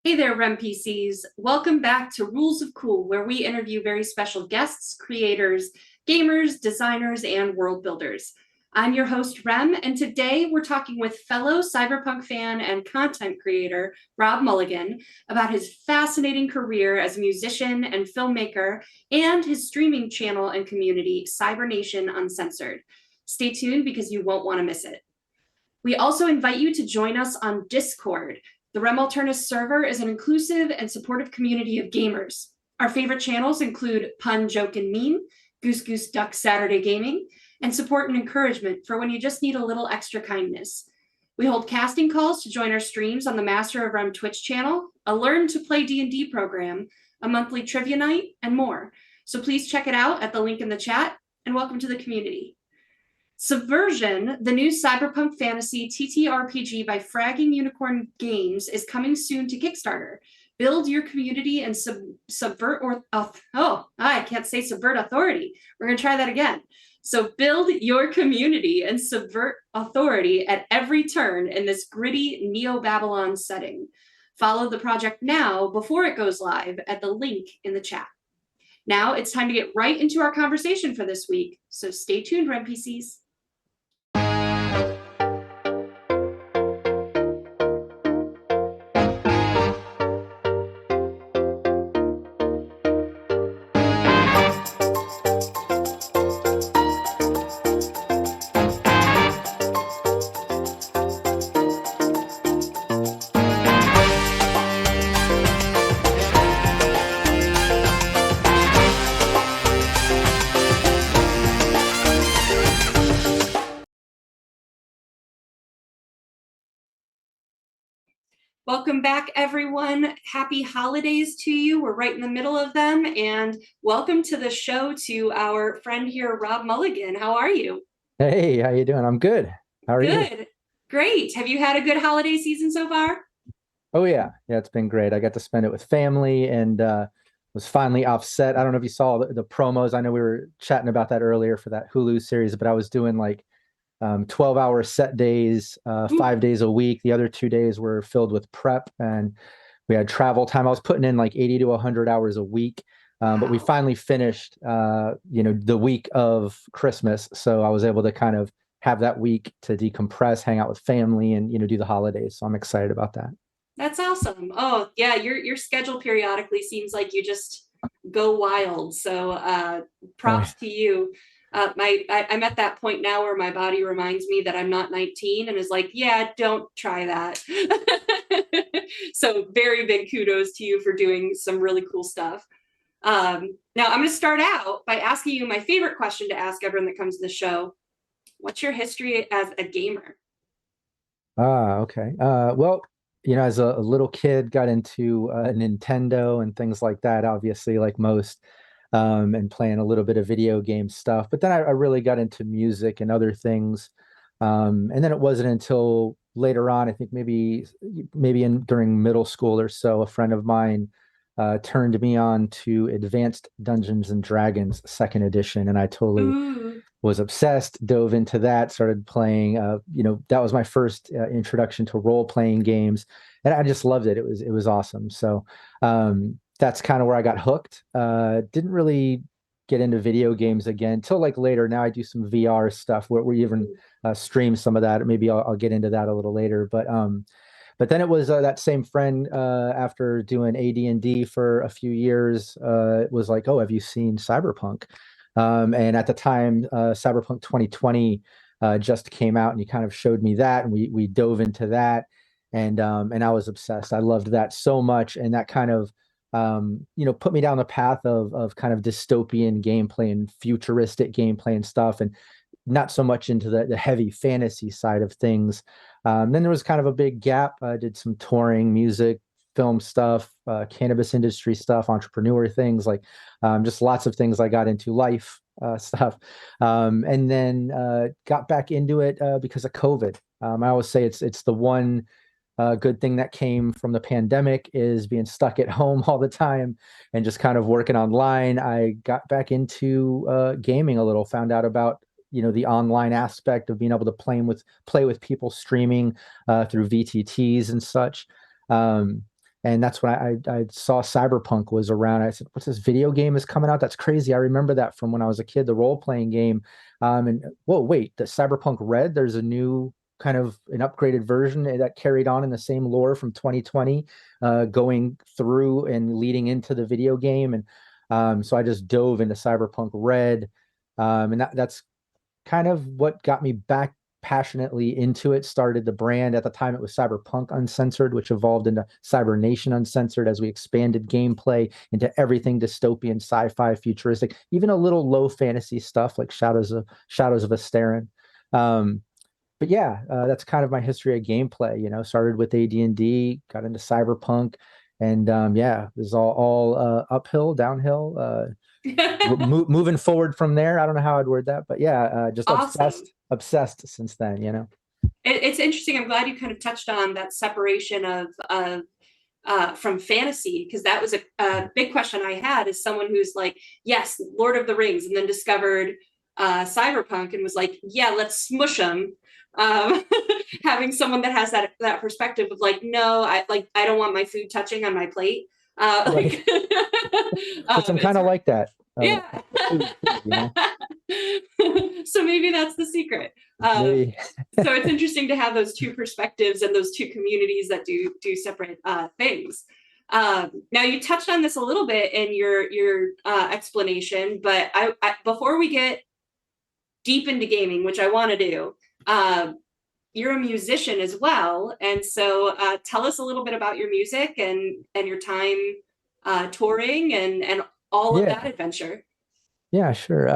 Hey there, Rem PCs. Welcome back to Rules of Cool, where we interview very special guests, creators, gamers, designers, and world builders. I'm your host, Rem, and today we're talking with fellow cyberpunk fan and content creator, Rob Mulligan, about his fascinating career as a musician and filmmaker and his streaming channel and community, Cybernation Uncensored. Stay tuned because you won't want to miss it. We also invite you to join us on Discord. The Rem Alternis server is an inclusive and supportive community of gamers. Our favorite channels include Pun, Joke, and Meme, Goose Goose Duck Saturday Gaming, and support and encouragement for when you just need a little extra kindness. We hold casting calls to join our streams on the Master of Rem Twitch channel, a Learn to Play D&D program, a monthly trivia night, and more. So please check it out at the link in the chat, and welcome to the community. Subversion, the new cyberpunk fantasy TTRPG by Fragging Unicorn Games, is coming soon to Kickstarter. Build your community and subvert authority. We're going to try that again. So build your community and subvert authority at every turn in this gritty Neo-Babylon setting. Follow the project now before it goes live at the link in the chat. Now it's time to get right into our conversation for this week. So stay tuned, Rem PCs. Welcome back, everyone. Happy holidays to you. We're right in the middle of them. And welcome to the show to our friend here, Rob Mulligan. How are you? Hey, how you doing? I'm good. How are you? Good. Great. Have you had a good holiday season so far? Oh yeah. Yeah, it's been great. I got to spend it with family and was finally offset. I don't know if you saw the promos. I know we were chatting about that earlier for that Hulu series, but I was doing like 12-hour set days, 5 days a week. The other 2 days were filled with prep and we had travel time. I was putting in like 80 to 100 hours a week. But we finally finished, the week of Christmas. So I was able to kind of have that week to decompress, hang out with family and, do the holidays. So I'm excited about that. That's awesome. Oh, yeah, your schedule periodically seems like you just go wild. So props to you. I'm at that point now where my body reminds me that I'm not 19 and is like, yeah, don't try that. So very big kudos to you for doing some really cool stuff. Now I'm going to start out by asking you my favorite question to ask everyone that comes to the show. What's your history as a gamer? Okay. Well, as a little kid, got into Nintendo and things like that, obviously, like most, and playing a little bit of video game stuff. But then I really got into music and other things. And then it wasn't until later on, I think maybe during middle school or so, a friend of mine turned me on to Advanced Dungeons and Dragons second edition, and I totally was obsessed, dove into that, started playing. That was my first introduction to role-playing games, and I just loved it. It was awesome. So that's kind of where I got hooked. Didn't really get into video games again until like later. Now I do some VR stuff where we even stream some of that. Maybe I'll get into that a little later, but then it was that same friend after doing AD&D for a few years was like, "Oh, have you seen Cyberpunk?" And at the time, Cyberpunk 2020 just came out, and he kind of showed me that, and we dove into that, and I was obsessed. I loved that so much, and that kind of put me down the path of kind of dystopian gameplay and futuristic gameplay and stuff, and not so much into the heavy fantasy side of things. Then there was kind of a big gap. I did some touring, music, film stuff, cannabis industry stuff, entrepreneur things, like just lots of things I got into, life stuff. And then got back into it because of COVID. I always say it's the one good thing that came from the pandemic is being stuck at home all the time and just kind of working online. I got back into gaming a little, found out about the online aspect of being able to play with people streaming through VTTs and such. And that's when I saw Cyberpunk was around. I said, "What's this video game is coming out? That's crazy." I remember that from when I was a kid, the role playing game. And whoa, wait, the Cyberpunk Red. There's a new kind of an upgraded version that carried on in the same lore from 2020, going through and leading into the video game. And so I just dove into Cyberpunk Red, and that's kind of what got me back passionately into it. Started the brand. At the time it was Cyberpunk Uncensored, which evolved into Cyber Nation Uncensored as we expanded gameplay into everything dystopian, sci-fi, futuristic, even a little low fantasy stuff like Shadows of Asterin. But yeah, that's kind of my history of gameplay. Started with AD&D, got into Cyberpunk, and yeah, it was all uphill, downhill, moving forward from there. I don't know how I'd word that, but yeah, just Awesome. obsessed since then. It's interesting. I'm glad you kind of touched on that separation of from fantasy, because that was a big question I had as someone who's like, yes, Lord of the Rings, and then discovered Cyberpunk and was like, yeah, let's smush them. Having someone that has that perspective of like, no, I don't want my food touching on my plate. Right. Which I'm kind of like that. Yeah. Food, So maybe that's the secret. Maybe. So it's interesting to have those two perspectives and those two communities that do separate things. Now you touched on this a little bit in your explanation, but I before we get deep into gaming, which I want to do, you're a musician as well, and so tell us a little bit about your music and your time touring and all of that adventure. Yeah, sure.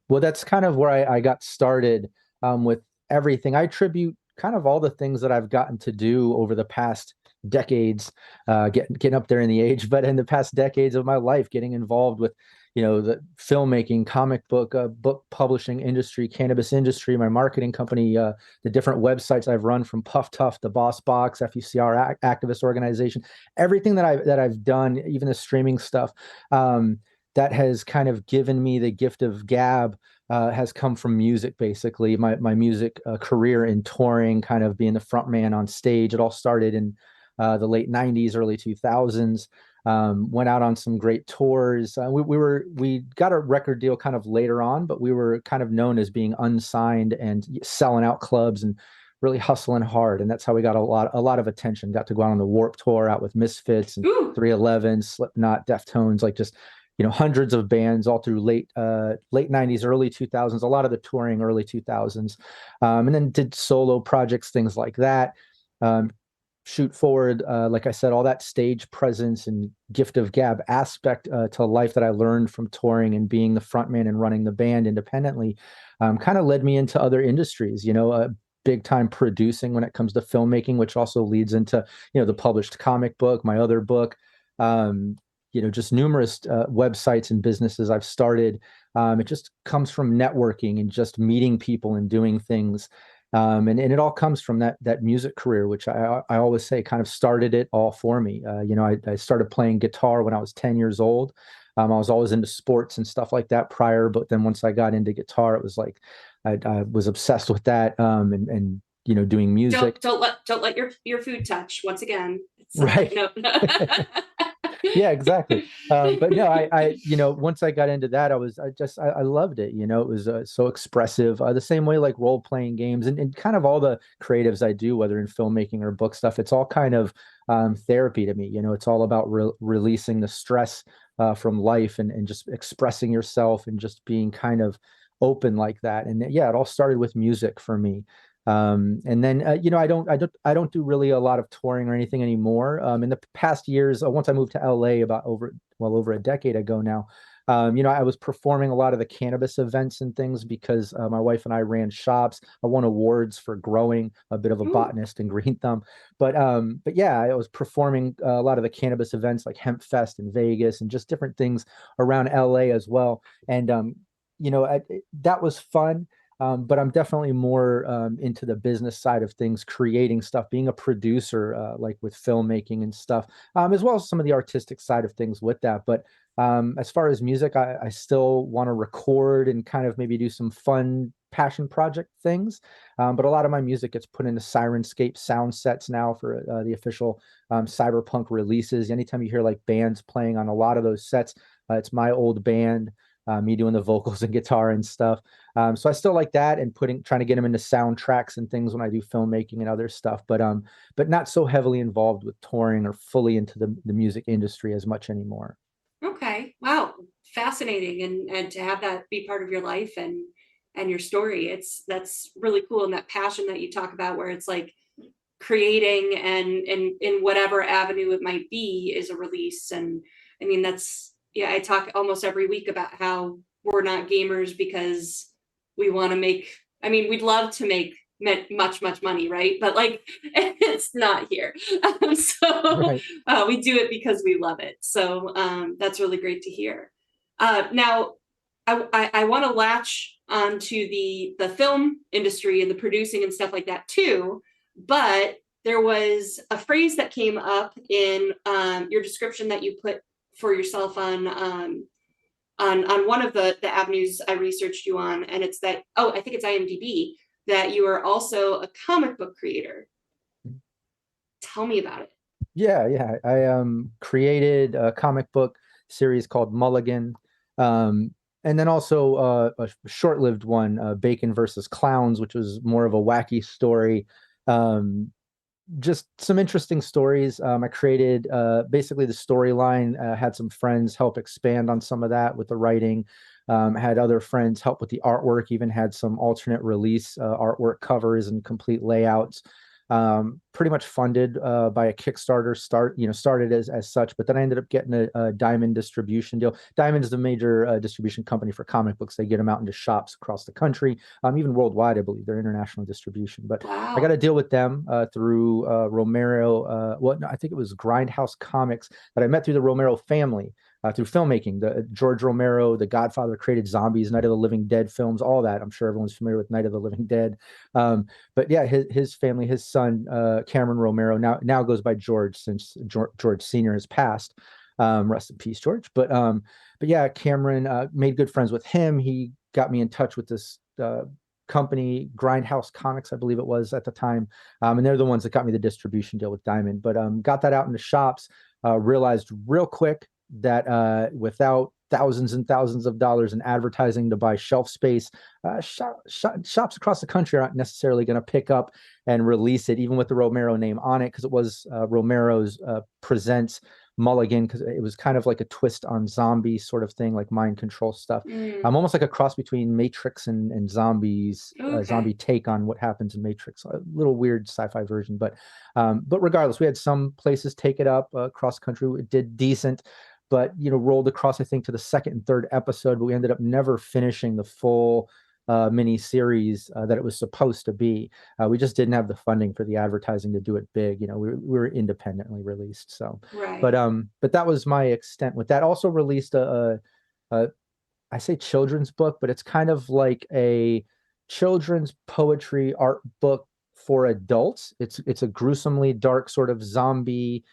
Well, that's kind of where I got started with everything. I attribute kind of all the things that I've gotten to do over the past decades, getting up there in the age, but in the past decades of my life, getting involved with, the filmmaking, comic book publishing industry, cannabis industry, my marketing company, the different websites I've run from Puff Tough, the Boss Box, FUCR activist organization, everything that I've done, even the streaming stuff. That has kind of given me the gift of gab, has come from music, basically. My music career in touring, kind of being the front man on stage. It all started in the late 90s, early 2000s. Went out on some great tours. We got a record deal kind of later on, but we were kind of known as being unsigned and selling out clubs and really hustling hard. And that's how we got a lot of attention. Got to go out on the Warped Tour, out with Misfits and Ooh. 311, Slipknot, Deftones, like just hundreds of bands all through late 90s, early 2000s, a lot of the touring early 2000s, and then did solo projects, things like that. Shoot forward, like I said, all that stage presence and gift of gab aspect to life that I learned from touring and being the front man and running the band independently, kind of led me into other industries, big time producing when it comes to filmmaking, which also leads into, the published comic book, my other book, just numerous websites and businesses I've started. It just comes from networking and just meeting people and doing things. And it all comes from that music career, which I always say kind of started it all for me. I started playing guitar when I was 10 years old. I was always into sports and stuff like that prior, but then once I got into guitar, it was like I was obsessed with that, and doing music. Don't let your food touch. Once again, it's, right. No. Yeah, exactly. But no, I once I got into that, I loved it. It was so expressive. The same way like role playing games and kind of all the creatives I do, whether in filmmaking or book stuff, it's all kind of therapy to me. It's all about releasing the stress from life and just expressing yourself and just being kind of open like that. And yeah, it all started with music for me. And then I don't do really a lot of touring or anything anymore. In the past years, once I moved to LA about over a decade ago now, I was performing a lot of the cannabis events and things because my wife and I ran shops. I won awards for growing, a bit of a botanist and green thumb. But yeah, I was performing a lot of the cannabis events like Hemp Fest in Vegas and just different things around LA as well. And that was fun. But I'm definitely more into the business side of things, creating stuff, being a producer, like with filmmaking and stuff, as well as some of the artistic side of things with that. But as far as music, I still want to record and kind of maybe do some fun passion project things. But a lot of my music gets put into Sirenscape sound sets now for the official Cyberpunk releases. Anytime you hear like bands playing on a lot of those sets, it's my old band, me doing the vocals and guitar and stuff. So I still like that and trying to get them into soundtracks and things when I do filmmaking and other stuff, but not so heavily involved with touring or fully into the music industry as much anymore. Okay. Wow. Fascinating. And to have that be part of your life and your story, that's really cool. And that passion that you talk about where it's like creating and in whatever avenue it might be is a release. And I mean, yeah, I talk almost every week about how we're not gamers because we want to I mean, we'd love to make much money, right? But like, it's not here. So Right. we do it because we love it. So that's really great to hear. Now, I want to latch onto the film industry and the producing and stuff like that too. But there was a phrase that came up in your description that you put for yourself on one of the avenues I researched you on, and it's that, oh, I think it's IMDb, that you are also a comic book creator. Tell me about it. Yeah. I created a comic book series called Mulligan. And then also a short-lived one, Bacon versus Clowns, which was more of a wacky story. Just some interesting stories. I created basically the storyline, had some friends help expand on some of that with the writing, had other friends help with the artwork, even had some alternate release artwork covers and complete layouts. Pretty much funded by a Kickstarter started as such, but then I ended up getting a Diamond distribution deal. Diamond is the major distribution company for comic books. They get them out into shops across the country, even worldwide, I believe. They're international distribution. But Wow. I got a deal with them through Romero. No, I think it was Grindhouse Comics that I met through the Romero family. Through filmmaking, George Romero, The Godfather, created Zombies, Night of the Living Dead films, all that. I'm sure everyone's familiar with Night of the Living Dead. But yeah, his family, his son, Cameron Romero, now goes by George since George Sr. has passed. Rest in peace, George. But yeah, Cameron made good friends with him. He got me in touch with this company, Grindhouse Comics, I believe it was at the time. And they're the ones that got me the distribution deal with Diamond. But got that out in the shops, realized real quick that without thousands and thousands of dollars in advertising to buy shelf space, shops across the country aren't necessarily going to pick up and release it, even with the Romero name on it, because it was Romero's Presents Mulligan, because it was kind of like a twist on zombie sort of thing, like mind control stuff. Almost like a cross between Matrix and zombies, zombie take on what happens in Matrix. A little weird sci-fi version, but regardless, we had some places take it up across country. It did decent, but rolled across, I think, to the second and third episode, but we ended up never finishing the full mini series that it was supposed to be. We just didn't have the funding for the advertising to do it big. We were independently released. So, right. But that was my extent with that. Also released I say children's book, but it's kind of like a children's poetry art book for adults. It's a gruesomely dark sort of zombie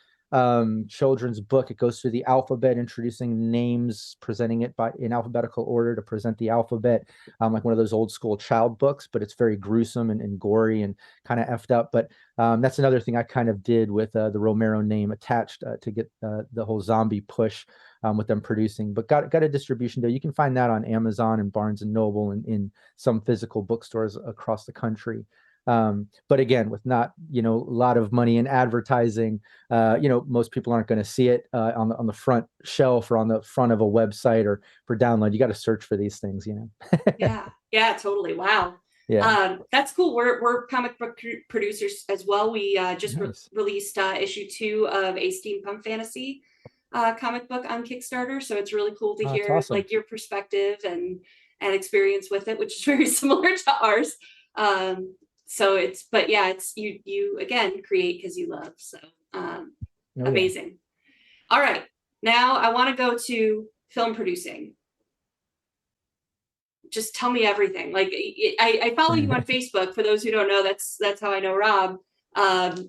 children's book. It goes through the alphabet, introducing names, presenting it in alphabetical order to present the alphabet, like one of those old school child books, but it's very gruesome and gory and kind of effed up. But that's another thing I kind of did with the Romero name attached to get the whole zombie push with them producing, but got a distribution deal. You can find that on Amazon and Barnes and Noble and in some physical bookstores across the country. But again, with not, a lot of money in advertising, most people aren't going to see it on the front shelf or on the front of a website or for download. You got to search for these things, Yeah, totally. Wow. Yeah. That's cool. We're comic book producers as well. We just released issue 2 of a steampunk fantasy comic book on Kickstarter. So it's really cool to hear awesome. like your perspective and experience with it, which is very similar to ours. So it's you again create because you love. So amazing. Yeah. All right. Now I want to go to film producing. Just tell me everything. Like I follow you on Facebook. For those who don't know, that's how I know Rob.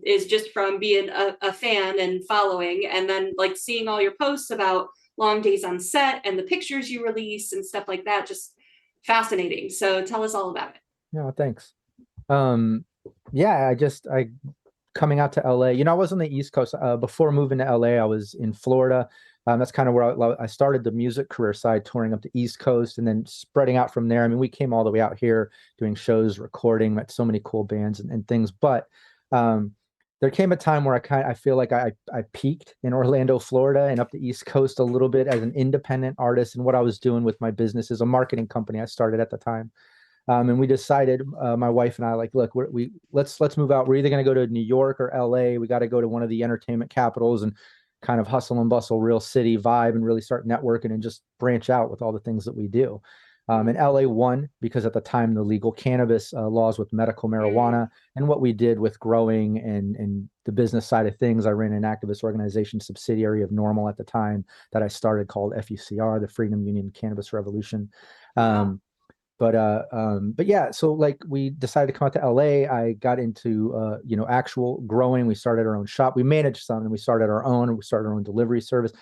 Is just from being a fan and following, and then like seeing all your posts about long days on set and the pictures you release and stuff like that. Just fascinating. So tell us all about it. Yeah, thanks. Um, yeah, I coming out to LA. I was on the East Coast. Before moving to LA, I was in Florida. That's kind of where I started the music career side, touring up the East Coast and then spreading out from there. I mean, we came all the way out here doing shows, recording, met so many cool bands and things. But um, there came a time where I feel like I peaked in Orlando, Florida, and up the East Coast a little bit as an independent artist. And what I was doing with my business is a marketing company I started at the time. And we decided, my wife and I, like, look, let's move out. We're either going to go to New York or LA. We got to go to one of the entertainment capitals and kind of hustle and bustle, real city vibe, and really start networking and just branch out with all the things that we do. And LA won because at the time the legal cannabis laws with medical marijuana and what we did with growing and the business side of things. I ran an activist organization subsidiary of Normal at the time that I started called FUCR, the Freedom Union Cannabis Revolution. Wow. But yeah, so like we decided to come out to LA. I got into actual growing. We started our own shop. We managed some and we started our own, and we started our own delivery service.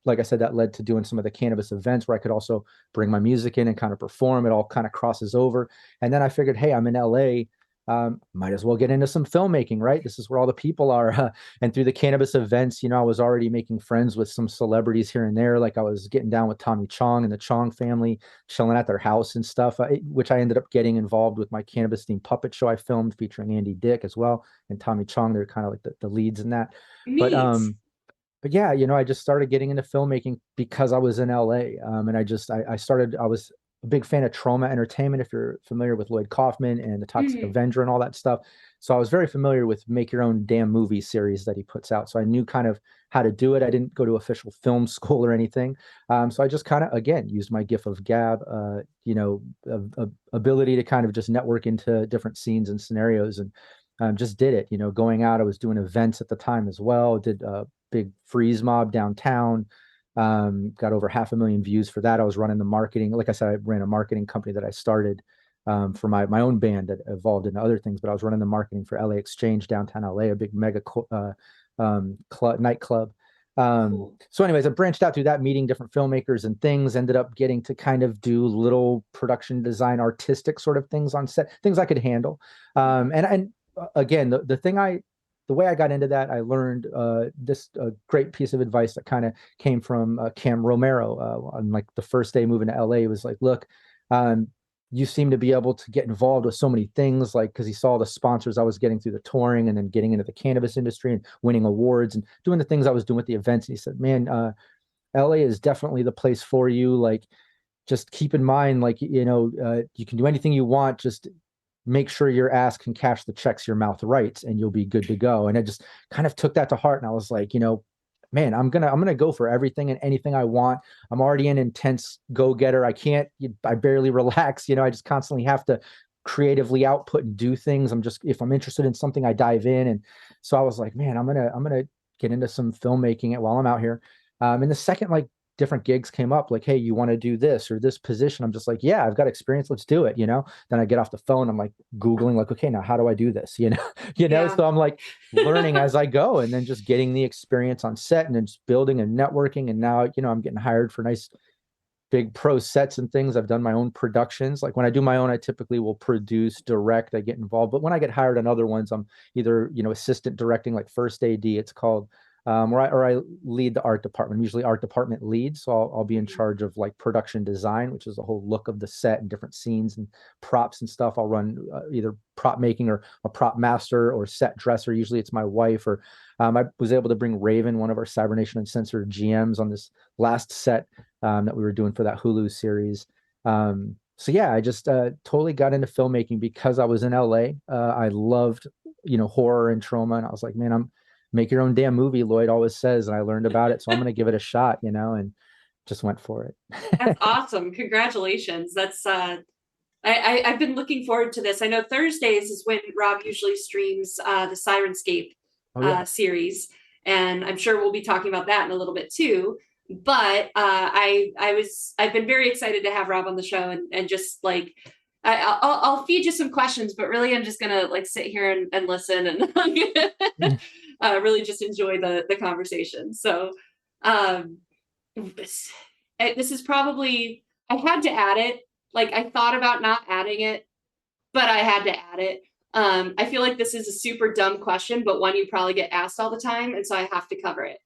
Like I said, that led to doing some of the cannabis events where I could also bring my music in and kind of perform. It all kind of crosses over. And then I figured, hey, I'm in LA. Might as well get into some filmmaking, right? This is where all the people are. And through the cannabis events, I was already making friends with some celebrities here and there. Like I was getting down with Tommy Chong and the Chong family, chilling at their house and stuff, which I ended up getting involved with my cannabis themed puppet show I filmed featuring Andy Dick as well and Tommy Chong. They're kind of like the leads in that. But Neat. but yeah, I just started getting into filmmaking because I was in LA. And I was a big fan of Trauma Entertainment, if you're familiar with Lloyd Kaufman and the Toxic Mhm. Avenger and all that stuff. So I was very familiar with Make Your Own Damn Movie series that he puts out. So I knew kind of how to do it. I didn't go to official film school or anything. So I just kind of, again, used my gift of gab, ability to kind of just network into different scenes and scenarios and just did it, going out. I was doing events at the time as well, did big freeze mob downtown. Got over 500,000 views for that. I was running the marketing. Like I said, I ran a marketing company that I started for my own band that evolved into other things, but I was running the marketing for LA Exchange, downtown LA, a big mega nightclub. Cool. So anyways, I branched out through that, meeting different filmmakers and things, ended up getting to kind of do little production design, artistic sort of things on set, things I could handle. And again, the way I got into that, I learned this great piece of advice that kind of came from Cam Romero on like the first day moving to LA. It was like, look, um, you seem to be able to get involved with so many things, like because he saw the sponsors I was getting through the touring and then getting into the cannabis industry and winning awards and doing the things I was doing with the events. And he said, man, LA is definitely the place for you. Like, just keep in mind, like, you can do anything you want. Just make sure your ass can cash the checks your mouth writes and you'll be good to go. And I just kind of took that to heart. And I was like, man, I'm gonna go for everything and anything I want. I'm already an intense go-getter. I barely relax. I just constantly have to creatively output and do things. If I'm interested in something, I dive in. And so I was like, man, I'm gonna get into some filmmaking while I'm out here. And the second, like, different gigs came up, like, hey, you want to do this or this position? I'm just like, yeah, I've got experience. Let's do it. Then I get off the phone. I'm like Googling, like, okay, now how do I do this? Yeah. So I'm like learning as I go and then just getting the experience on set and then just building and networking. And now, I'm getting hired for nice big pro sets and things. I've done my own productions. Like when I do my own, I typically will produce, direct, I get involved. But when I get hired on other ones, I'm either, assistant directing, like first AD, it's called, or I lead the art department. I'm usually art department lead. So I'll be in charge of like production design, which is the whole look of the set and different scenes and props and stuff. I'll run either prop making or a prop master or set dresser. Usually it's my wife or I was able to bring Raven, one of our Cybernation Uncensored GMs, on this last set that we were doing for that Hulu series. So yeah, I just totally got into filmmaking because I was in LA. I loved, horror and trauma, and I was like, man, I'm make your own damn movie, Lloyd always says, and I learned about it, so I'm gonna give it a shot, and just went for That's it. awesome. Congratulations. That's I've been looking forward to this. I know Thursdays is when Rob usually streams the Sirenscape Oh yeah. series, and I'm sure we'll be talking about that in a little bit too. But I've been very excited to have Rob on the show and just like I'll feed you some questions, but really I'm just gonna like sit here and listen and really just enjoy the conversation. So um, this is probably I had to add it. Like I thought about not adding it but I had to add it. I feel like this is a super dumb question, but one you probably get asked all the time, and so I have to cover it.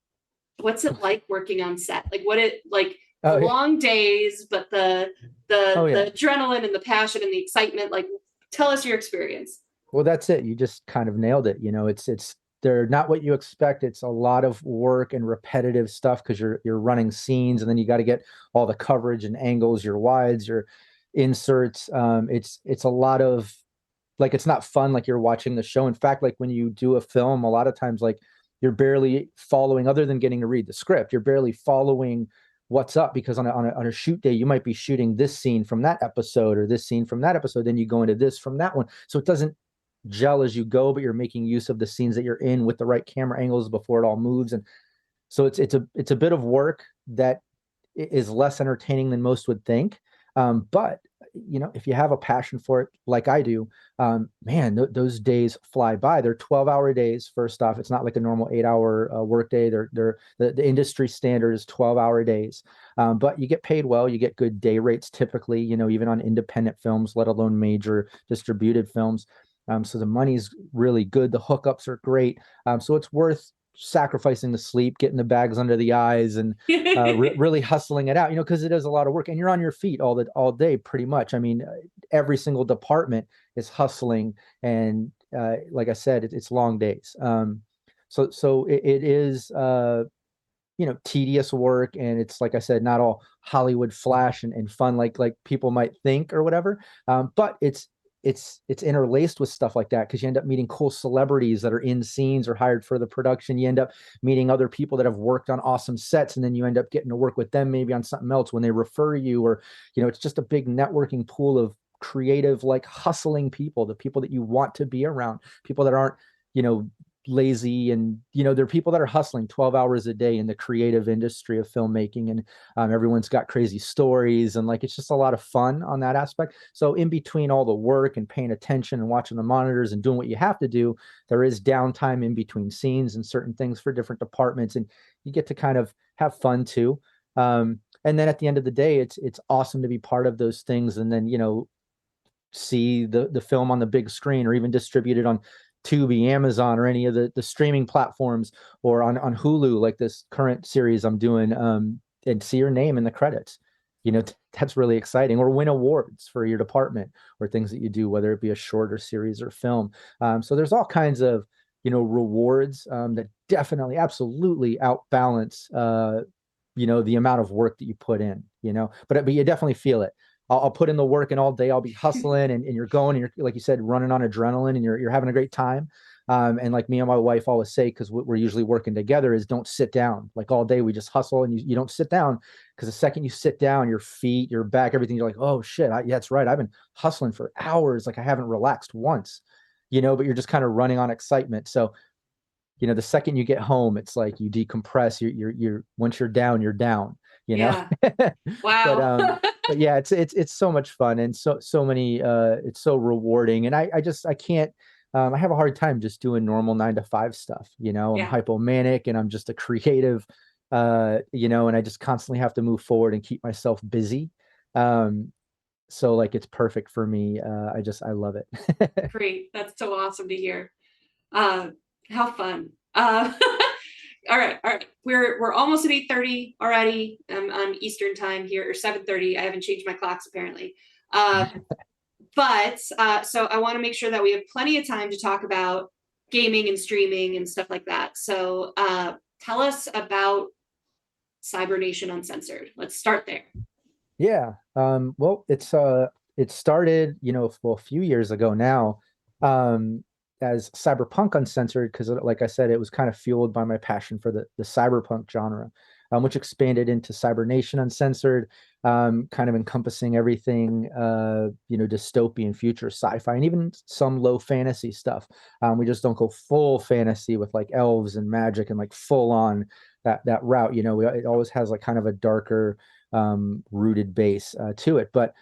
What's it like working on set? Like what it like the Oh, yeah. long days, but Oh, the yeah. adrenaline and the passion and the excitement. Like tell us your experience. Well, that's it. You just kind of nailed it. It's they're not what you expect. It's a lot of work and repetitive stuff because you're running scenes, and then you got to get all the coverage and angles, your wides, your inserts. It's a lot of, like, it's not fun like you're watching the show. In fact, like when you do a film, a lot of times, like, you're barely following, other than getting to read the script, you're barely following what's up, because on a shoot day you might be shooting this scene from that episode or this scene from that episode, then you go into this from that one, so it doesn't gel as you go, but you're making use of the scenes that you're in with the right camera angles before it all moves. And so it's a bit of work that is less entertaining than most would think. But if you have a passion for it, like I do, man, those days fly by. They're 12-hour days. First off, it's not like a normal 8-hour work day. The industry standard is 12-hour days. But you get paid well. You get good day rates typically, even on independent films, let alone major distributed films. So the money's really good. The hookups are great. So it's worth sacrificing the sleep, getting the bags under the eyes, and really hustling it out, because it is a lot of work, and you're on your feet all day pretty much. I mean, every single department is hustling, and like I said, it's long days. So it is tedious work, and it's, like I said, not all Hollywood flash and fun like people might think or whatever. But it's interlaced with stuff like that, because you end up meeting cool celebrities that are in scenes or hired for the production. You end up meeting other people that have worked on awesome sets, and then you end up getting to work with them maybe on something else when they refer you, or it's just a big networking pool of creative, like, hustling people, the people that you want to be around, people that aren't you know lazy, and there are people that are hustling 12 hours a day in the creative industry of filmmaking, and everyone's got crazy stories, and, like, it's just a lot of fun on that aspect. So in between all the work and paying attention and watching the monitors and doing what you have to do, there is downtime in between scenes and certain things for different departments, and you get to kind of have fun too. And then at the end of the day, it's awesome to be part of those things, and then see the film on the big screen, or even distributed on Tubi, Amazon, or any of the streaming platforms, or on Hulu, like this current series I'm doing, and see your name in the credits. That's really exciting. Or win awards for your department, or things that you do, whether it be a short or series or film. So there's all kinds of rewards that definitely, absolutely outbalance the amount of work that you put in. But you definitely feel it. I'll put in the work, and all day I'll be hustling, and you're going, and you're, like you said, running on adrenaline, and you're having a great time. And like me and my wife always say, because we're usually working together, is don't sit down. Like all day we just hustle, and you don't sit down, because the second you sit down, your feet, your back, everything, you're like, oh shit, yeah, that's right. I've been hustling for hours. Like I haven't relaxed once, but you're just kind of running on excitement. So the second you get home, it's like you decompress. You're once you're down, you're down. Yeah. But Wow. but yeah, it's so much fun, and so many. It's so rewarding, and I can't. I have a hard time just doing normal 9 to 5 stuff. I'm Yeah. hypomanic, and I'm just a creative. And I just constantly have to move forward and keep myself busy. So like it's perfect for me. I love it. Great. That's so awesome to hear. Uh, how fun. All right, all right. We're almost at 8:30 already on Eastern time here, or 7:30. I haven't changed my clocks apparently. But so I want to make sure that we have plenty of time to talk about gaming and streaming and stuff like that. So tell us about Cybernation Uncensored. Let's start there. Yeah. Well, it started, well, a few years ago now, as Cyberpunk Uncensored, because, like I said, it was kind of fueled by my passion for the cyberpunk genre, which expanded into Cybernation Uncensored, kind of encompassing everything, dystopian future sci-fi, and even some low fantasy stuff. We just don't go full fantasy with like elves and magic and like full on that route. It always has like kind of a darker, rooted base to it. But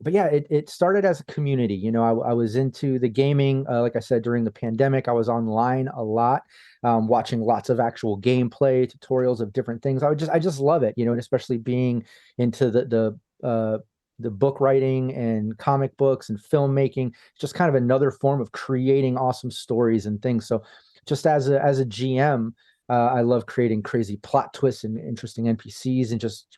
yeah, it started as a community. I was into the gaming. Like I said, during the pandemic, I was online a lot, watching lots of actual gameplay tutorials of different things. I just love it, and especially being into the the book writing and comic books and filmmaking, just kind of another form of creating awesome stories and things. So just as a GM, I love creating crazy plot twists and interesting NPCs and just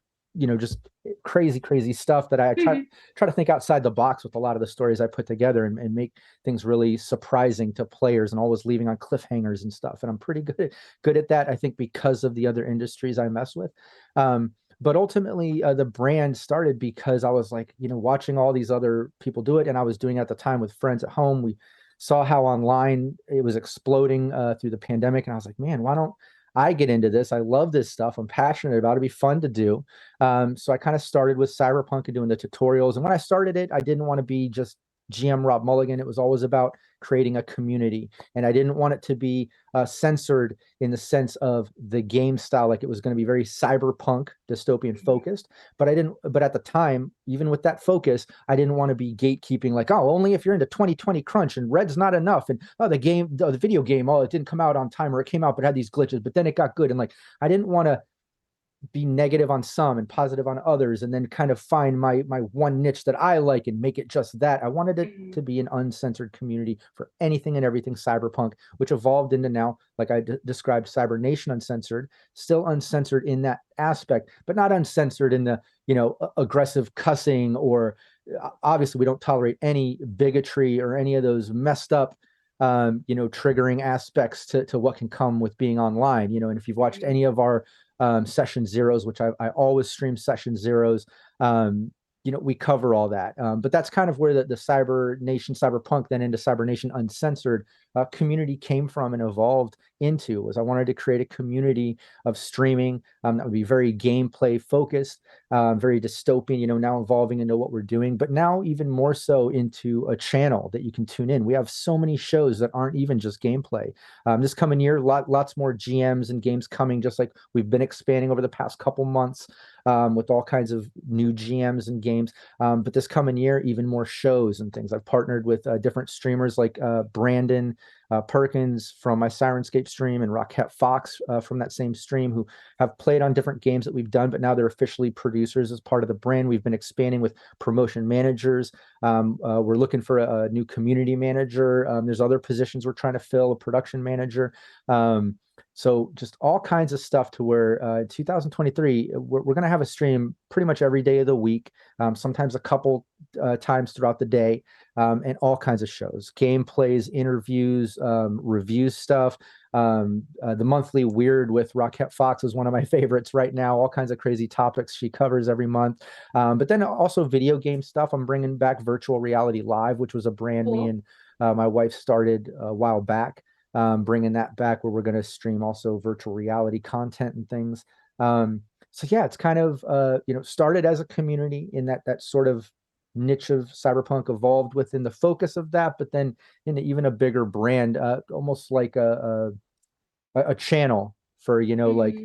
just crazy stuff that I try to think outside the box with a lot of the stories I put together and make things really surprising to players and always leaving on cliffhangers and stuff. And I'm pretty good at that, I think, because of the other industries I mess with. But ultimately, the brand started because I was like, watching all these other people do it, and I was doing it at the time with friends at home. We saw how online it was exploding through the pandemic, and I was like, man, why don't I get into this? I love this stuff. I'm passionate about it. It'd be fun to do. So I kind of started with Cyberpunk and doing the tutorials. And when I started it, I didn't want to be just GM Rob Mulligan. It was always about creating a community. And I didn't want it to be censored in the sense of the game style, like it was going to be very cyberpunk, dystopian focused. But at the time, even with that focus, I didn't want to be gatekeeping, like, oh, only if you're into 2020 crunch and red's not enough. And oh, the video game, oh, it didn't come out on time, or it came out but had these glitches, but then it got good. And like, I didn't want to be negative on some and positive on others, and then kind of find my one niche that I like and make it just that. I wanted it to be an uncensored community for anything and everything cyberpunk, which evolved into now, like I described, Cyber Nation Uncensored, still uncensored in that aspect, but not uncensored in the aggressive cussing, or obviously we don't tolerate any bigotry or any of those messed up triggering aspects to what can come with being online. And if you've watched any of our session zeros, which I always stream session zeros, we cover all that. But that's kind of where the Cyber Nation Cyberpunk, then into Cyber Nation Uncensored community came from and evolved into. Was I wanted to create a community of streaming that would be very gameplay focused, very dystopian, now evolving into what we're doing, but now even more so into a channel that you can tune in. We have so many shows that aren't even just gameplay. This coming year, lots more GMs and games coming, just like we've been expanding over the past couple months with all kinds of new GMs and games. But this coming year, even more shows and things. I've partnered with different streamers like Brandon Perkins from my Sirenscape stream, and Rockette Fox from that same stream, who have played on different games that we've done, but now they're officially producers as part of the brand. We've been expanding with promotion managers. We're looking for a new community manager. There's other positions we're trying to fill, a production manager. So just all kinds of stuff, to where 2023, we're going to have a stream pretty much every day of the week, sometimes a couple times throughout the day, and all kinds of shows, gameplays, interviews, review stuff. The monthly Weird with Rockette Fox is one of my favorites right now. All kinds of crazy topics she covers every month. But then also video game stuff. I'm bringing back Virtual Reality Live, which was a brand me and my wife started a while back. Bringing that back, where we're going to stream also virtual reality content and things. So yeah, it's kind of started as a community in that sort of niche of cyberpunk, evolved within the focus of that, but then into even a bigger brand, almost like a channel for like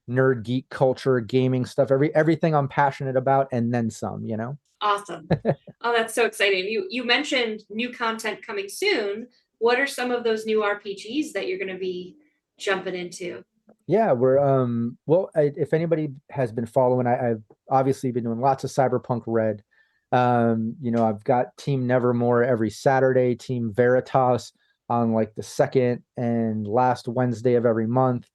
nerd geek culture, gaming stuff, everything I'm passionate about, and then some. Awesome. Oh, that's so exciting. You mentioned new content coming soon. What are some of those new RPGs that you're going to be jumping into? Yeah, we're if anybody has been following, I've obviously been doing lots of Cyberpunk Red. I've got Team Nevermore every Saturday, Team Veritas on like the second and last Wednesday of every month.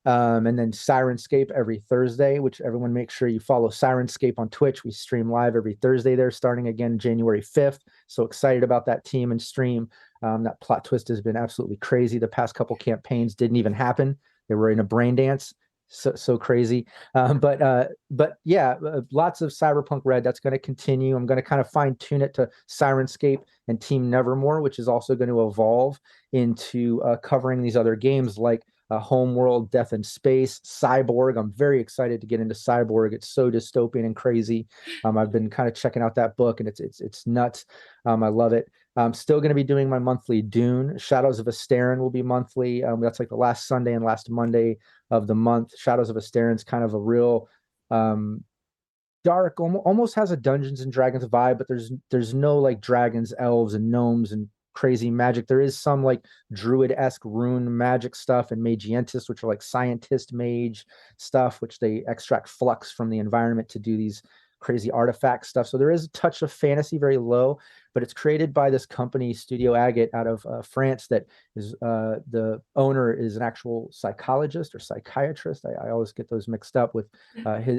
And then Sirenscape every Thursday, which everyone make sure you follow Sirenscape on Twitch. We stream live every Thursday there, starting again January 5th. So excited about that team and stream. That plot twist has been absolutely crazy. The past couple campaigns didn't even happen. They were in a brain dance. So crazy. But yeah, lots of Cyberpunk Red. That's going to continue. I'm going to kind of fine tune it to Sirenscape and Team Nevermore, which is also going to evolve into covering these other games like Homeworld, Death in Space, Cyborg. I'm very excited to get into Cyborg. It's so dystopian and crazy. I've been kind of checking out that book, and it's nuts. I love it. I'm still going to be doing my monthly Dune. Shadows of Asterin will be monthly. That's like the last Sunday and last Monday of the month. Shadows of Asterin's kind of a real dark, almost has a Dungeons and Dragons vibe, but there's no like dragons, elves, and gnomes and crazy magic. There is some like druid-esque rune magic stuff and magientis, which are like scientist mage stuff, which they extract flux from the environment to do these crazy artifact stuff. So there is a touch of fantasy, very low, but it's created by this company, Studio Agate, out of France. That is the owner is an actual psychologist or psychiatrist. I always get those mixed up with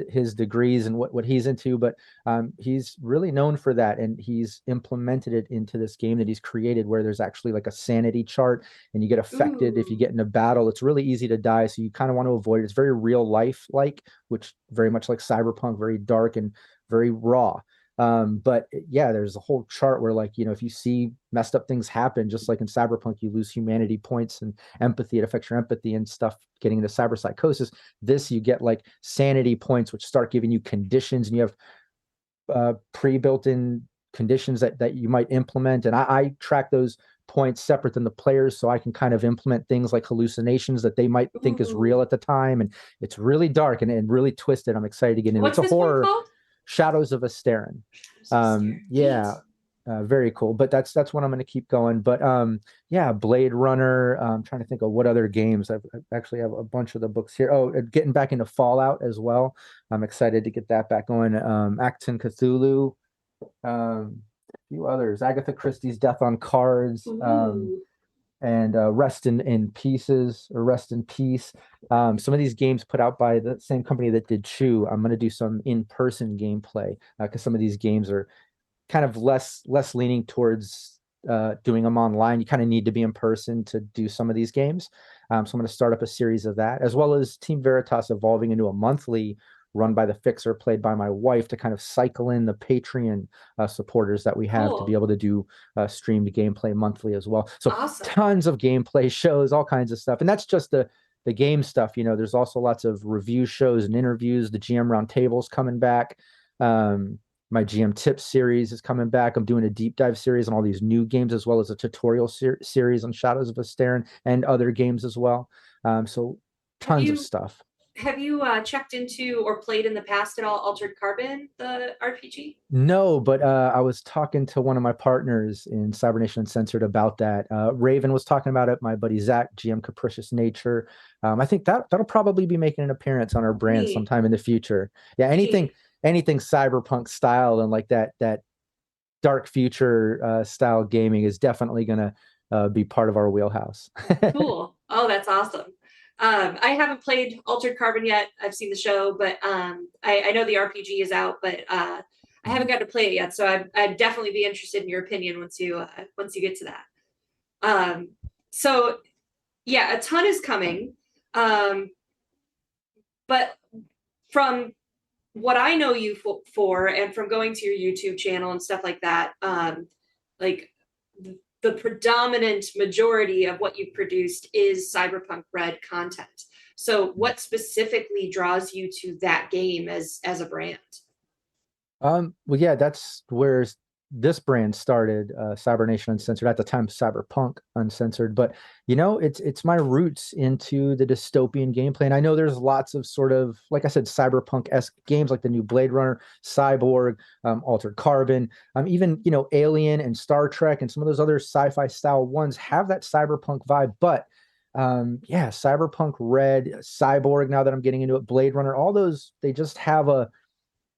his degrees and what he's into, but he's really known for that, and he's implemented it into this game that he's created, where there's actually like a sanity chart, and you get affected if you get in a battle. It's really easy to die, so you kind of want to avoid it. It's very real life like, which very much like Cyberpunk, very dark and very raw. But yeah, there's a whole chart where, like, if you see messed up things happen, just like in Cyberpunk, you lose humanity points and empathy. It affects your empathy and stuff, getting into cyber psychosis. This, you get like sanity points, which start giving you conditions, and you have pre-built in conditions that you might implement. And I track those points separate than the players, so I can kind of implement things like hallucinations that they might think is real at the time. And it's really dark and really twisted. I'm excited to get into it. What's It's a this one horror. called? Shadows of Asterin. Yeah, very cool. But that's what I'm going to keep going. But yeah, Blade Runner. I'm trying to think of what other games. I actually have a bunch of the books here. Oh, getting back into Fallout as well. I'm excited to get that back going. Acton Cthulhu. A few others. Agatha Christie's Death on Cards. And Rest in Pieces, or Rest in Peace. Some of these games put out by the same company that did Chew. I'm going to do some in-person gameplay because some of these games are kind of less leaning towards doing them online. You kind of need to be in person to do some of these games. So I'm going to start up a series of that, as well as Team Veritas evolving into a monthly run by the Fixer, played by my wife, to kind of cycle in the Patreon supporters that we have to be able to do streamed gameplay monthly as well. So awesome. Tons of gameplay shows, all kinds of stuff. And that's just the game stuff. There's also lots of review shows and interviews. The GM Roundtable's coming back. My GM Tips series is coming back. I'm doing a deep dive series on all these new games, as well as a tutorial series on Shadows of Asterin and other games as well. So tons of stuff. Have you checked into or played in the past at all Altered Carbon, the RPG? No, but I was talking to one of my partners in Cybernation Uncensored about that. Raven was talking about it. My buddy Zach, GM Capricious Nature. I think that'll probably be making an appearance on our brand sometime in the future. Yeah, anything cyberpunk style and like that dark future style gaming is definitely gonna be part of our wheelhouse. Cool. Oh, that's awesome. I haven't played Altered Carbon yet. I've seen the show, but I know the RPG is out, but I haven't got to play it yet. So I'd definitely be interested in your opinion once you get to that. So yeah, a ton is coming. But from what I know you for, and from going to your YouTube channel and stuff like that, like the predominant majority of what you've produced is Cyberpunk Red content. So what specifically draws you to that game as a brand? Well, yeah, that's where this brand started, Cybernation Uncensored, at the time Cyberpunk Uncensored. But it's my roots into the dystopian gameplay. And I know there's lots of sort of, like I said, cyberpunk-esque games like the new Blade Runner, Cyborg, Altered Carbon, even Alien and Star Trek and some of those other sci-fi style ones have that cyberpunk vibe. But yeah, Cyberpunk Red, Cyborg, now that I'm getting into it, Blade Runner, all those, they just have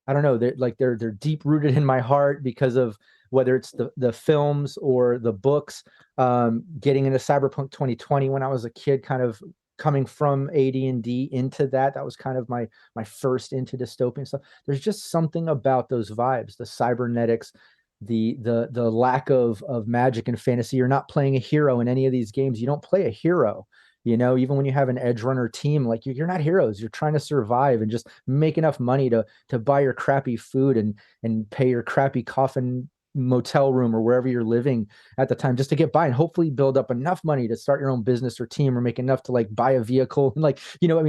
I don't know, they're deep rooted in my heart because of whether it's the films or the books. Getting into Cyberpunk 2020 when I was a kid, kind of coming from AD&D into that was kind of my first into dystopian stuff. There's just something about those vibes, the cybernetics, the lack of magic and fantasy. You're not playing a hero in any of these games. You don't play a hero. Even when you have an edge runner team, like you're not heroes. You're trying to survive and just make enough money to buy your crappy food and pay your crappy coffin motel room or wherever you're living at the time, just to get by and hopefully build up enough money to start your own business or team, or make enough to like buy a vehicle. And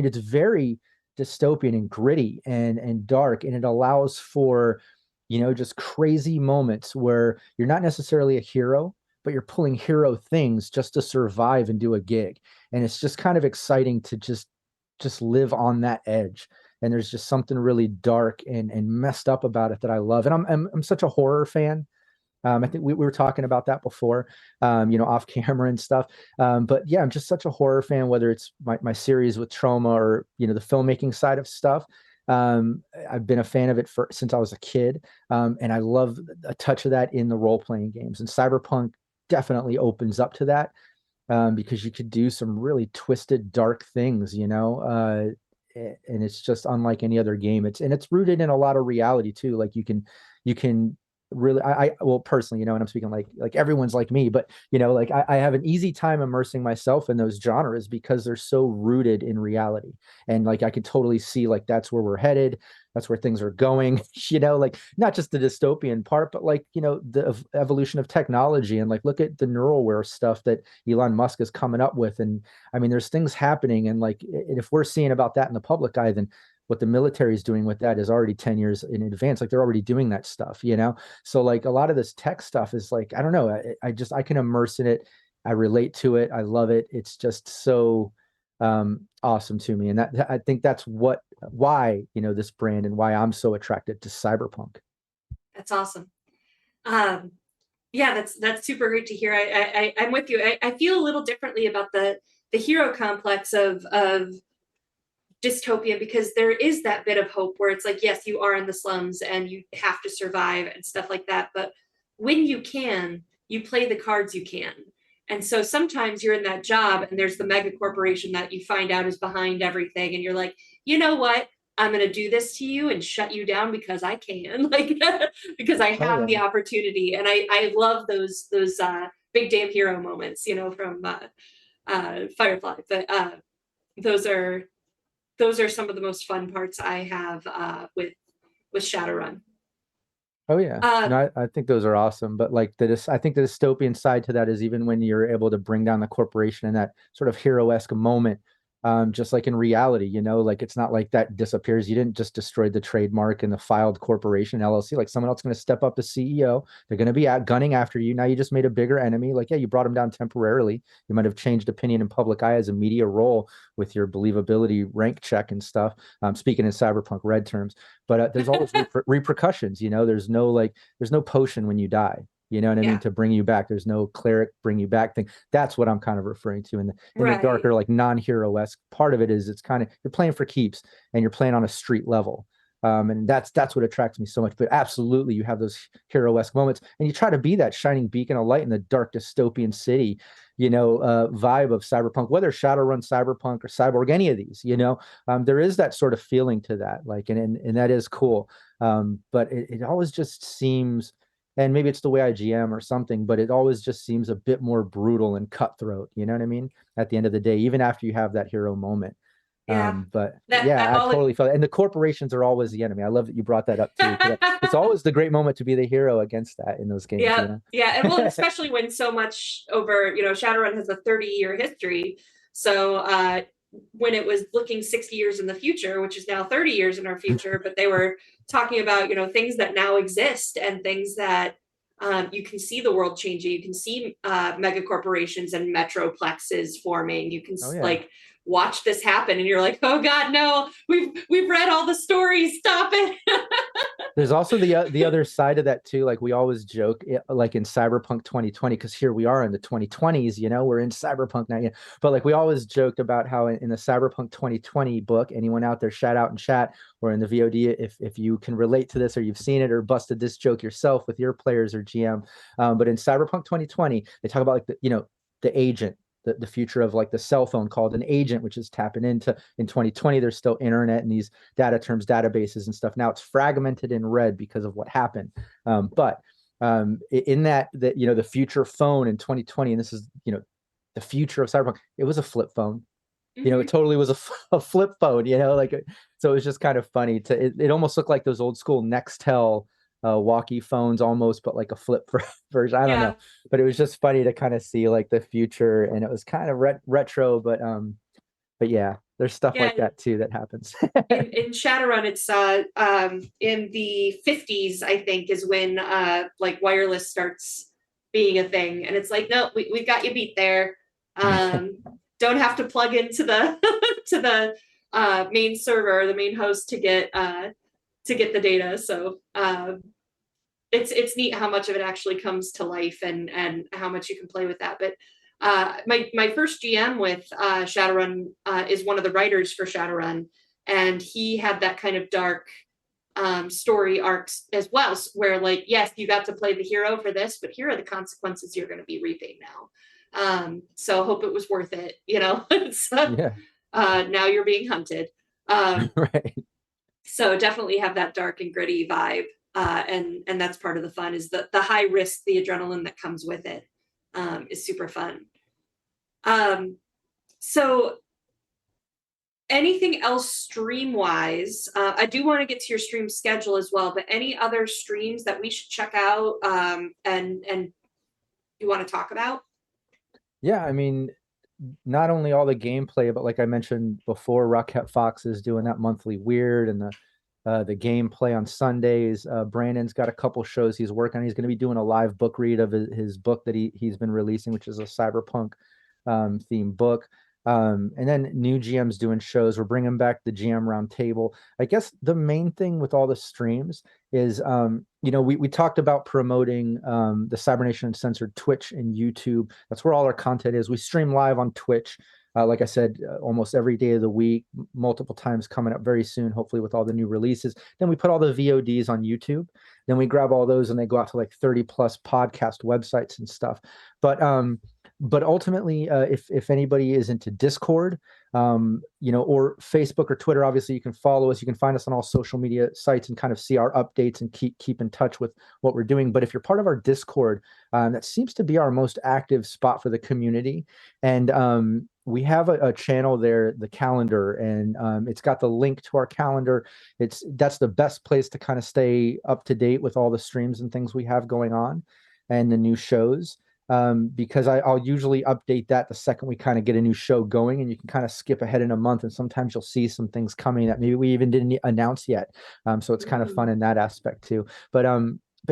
it's very dystopian and gritty and dark, and it allows for just crazy moments where you're not necessarily a hero, but you're pulling hero things just to survive and do a gig. And it's just kind of exciting to just live on that edge. And there's just something really dark and messed up about it that I love. And I'm such a horror fan. I think we were talking about that before, off camera and stuff. But yeah, I'm just such a horror fan, whether it's my series with Trauma or, the filmmaking side of stuff. I've been a fan of it since I was a kid, and I love a touch of that in the role-playing games. And Cyberpunk definitely opens up to that, because you could do some really twisted, dark things, and it's just unlike any other game. It's rooted in a lot of reality too. Like you can really, well, personally, and I'm speaking like everyone's like me, but like I have an easy time immersing myself in those genres because they're so rooted in reality, and like I could totally see like that's where we're headed. That's where things are going, like not just the dystopian part, but like, the evolution of technology, and like look at the Neuralware stuff that Elon Musk is coming up with. And I mean, there's things happening, and like if we're seeing about that in the public eye, then what the military is doing with that is already 10 years in advance. Like they're already doing that stuff. So like a lot of this tech stuff is like, I don't know, I can immerse in it. I relate to it. I love it. It's just so awesome to me. And that, I think that's why, this brand and why I'm so attracted to cyberpunk. That's awesome. Um, yeah, that's super great to hear. I'm with you. I feel a little differently about the hero complex of dystopia, because there is that bit of hope where it's like, yes, you are in the slums and you have to survive and stuff like that, but when you can, you play the cards you can. And so sometimes you're in that job and there's the mega corporation that you find out is behind everything, and you're like, you know what, I'm going to do this to you and shut you down because I can, like because I Oh have yeah. the opportunity. And I love those big damn hero moments, from Firefly. But those are those are some of the most fun parts I have with Shadowrun. Oh yeah. Um, No, I think those are awesome. But like I think the dystopian side to that is even when you're able to bring down the corporation in that sort of hero-esque moment, just like in reality, like it's not like that disappears. You didn't just destroy the trademark and the filed corporation LLC. Like someone else is going to step up as CEO. They're going to be gunning after you. Now you just made a bigger enemy. Like, yeah, you brought them down temporarily. You might have changed opinion in public eye as a media role with your believability rank check and stuff. Speaking in cyberpunk red terms, but there's always repercussions. There's no potion when you die. You know what I mean? yeah, To bring you back, there's no cleric bring you back thing. That's what I'm kind of referring to in the right. darker, like non-hero-esque part of it. Is it's kind of, you're playing for keeps and you're playing on a street level. And that's what attracts me so much. But absolutely, you have those hero-esque moments, and you try to be that shining beacon of light in the dark dystopian city, vibe of cyberpunk, whether Shadowrun Cyberpunk or Cyborg, any of these. There is that sort of feeling to that, like, and that is cool. But it always just seems, and maybe it's the way I GM or something, but it always just seems a bit more brutal and cutthroat. You know what I mean? At the end of the day, even after you have that hero moment. Yeah, But that yeah, I all. totally felt it. And the corporations are always the enemy. I love that you brought that up too. It's always the great moment to be the hero against that in those games, Yeah, yeah, and well, especially when so much over, Shadowrun has a 30-year history. So when it was looking 60 years in the future, which is now 30 years in our future, but they were talking about, things that now exist and things that you can see the world changing. You can see mega corporations and metroplexes forming. You can Oh yeah. like watch this happen, and you're like, oh God, no, we've read all the stories. Stop it. There's also the other side of that too. Like we always joke, like in Cyberpunk 2020, because here we are in the 2020s. We're in Cyberpunk now. But like we always joked about how in the Cyberpunk 2020 book, anyone out there, shout out in chat or in the VOD if you can relate to this or you've seen it or busted this joke yourself with your players or GM. But in Cyberpunk 2020, they talk about like the agent, the future of like the cell phone called an agent, which is tapping into. In 2020 there's still internet and these data terms databases and stuff. Now it's fragmented in red because of what happened, but in the future phone in 2020, and this is the future of cyberpunk, it was a flip phone. It Mhm. totally was a flip phone, like, so it was just kind of funny it almost looked like those old school Nextel walkie phones almost, but like a flip version. I don't know, Yeah, but it was just funny to kind of see like the future, and it was kind of retro, but yeah, there's stuff yeah. like that too that happens. In Shadowrun, it's in the 50s, I think, is when like wireless starts being a thing, and it's like, no, we've got you beat there. Um, don't have to plug into the to the main server, the main host to get the data. So it's neat how much of it actually comes to life, and how much you can play with that. But my first GM with Shadowrun is one of the writers for Shadowrun, and he had that kind of dark story arcs as well, where like, yes, you got to play the hero for this, but here are the consequences you're going to be reaping now. So hope it was worth it, you know. Yeah. Now you're being hunted. Right. So definitely have that dark and gritty vibe. And that's part of the fun, is the high risk, the adrenaline that comes with it, is super fun. So anything else stream wise? I do want to get to your stream schedule as well, but any other streams that we should check out, and you want to talk about? Yeah, I mean, not only all the gameplay, but like I mentioned before, Rocket Fox is doing that monthly weird, and the gameplay on Sundays. Brandon's got a couple shows he's working on. He's going to be doing a live book read of his book that he's been releasing, which is a cyberpunk themed book. And then new GMs doing shows. We're bringing back the GM roundtable. I guess the main thing with all the streams is, we talked about promoting the Cybernation Uncensored Twitch and YouTube. That's where all our content is. We stream live on Twitch. Like I said, almost every day of the week, multiple times coming up very soon, hopefully with all the new releases. Then we put all the VODs on YouTube. Then we grab all those and they go out to like 30 plus podcast websites and stuff. But ultimately, if anybody is into Discord, or Facebook or Twitter, obviously you can follow us. You can find us on all social media sites and kind of see our updates and keep in touch with what we're doing. But if you're part of our Discord, that seems to be our most active spot for the community. And we have a channel there, the calendar, and it's got the link to our calendar. That's the best place to kind of stay up to date with all the streams and things we have going on and the new shows. Because I'll usually update that the second we kind of get a new show going, and you can kind of skip ahead in a month, and sometimes you'll see some things coming that maybe we even didn't announce yet. So it's kind of fun in that aspect too. But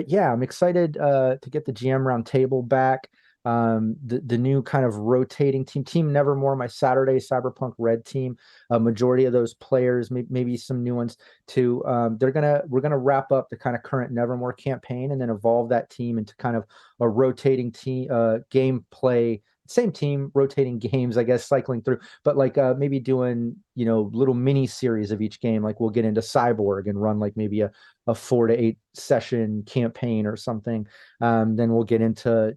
yeah, I'm excited to get the GM roundtable back. The new kind of rotating team Nevermore, my Saturday Cyberpunk Red team, a majority of those players, maybe some new ones too. We're gonna wrap up the kind of current Nevermore campaign and then evolve that team into kind of a rotating team gameplay. Same team, rotating games, I guess, cycling through, but like maybe doing, little mini series of each game. Like we'll get into Cyborg and run like maybe a 4 to 8 session campaign or something. Then we'll get into,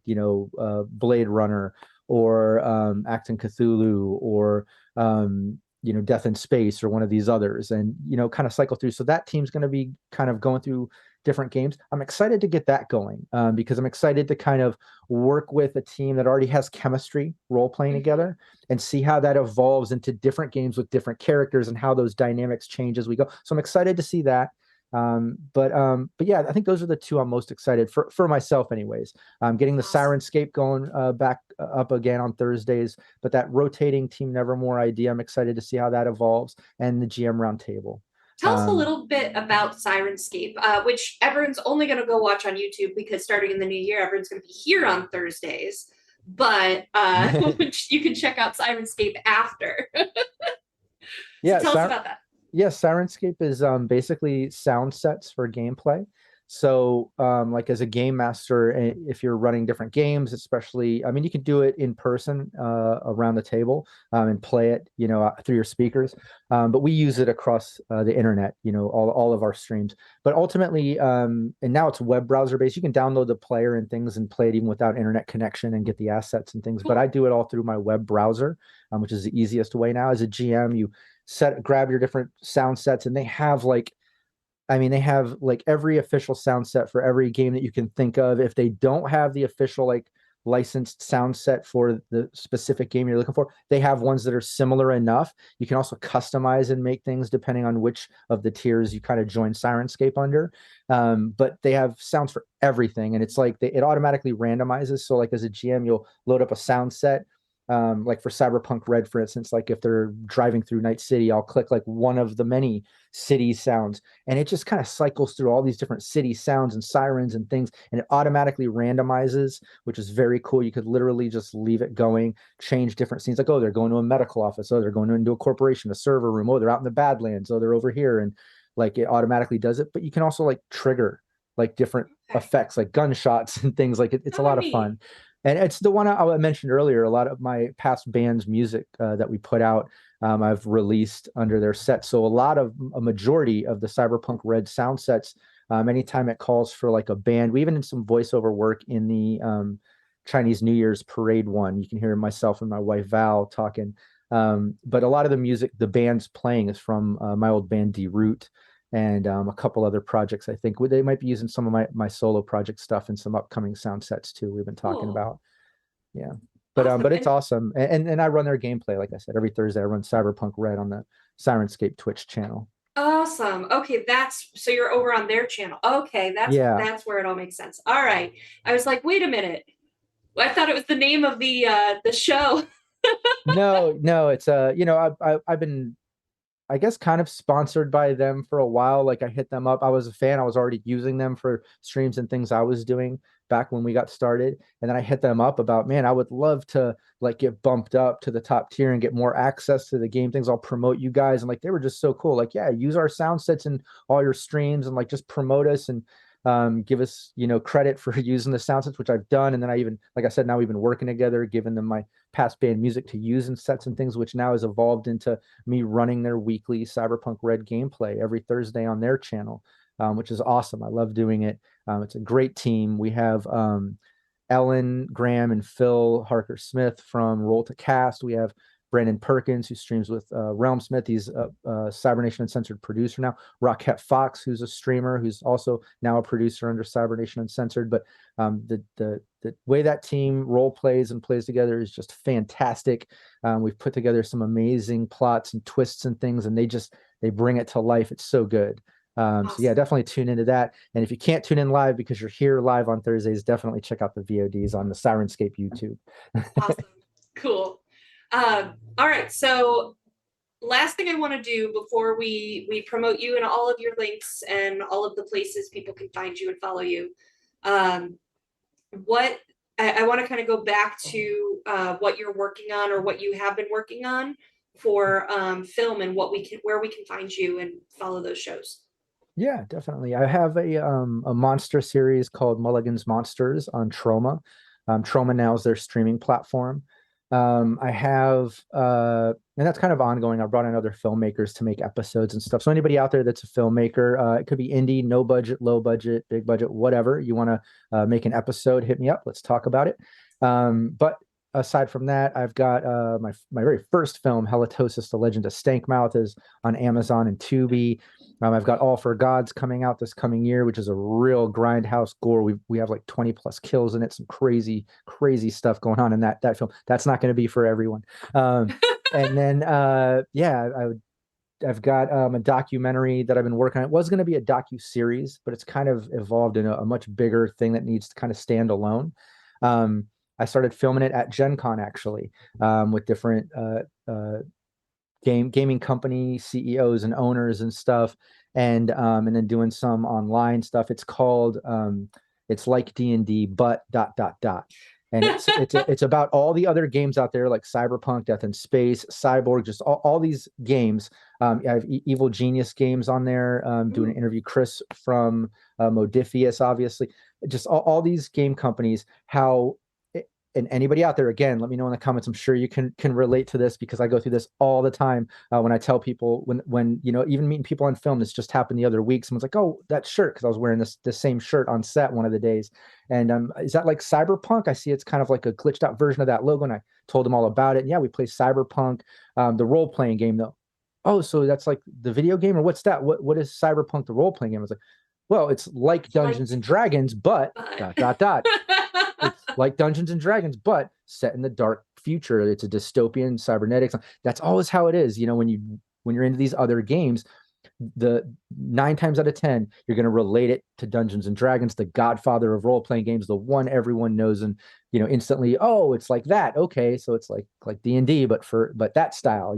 Blade Runner or Acton Cthulhu or Death in Space or one of these others, and kind of cycle through. So that team's going to be kind of going through different games. I'm excited to get that going because I'm excited to kind of work with a team that already has chemistry role playing together and see how that evolves into different games with different characters and how those dynamics change as we go. So I'm excited to see that. But yeah, I think those are the two I'm most excited for myself anyways. Getting the Sirenscape going back up again on Thursdays, but that rotating Team Nevermore idea, I'm excited to see how that evolves, and the GM roundtable. Tell us a little bit about Sirenscape, which everyone's only going to go watch on YouTube, because starting in the new year, everyone's going to be here on Thursdays. But which you can check out Sirenscape after. Yeah, so tell us about that. Yeah, Sirenscape is basically sound sets for gameplay. So like as a game master, if you're running different games, especially, I mean, you can do it in person around the table and play it, through your speakers. But we use it across the internet, all of our streams. But ultimately, and now it's web browser based. You can download the player and things and play it even without internet connection and get the assets and things. But I do it all through my web browser, which is the easiest way now. As a GM, you grab your different sound sets, and they have like every official sound set for every game that you can think of. If they don't have the official like licensed sound set for the specific game you're looking for, they have ones that are similar enough. You can also customize and make things depending on which of the tiers you kind of join Sirenscape under. But they have sounds for everything, and it's like it automatically randomizes. So like as a GM, you'll load up a sound set. Like for Cyberpunk Red, for instance, like if they're driving through Night City, I'll click like one of the many city sounds, and it just kind of cycles through all these different city sounds and sirens and things, and it automatically randomizes, which is very cool. You could literally just leave it going, change different scenes, like, oh, they're going to a medical office, oh, they're going into a corporation, a server room, oh, they're out in the Badlands, oh, they're over here, and like it automatically does it. But you can also like trigger like different effects, like gunshots and things. Like it's a lot of fun. And it's the one I mentioned earlier. A lot of my past band's music that we put out, I've released under their set. So a majority of the Cyberpunk Red sound sets, anytime it calls for like a band, we even did some voiceover work in the Chinese New Year's parade one. You can hear myself and my wife Val talking. But a lot of the music the band's playing is from my old band D Root and a couple other projects. I think they might be using some of my solo project stuff and some upcoming sound sets too. We've been talking Cool. about. Yeah. Awesome. But it's awesome. And I run their gameplay, like I said, every Thursday I run Cyberpunk Red on the Sirenscape Twitch channel. Awesome. Okay, that's so you're over on their channel. Okay, Yeah. that's where it all makes sense. All right. I was like, wait a minute. I thought it was the name of the show. No, it's I've been I guess kind of sponsored by them for a while. Like I hit them up. I was a fan. I was already using them for streams and things I was doing back when we got started. And then I hit them up about, man, I would love to like get bumped up to the top tier and get more access to the game things. I'll promote you guys. And like they were just so cool. Like, yeah, use our sound sets in all your streams and like just promote us and give us, credit for using the sound sets, which I've done. And then I even, like I said, now we've been working together, giving them my past band music to use in sets and things, which now has evolved into me running their weekly Cyberpunk Red gameplay every Thursday on their channel, which is awesome. I love doing it. It's a great team. We have Ellen, Graham, and Phil Harker Smith from Roll to Cast. We have Brandon Perkins, who streams with Realm Smith. He's a Cybernation Uncensored producer now. Rockette Fox, who's a streamer, who's also now a producer under Cybernation Uncensored. But the way that team role plays and plays together is just fantastic. We've put together some amazing plots and twists and things, and they bring it to life. It's so good. Awesome. So yeah, definitely tune into that. And if you can't tune in live because you're here live on Thursdays, definitely check out the VODs on the Sirenscape YouTube. Awesome. Cool. All right. So last thing I want to do before we promote you and all of your links and all of the places people can find you and follow you. What I want to kind of go back to what you're working on or what you have been working on for film and where we can find you and follow those shows. Yeah, definitely. I have a monster series called Mulligan's Monsters on Troma. Troma now is their streaming platform. I have and that's kind of ongoing. I brought in other filmmakers to make episodes and stuff. So anybody out there that's a filmmaker, it could be indie, no budget, low budget, big budget, whatever. You want to make an episode, hit me up. Let's talk about it. But aside from that, I've got my very first film, Halitosis: The Legend of Stankmouth, is on Amazon and Tubi. I've got All for Gods coming out this coming year, which is a real grindhouse gore. We have like 20 plus kills in it, some crazy stuff going on in that film. That's not going to be for everyone. And then I've got a documentary that I've been working on. It was going to be a docu-series, but it's kind of evolved into a much bigger thing that needs to kind of stand alone. I started filming it at Gen Con actually, with different gaming company CEOs and owners and stuff, and then doing some online stuff. It's called it's like D&D, but ... And it's about all the other games out there like Cyberpunk, Death in Space, Cyborg, just all these games. I have Evil Genius games on there. Doing an interview, Chris from Modifius, obviously, just all these game companies. And anybody out there, again, let me know in the comments. I'm sure you can relate to this because I go through this all the time when I tell people when even meeting people on film. This just happened the other week. Someone's like, "Oh, that shirt," because I was wearing the same shirt on set one of the days. And is that like Cyberpunk? I see it's kind of like a glitched out version of that logo. And I told them all about it. And yeah, we play Cyberpunk, the role playing game though. Oh, so that's like the video game, or what's that? What is Cyberpunk, the role playing game? I was like, well, it's like Dungeons and Dragons, but ... It's like Dungeons and Dragons, but set in the dark future. It's a dystopian cybernetics. That's always how it is. When you're into these other games, the 9 times out of 10, you're going to relate it to Dungeons and Dragons, the godfather of role-playing games, the one everyone knows, and instantly, oh, it's like that. Okay, so it's like D&D, but that style.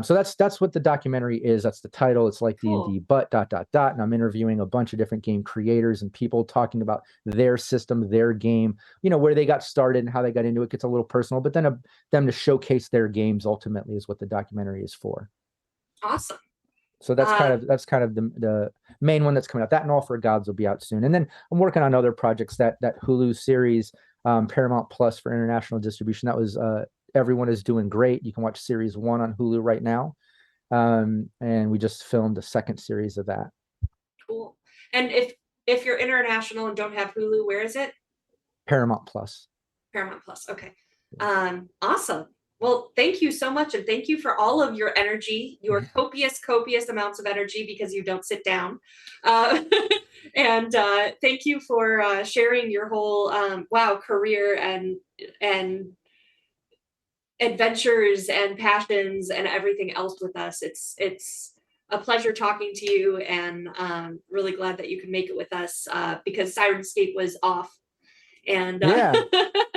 So that's what the documentary is. That's the title. It's like D&D, but ... And I'm interviewing a bunch of different game creators and people talking about their system, their game, where they got started and how they got into it. Gets a little personal, but then them to showcase their games ultimately is what the documentary is for. Awesome. So that's kind of the main one that's coming out. That and All for Gods will be out soon. And then I'm working on other projects. That Hulu series Paramount Plus for international distribution. That was Everyone is Doing Great. You can watch series 1 on Hulu right now. And we just filmed the second series of that. Cool. And if you're international and don't have Hulu, where is it? Paramount Plus. Paramount Plus. Okay. Awesome. Well, thank you so much. And thank you for all of your energy, your copious amounts of energy, because you don't sit down. And thank you for sharing your whole career and adventures and passions and everything else with us. It's a pleasure talking to you, and really glad that you could make it with us, because Sirenscape was off. And yeah.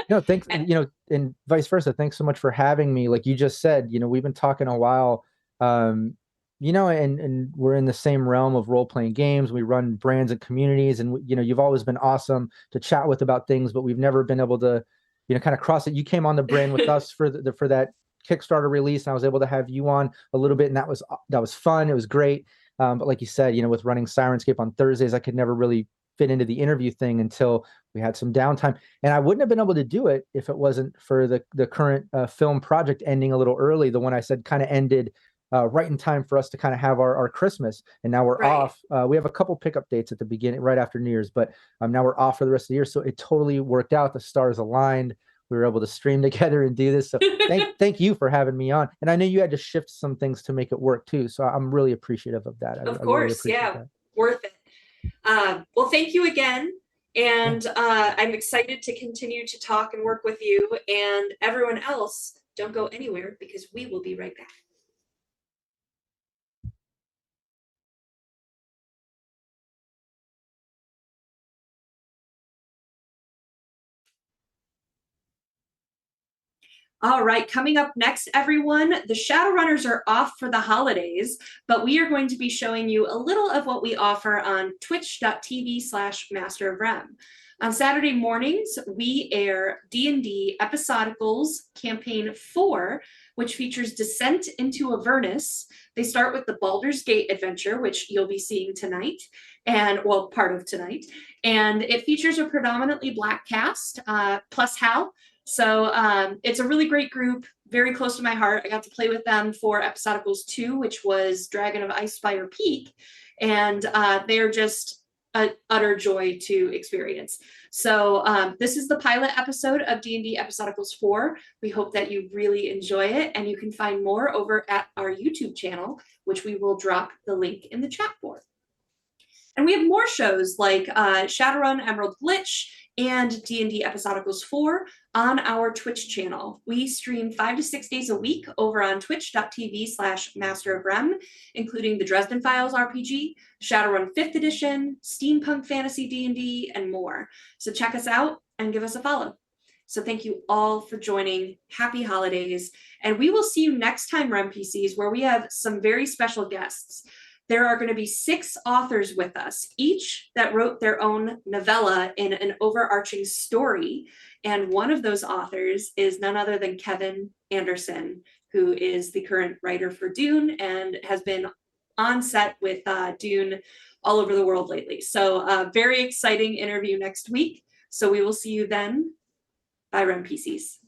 No, thanks. And vice versa. Thanks so much for having me. Like you just said, we've been talking a while, and we're in the same realm of role-playing games. We run brands and communities, and you've always been awesome to chat with about things, but we've never been able to, kind of cross it. You came on the brand with us for that Kickstarter release, and I was able to have you on a little bit, and that was fun. It was great. But like you said, with running Sirenscape on Thursdays, I could never really fit into the interview thing until we had some downtime, and I wouldn't have been able to do it if it wasn't for the current film project ending a little early. The one I said kind of ended right in time for us to kind of have our Christmas, and now we're off. We have a couple pickup dates at the beginning, right after New Year's, but now we're off for the rest of the year. So it totally worked out. The stars aligned. We were able to stream together and do this. So thank you for having me on. And I know you had to shift some things to make it work too. So I'm really appreciative of that. Of course, really that. Worth it. Well, thank you again. And I'm excited to continue to talk and work with you, and everyone else. Don't go anywhere, because we will be right back. All right, coming up next, everyone, the Shadowrunners are off for the holidays, but we are going to be showing you a little of what we offer on twitch.tv/Master of Rem. On Saturday mornings, we air D&D Episodicals Campaign 4, which features Descent into Avernus. They start with the Baldur's Gate adventure, which you'll be seeing tonight, part of tonight. And it features a predominantly Black cast, plus Hal. So it's a really great group, very close to my heart. I got to play with them for Episodicals 2, which was Dragon of Icespire Peak, and they're just an utter joy to experience. So this is the pilot episode of D&D Episodicals 4. We hope that you really enjoy it, and you can find more over at our YouTube channel, which we will drop the link in the chat for. And we have more shows like Shadowrun Emerald Glitch and D&D Episodicals 4 on our Twitch channel. We stream 5 to 6 days a week over on twitch.tv/Master of Rem, including the Dresden Files RPG, Shadowrun 5th Edition, Steampunk Fantasy D&D, and more. So check us out and give us a follow. So thank you all for joining. Happy holidays. And we will see you next time, Rem PCs, where we have some very special guests. There are going to be 6 authors with us, each that wrote their own novella in an overarching story. And one of those authors is none other than Kevin Anderson, who is the current writer for Dune and has been on set with Dune all over the world lately. So a very exciting interview next week. So we will see you then. Bye, Rem PCs.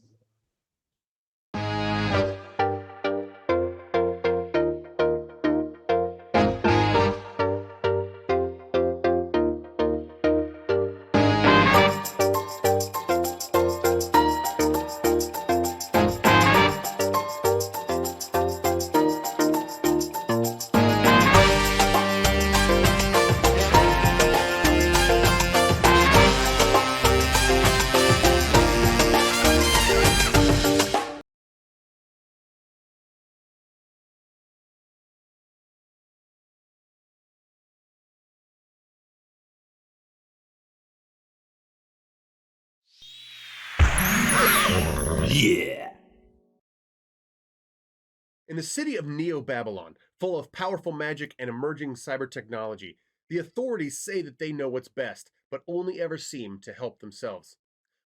Yeah! In the city of Neo-Babylon, full of powerful magic and emerging cyber technology, the authorities say that they know what's best, but only ever seem to help themselves.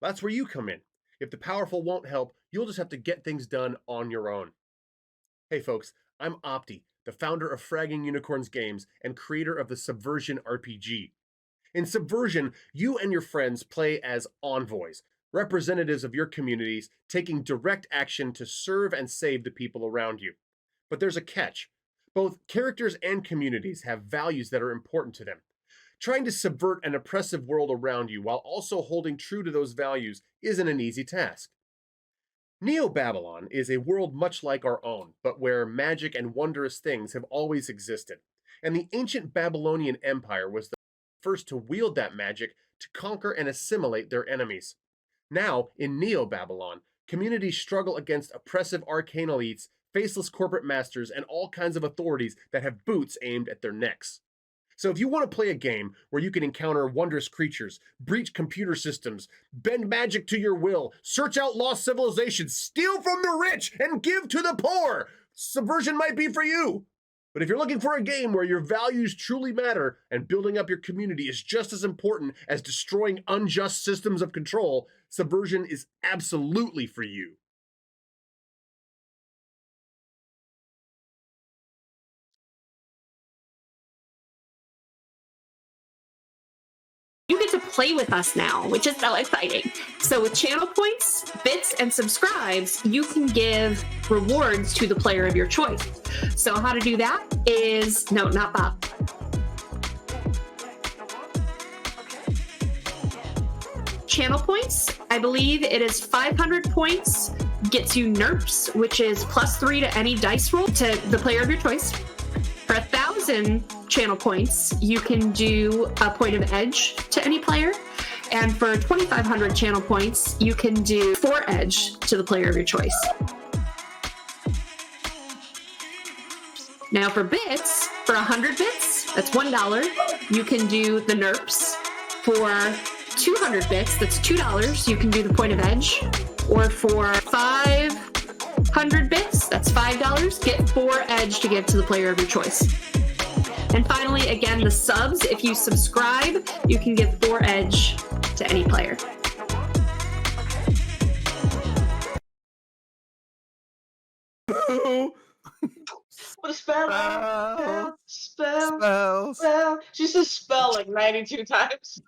That's where you come in. If the powerful won't help, you'll just have to get things done on your own. Hey folks, I'm Opti, the founder of Fragging Unicorns Games and creator of the Subversion RPG. In Subversion, you and your friends play as envoys, representatives of your communities taking direct action to serve and save the people around you. But there's a catch. Both characters and communities have values that are important to them. Trying to subvert an oppressive world around you while also holding true to those values isn't an easy task. Neo-Babylon is a world much like our own, but where magic and wondrous things have always existed, and the ancient Babylonian Empire was the first to wield that magic to conquer and assimilate their enemies. Now, in Neo-Babylon, communities struggle against oppressive arcane elites, faceless corporate masters, and all kinds of authorities that have boots aimed at their necks. So if you want to play a game where you can encounter wondrous creatures, breach computer systems, bend magic to your will, search out lost civilizations, steal from the rich, and give to the poor, Subversion might be for you. But if you're looking for a game where your values truly matter and building up your community is just as important as destroying unjust systems of control, Subversion is absolutely for you. You get to play with us now, which is so exciting. So with channel points, bits, and subscribes, you can give rewards to the player of your choice. So how to do that is, no, not Bob. Channel points, I believe it is 500 points, gets you NERPs, which is +3 to any dice roll to the player of your choice. For 1,000 channel points, you can do a point of edge to any player. And for 2,500 channel points, you can do 4 edge to the player of your choice. Now for bits, for 100 bits, that's $1. You can do the NERPs. For 200 bits, that's $2. You can do the point of edge. Or for 500 bits, that's $5. Get 4 edge to give to the player of your choice. And finally, again, the subs, if you subscribe, you can give 4 edge to any player. What a spell! Spell! She says spell like 92 times.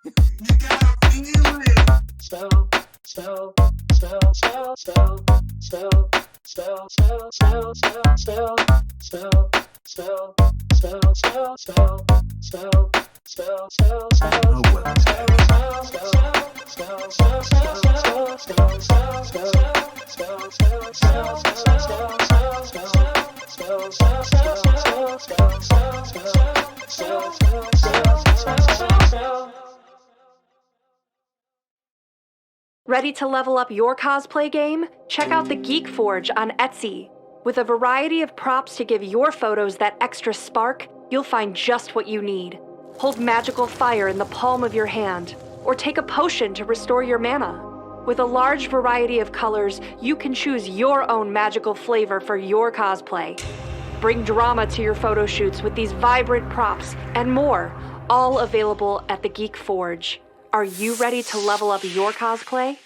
Spell, spell, spell, spell, spell, spell, spell, spell, spell, spell, spell, spell, spell, spell, spell, spell, spell, spell, Ready to level up your cosplay game? Check out the Geek Forge on Etsy. With a variety of props to give your photos that extra spark, you'll find just what you need. Hold magical fire in the palm of your hand, or take a potion to restore your mana. With a large variety of colors, you can choose your own magical flavor for your cosplay. Bring drama to your photo shoots with these vibrant props and more, all available at the Geek Forge. Are you ready to level up your cosplay?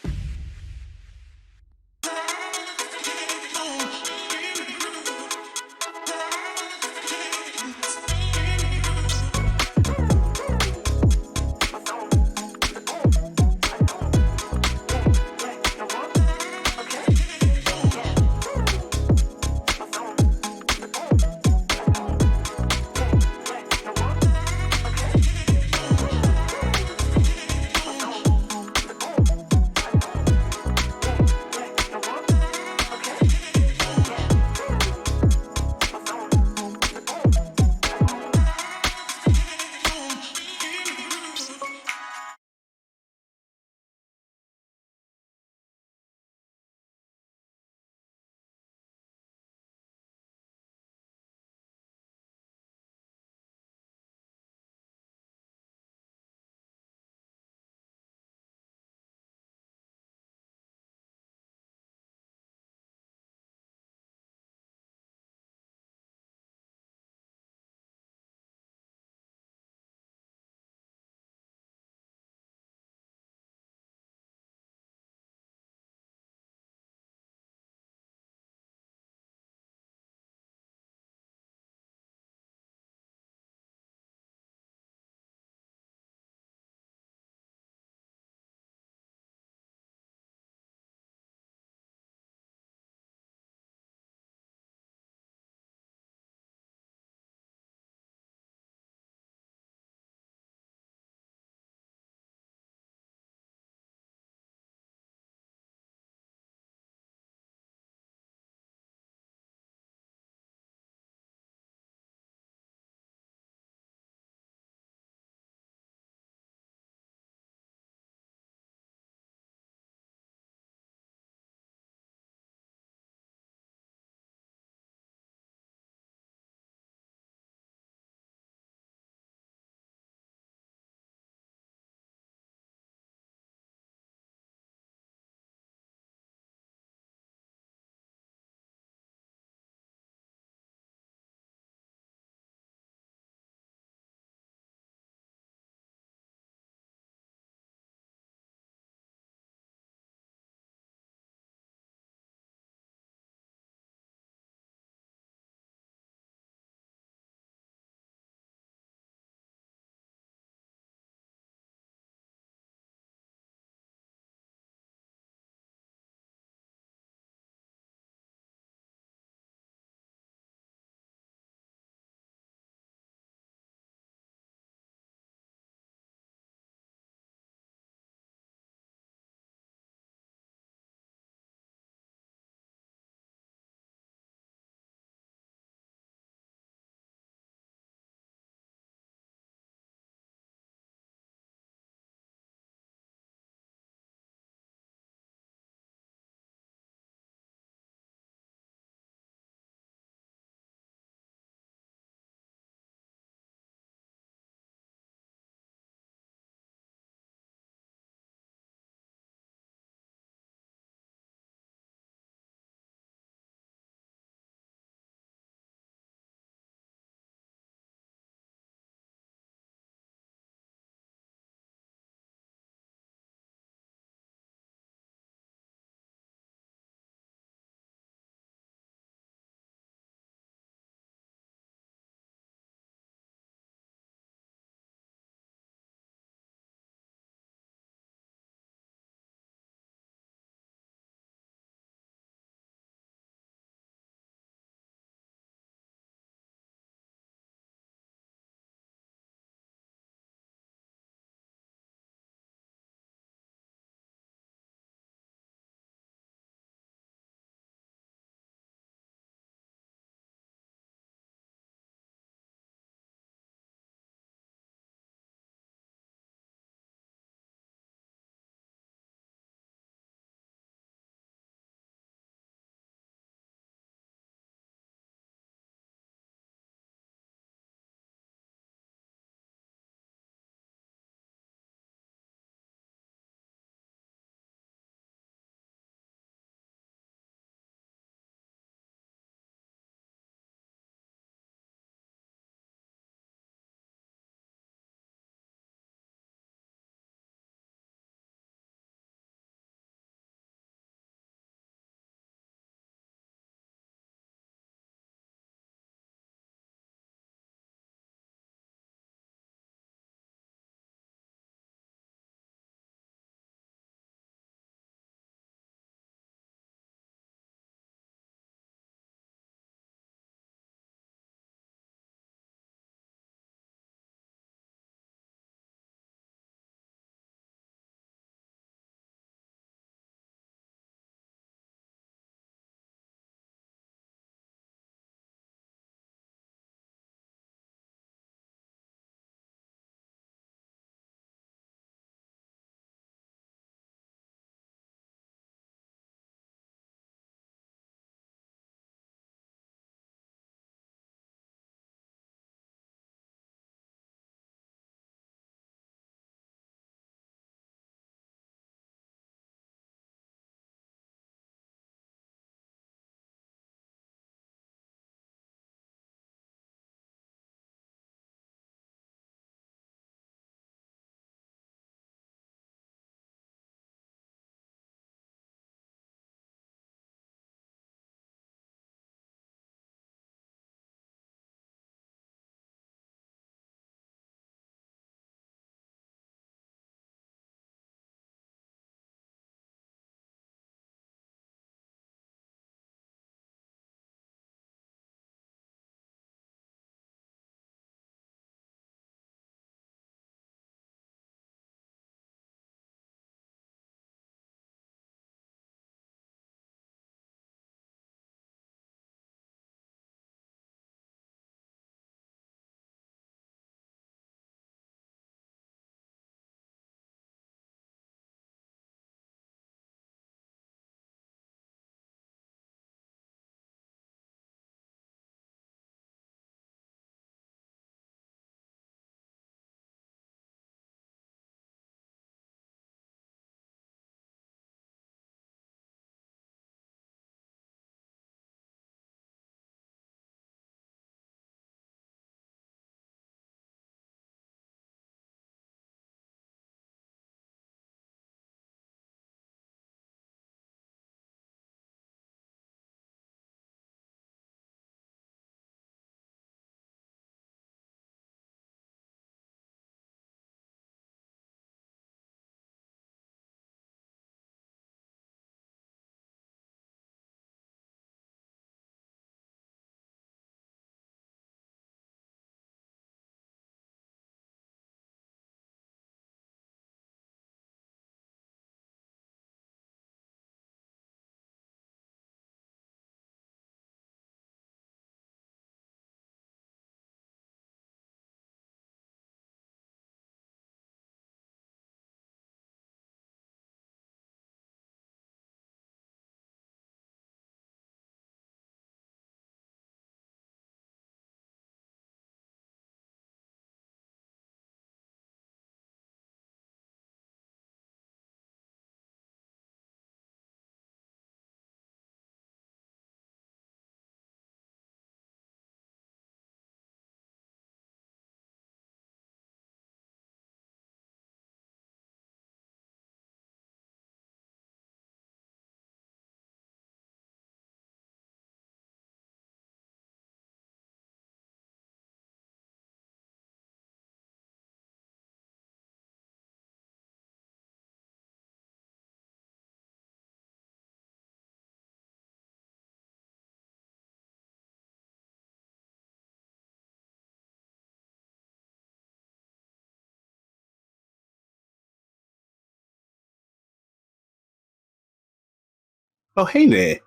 Oh, hey there.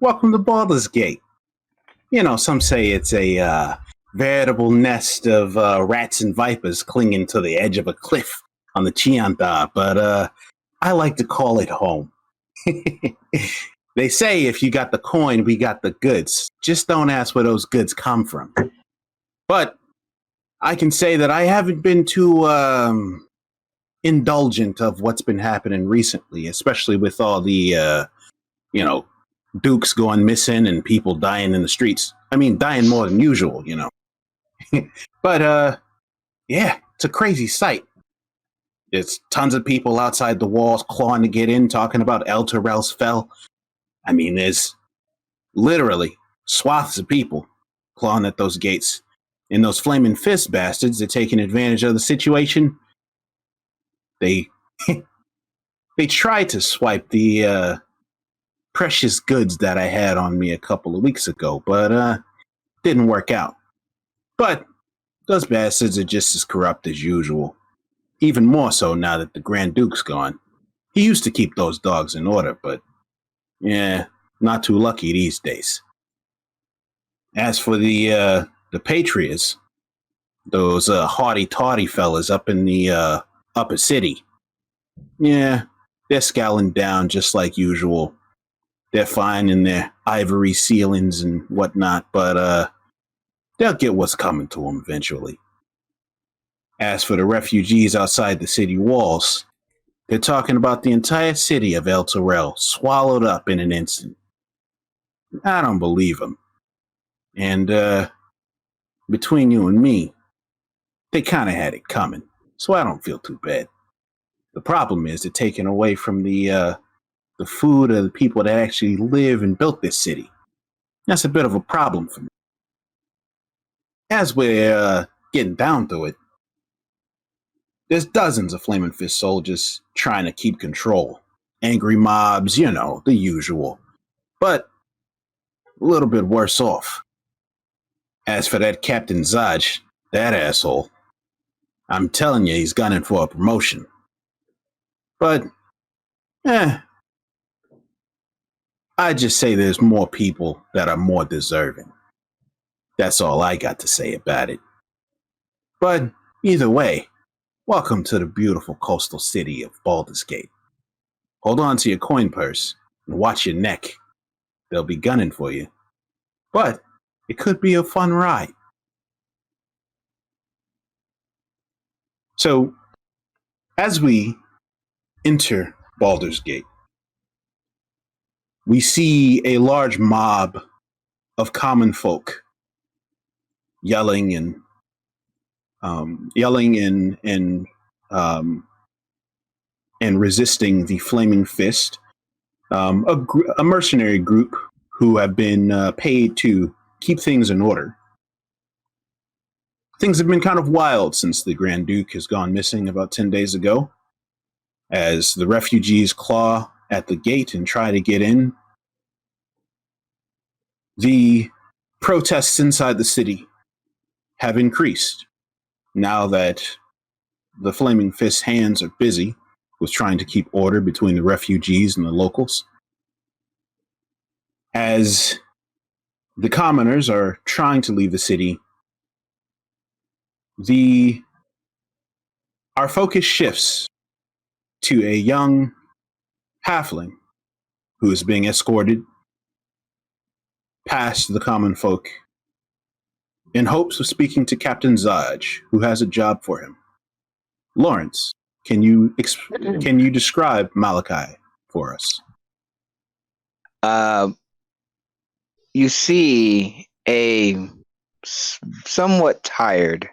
Welcome to Baldur's Gate. You know, some say it's a veritable nest of rats and vipers clinging to the edge of a cliff on the Chiantar, but I like to call it home. They say if you got the coin, we got the goods. Just don't ask where those goods come from. But I can say that I haven't been too indulgent of what's been happening recently, especially with all the, dukes going missing and people dying in the streets. I mean, dying more than usual, you know. But, yeah, it's a crazy sight. There's tons of people outside the walls clawing to get in, talking about Elturel's fell. I mean, there's literally swaths of people clawing at those gates. And those flaming fist bastards are taking advantage of the situation. They tried to swipe the precious goods that I had on me a couple of weeks ago, but didn't work out. But those bastards are just as corrupt as usual. Even more so now that the Grand Duke's gone. He used to keep those dogs in order, but yeah, not too lucky these days. As for the Patriots, those haughty-tawdy fellas up in the upper city, yeah, they're scowling down just like usual. They're fine in their ivory ceilings and whatnot, but they'll get what's coming to them eventually. As for the refugees outside the city walls, they're talking about the entire city of El Terrell swallowed up in an instant. I don't believe them. And between you and me, they kind of had it coming, so I don't feel too bad. The problem is they're taking away from the food of the people that actually live and built this city. That's a bit of a problem for me. As we're getting down to it, there's dozens of Flaming Fist soldiers trying to keep control. Angry mobs, you know, the usual. But a little bit worse off. As for that Captain Zaj, that asshole, I'm telling you, he's gunning for a promotion. But, I just say there's more people that are more deserving. That's all I got to say about it. But either way, welcome to the beautiful coastal city of Baldur's Gate. Hold on to your coin purse and watch your neck. They'll be gunning for you. But it could be a fun ride. So, as we enter Baldur's Gate, we see a large mob of common folk yelling and resisting the Flaming Fist, a mercenary group who have been paid to keep things in order. Things have been kind of wild since the Grand Duke has gone missing about 10 days ago, as the refugees claw at the gate and try to get in. The protests inside the city have increased now that the Flaming Fist's hands are busy with trying to keep order between the refugees and the locals. As the commoners are trying to leave the city, our focus shifts to a young halfling who is being escorted past the common folk in hopes of speaking to Captain Zaj, who has a job for him. Lawrence, can you describe Malachi for us? You see a somewhat tired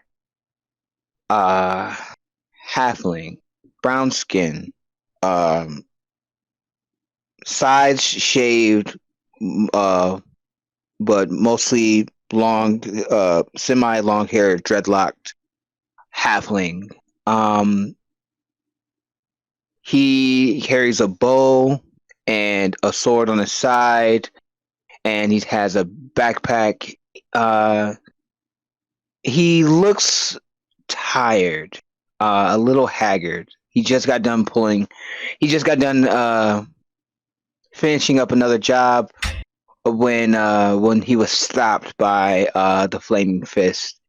halfling, brown skin, sides shaved, but mostly long, semi-long hair, dreadlocked halfling. He carries a bow and a sword on his side, and he has a backpack. He looks tired, a little haggard. He just got done finishing up another job when he was stopped by the Flaming Fist.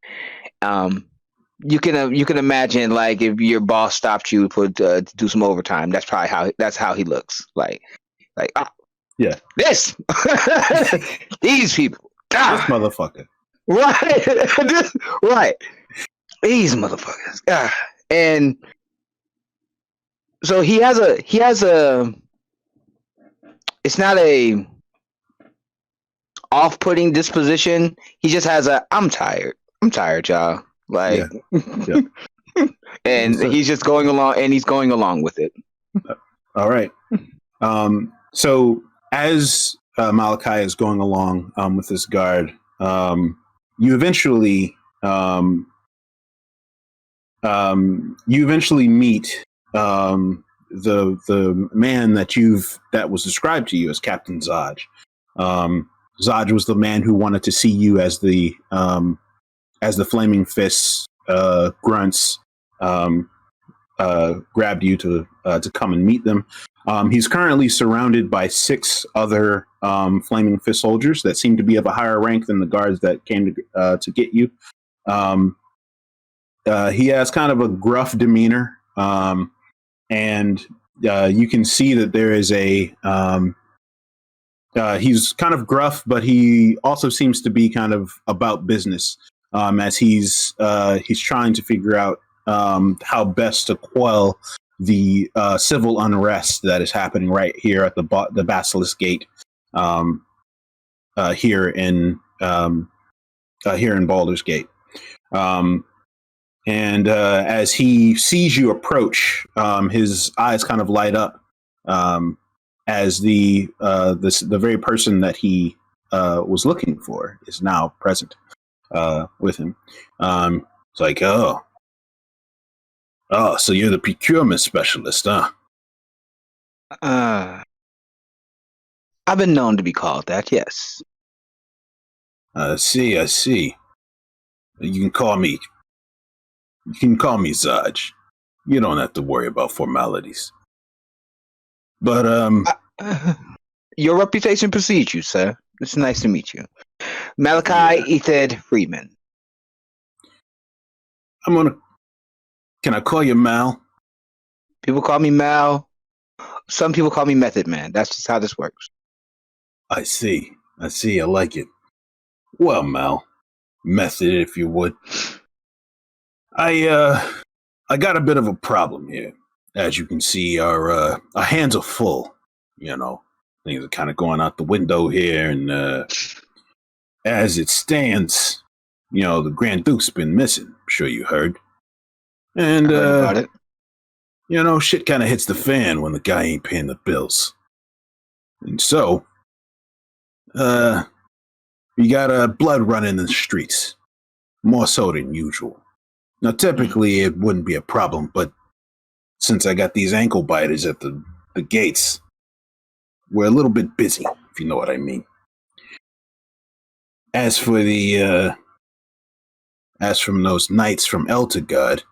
You can imagine, like, if your boss stopped you to do some overtime. That's probably how he looks. Like Yeah. this these people. This motherfucker. Right. Right. These motherfuckers. And so he has a it's not a off-putting disposition. He just has I'm tired, y'all. Like, Yeah. and he's just going along, and he's going along with it. All right. So as Malachi is going along with this guard, you eventually meet the man that was described to you as Captain Zaj. Zaj was the man who wanted to see you as the Flaming Fists grunts grabbed you to come and meet them. He's currently surrounded by 6 other Flaming Fist soldiers that seem to be of a higher rank than the guards that came to get you. He has kind of a gruff demeanor, and you can see that there is he's kind of gruff, but he also seems to be kind of about business, as he's trying to figure out how best to quell the civil unrest that is happening right here at the Basilisk Gate, here in Baldur's Gate. And as he sees you approach, his eyes kind of light up, as the very person that he was looking for is now present with him. It's like, oh, so you're the procurement specialist, huh? I've been known to be called that, yes. I see. You can call me Zaj. You don't have to worry about formalities. But your reputation precedes you, sir. It's nice to meet you. Malachi Ethed Freeman. Can I call you Mal? People call me Mal. Some people call me Method Man. That's just how this works. I see. I like it. Well, Mal, Method, if you would. I got a bit of a problem here. As you can see, our hands are full. You know, things are kind of going out the window here, and as it stands, you know, the Grand Duke's been missing. I'm sure you heard. And I heard about it. You know, shit kind of hits the fan when the guy ain't paying the bills. And so, we got blood running in the streets, more so than usual. Now, typically, it wouldn't be a problem, but since I got these ankle biters at the gates, we're a little bit busy, if you know what I mean. As from those knights from Eltergard,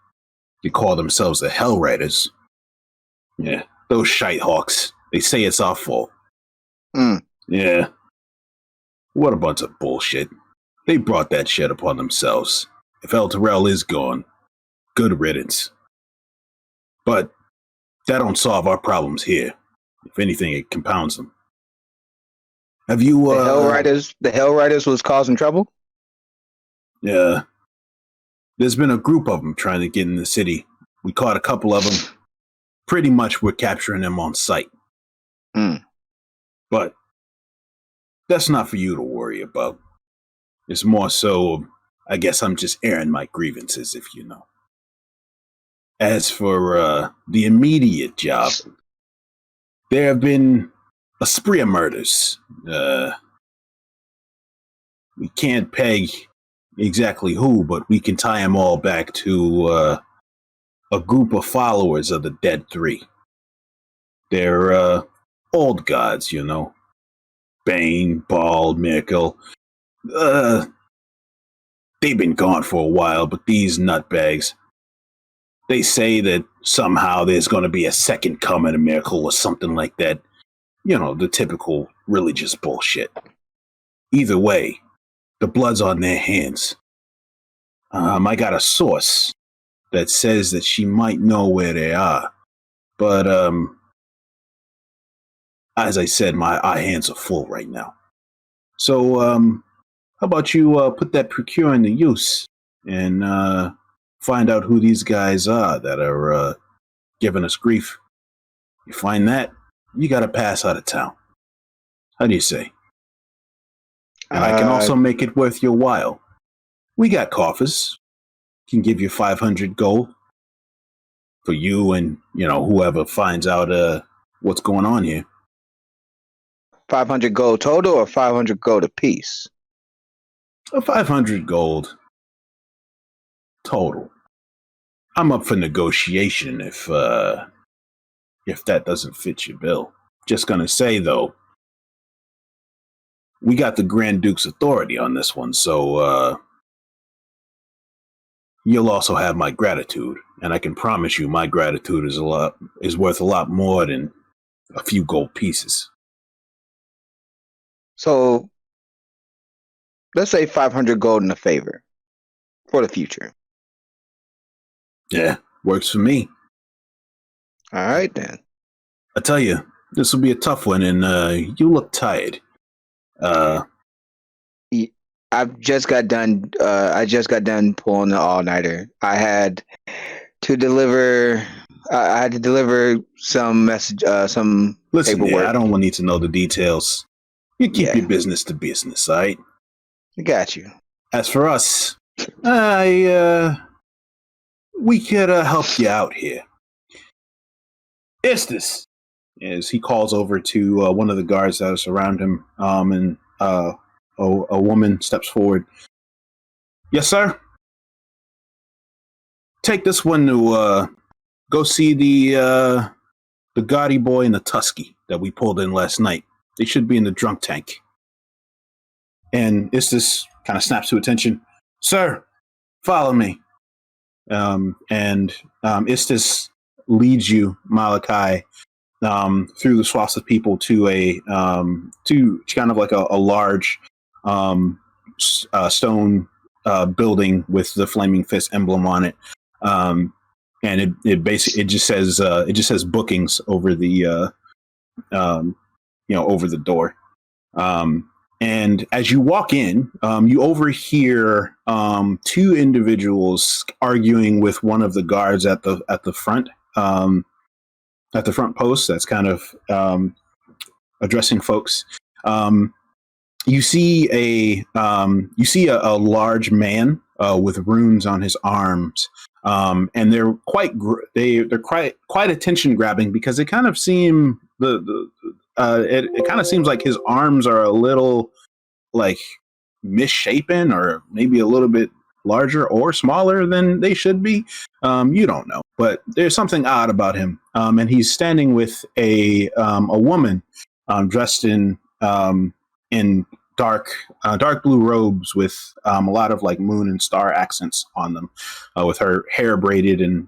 they call themselves the Hell Riders. Yeah, those shite hawks. They say it's our fault. Yeah. What a bunch of bullshit. They brought that shit upon themselves. If Elturel is gone, good riddance. But that don't solve our problems here. If anything, it compounds them. Have you The Hell Riders was causing trouble? Yeah. There's been a group of them trying to get in the city. We caught a couple of them. Pretty much we're capturing them on sight. But that's not for you to worry about. It's more so, I guess I'm just airing my grievances, if you know. As for the immediate job, there have been a spree of murders. We can't peg exactly who, but we can tie them all back to a group of followers of the Dead Three. They're old gods, you know. Bane, Bald, Miracle. They've been gone for a while, but these nutbags, they say that somehow there's going to be a second coming of Miracle or something like that. the typical religious bullshit. Either way, the blood's on their hands. I got a source that says that she might know where they are, but as I said, our hands are full right now. So, how about you put that procure into use and find out who these guys are that are giving us grief. You find that, you got to pass out of town. How do you say? And I can also make it worth your while. We got coffers. Can give you 500 gold for you and, whoever finds out what's going on here. 500 gold total or 500 gold apiece? 500 gold total. I'm up for negotiation if that doesn't fit your bill. Just gonna say though, we got the Grand Duke's authority on this one, so you'll also have my gratitude, and I can promise you my gratitude is worth a lot more than a few gold pieces. So let's say 500 gold in a favor for the future. Yeah, works for me. All right then. I tell you, this will be a tough one, and you look tired. I've just got done. I just got done pulling the all-nighter. I had to deliver. I had to deliver some message, some Listen, paperwork. I don't need to know the details. You keep your business to business, all right? I got you. As for us, we could help you out here. Istis, as he calls over to one of the guards that is around him, and a woman steps forward. Yes, sir? Take this one to go see the gaudy boy and the Tusky that we pulled in last night. They should be in the drunk tank. And Istis kind of snaps to attention. Sir, follow me. And Istis leads you, Malachi, through the swaths of people to to kind of like a large stone building with the Flaming Fist emblem on it. And it basically just says bookings over the over the door. And as you walk in, you overhear two individuals arguing with one of the guards at the front post. That's kind of addressing folks. You see a large man with runes on his arms, and they're quite attention grabbing because they kind of seem it kind of seems like his arms are a little like misshapen or maybe a little bit larger or smaller than they should be. You don't know, but there's something odd about him. And he's standing with a woman dressed in dark blue robes with a lot of like moon and star accents on them, with her hair braided in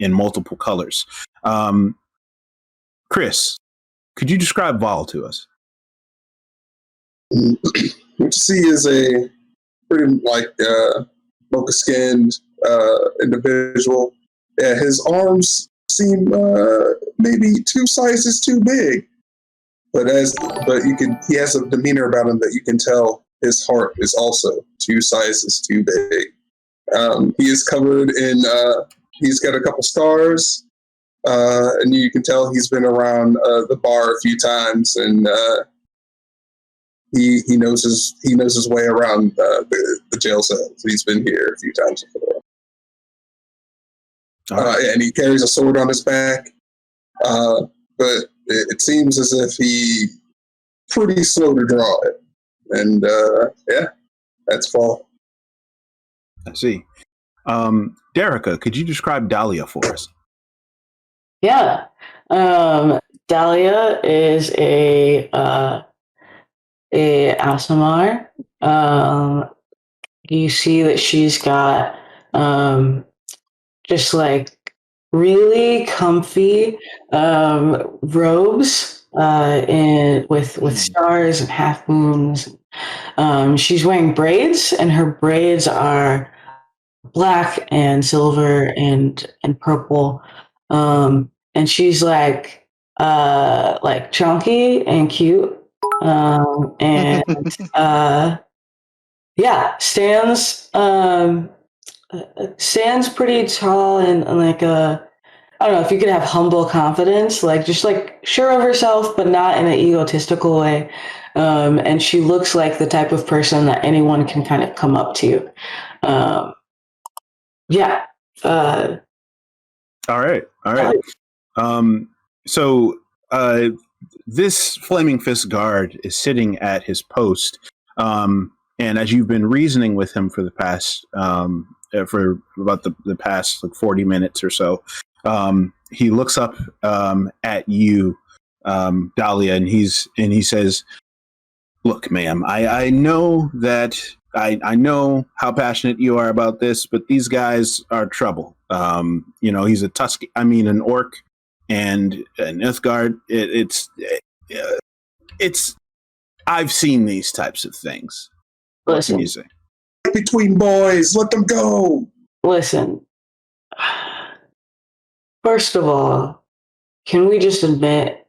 multiple colors. Chris, could you describe Vol to us? What you see is a pretty mocha-skinned individual. Yeah, his arms seem maybe 2 sizes too big, but he has a demeanor about him that you can tell his heart is also 2 sizes too big. He is covered in. He's got a couple scars. And you can tell he's been around the bar a few times, and he knows his way around the jail cells. He's been here a few times before. And he carries a sword on his back, but it seems as if he's pretty slow to draw it. And that's Fall. I see. Derica, could you describe Dahlia for us? Yeah. Dahlia is a Asimar. You see that she's got just like really comfy robes with stars and half moons. She's wearing braids, and her braids are black and silver and purple. And she's like chunky and cute. And yeah, stands pretty tall and like I don't know if you could have humble confidence, like just like sure of herself, but not in an egotistical way. And she looks like the type of person that anyone can kind of come up to. Yeah. All right. So this Flaming Fist guard is sitting at his post, and as you've been reasoning with him for the past for about the past like 40 minutes or so, he looks up at you, Dahlia, and he says, "Look, ma'am, I know that I know how passionate you are about this, but these guys are trouble. He's an orc and an Ithgard. It's I've seen these types of things. What can you say? Between boys, let them go. Listen. First of all, can we just admit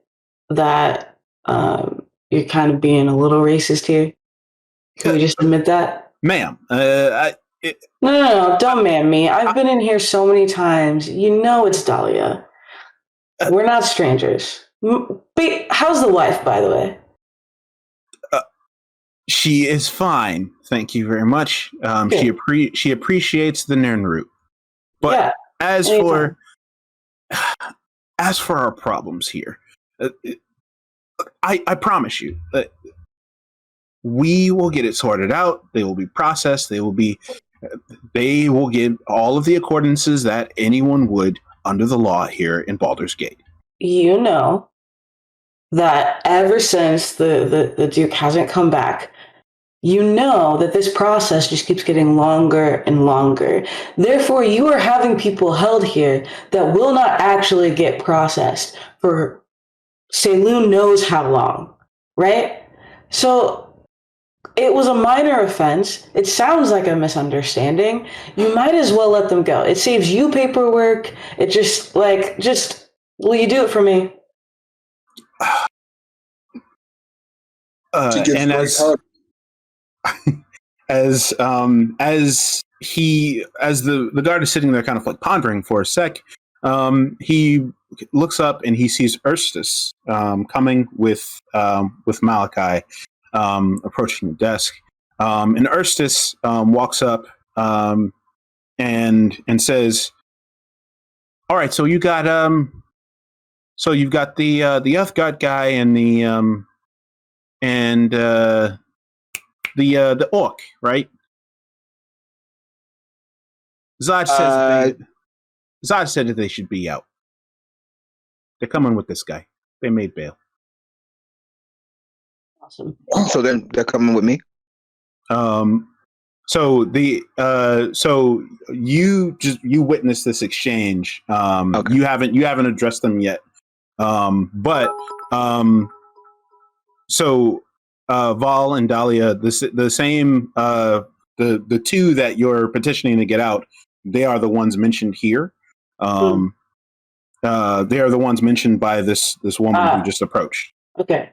that you're kind of being a little racist here? Can we just admit that? Ma'am, No, don't man me. I've been in here so many times. You know it's Dahlia. We're not strangers. How's the wife, by the way? She is fine. Thank you very much. She appreciates the Nirnroot. But Yeah, as anytime. for our problems here, I promise you that we will get it sorted out. They will be processed. They will give all of the accordances that anyone would under the law here in Baldur's Gate. You know that ever since the Duke hasn't come back, you know that this process just keeps getting longer and longer. Therefore, you are having people held here that will not actually get processed for Seilu knows how long, right? So it was a minor offense. It sounds like a misunderstanding. You might as well let them go. It saves you paperwork. It will you do it for me? She gets And a great hug. as the guard is sitting there kind of like pondering for a sec, he looks up and he sees Erstus coming with Malachi approaching the desk, and Erstus walks up and says, "All right, so you've got the Uthgard guy and the orc, right? Zod said that they should be out. They're coming with this guy. They made bail. Awesome. So they're coming with me. So you witnessed this exchange. Okay. You haven't addressed them yet. So Val and Dahlia, the same the two that you're petitioning to get out, they are the ones mentioned here. They are the ones mentioned by this woman who just approached. Okay.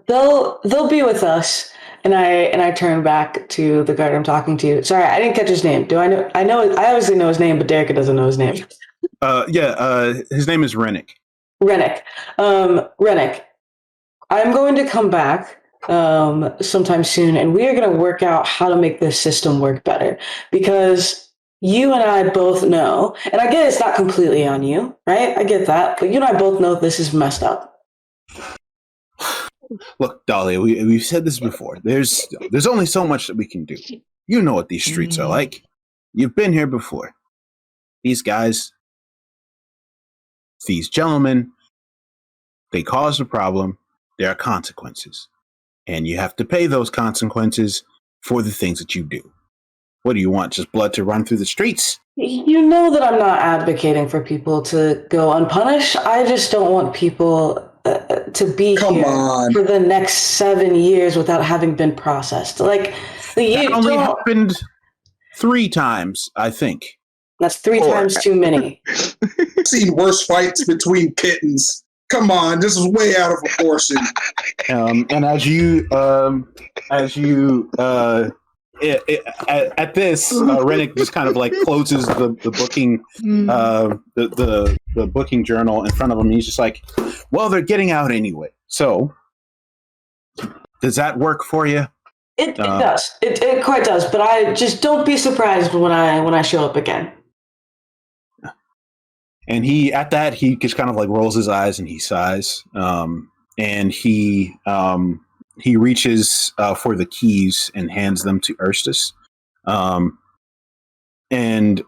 They'll be with us, and I turn back to the guard I'm talking to. Sorry, I didn't catch his name. Do I know? I obviously know his name, but Derek doesn't know his name. His name is Rennick. Rennick. Rennick. I'm going to come back sometime soon, and we are going to work out how to make this system work better, because you and I both know, and I get it's not completely on you, right? I get that, but you and I both know this is messed up. Look, Dahlia, we've said this before. There's only so much that we can do. You know what these streets are like. You've been here before. These guys, these gentlemen, they caused a problem. There are consequences. And you have to pay those consequences for the things that you do. What do you want? Just blood to run through the streets? You know that I'm not advocating for people to go unpunished. I just don't want people to be Come here on. for the next 7 years without having been processed. Like, That you only don't. happened 3 times, I think. That's 3 Or- times too many. I've seen worse fights between kittens. Come on, this is way out of proportion. And as you at this, Rennick just kind of like closes the booking the booking journal in front of him. And he's just like, "Well, they're getting out anyway. So, does that work for you?" It does. It quite does. But I just don't be surprised when I show up again. And he just kind of like rolls his eyes and he sighs. And he reaches for the keys and hands them to Erstus. And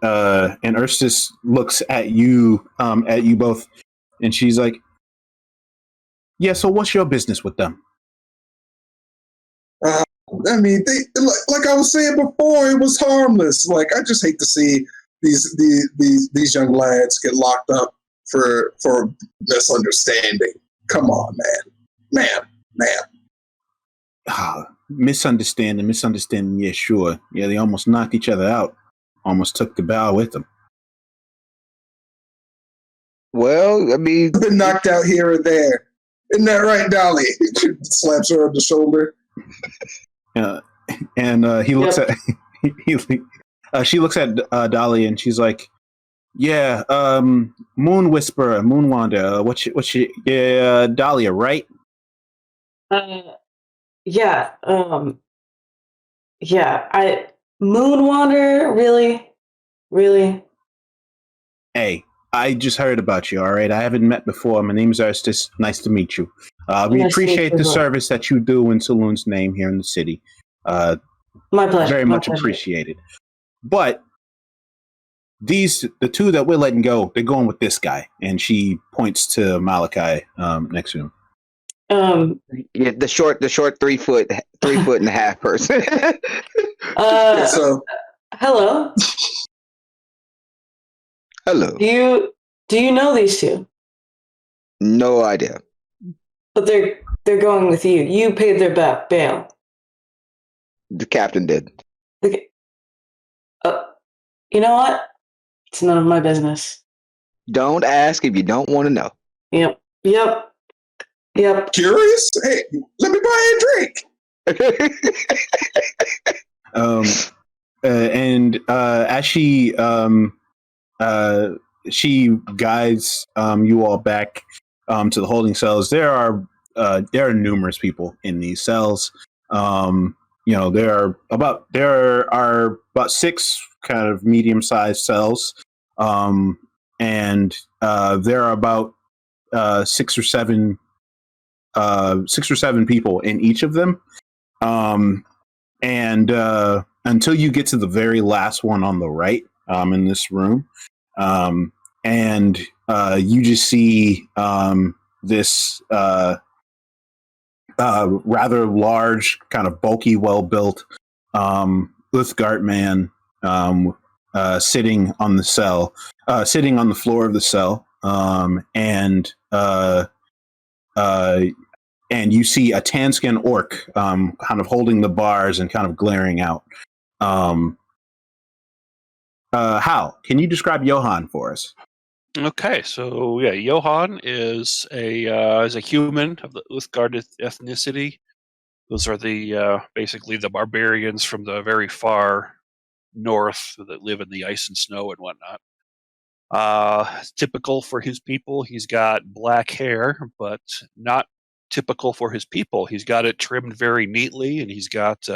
Erstus looks at you both, and she's like, "Yeah, so what's your business with them?" I mean, they like I was saying before, it was harmless. Like I just hate to see these young lads get locked up for misunderstanding. Come on, man. Misunderstanding. Yeah, sure. Yeah, they almost knocked each other out. Almost took the bow with them. Well, I mean, I've been knocked out here or there. Isn't that right, Dolly? Slaps her on the shoulder. And he looks at she looks at Dolly, and she's like, "Yeah, Moon Whisperer, Moon Wander. What's yeah, Dahlia, right?" Yeah. Yeah. Moon Wander, really. Hey, I just heard about you. All right, I haven't met before. My name's Erstus. Nice to meet you. We Nice to meet appreciate you the as well. service that you do in Saloon's name here in the city. My pleasure. Very my much pleasure. appreciated. But the two that we're letting go, they're going with this guy, and she points to Malachi next to him. yeah, the short 3 foot and a half person. So Hello. Hello. Do you know these two? No idea. But they're going with you. You paid their bail. The captain did. Okay. You know what? It's none of my business. Don't ask if you don't want to know. Yep. curious? Hey, let me buy a drink. And as she guides you all back to the holding cells, there are numerous people in these cells. There are about 6 kind of medium-sized cells, and there are about 6 or 7 people in each of them. And until you get to the very last one on the right, in this room, and you just see this rather large, kind of bulky, well-built Uthgard man sitting on the floor of the cell, and you see a tan-skinned orc kind of holding the bars and kind of glaring out. Hal, can you describe Johan for us? Okay, so yeah, Johan is a human of the Uthgard ethnicity. Those are the basically the barbarians from the very far north that live in the ice and snow and whatnot. Typical for his people, he's got black hair, but not typical for his people. He's got it trimmed very neatly, and he's got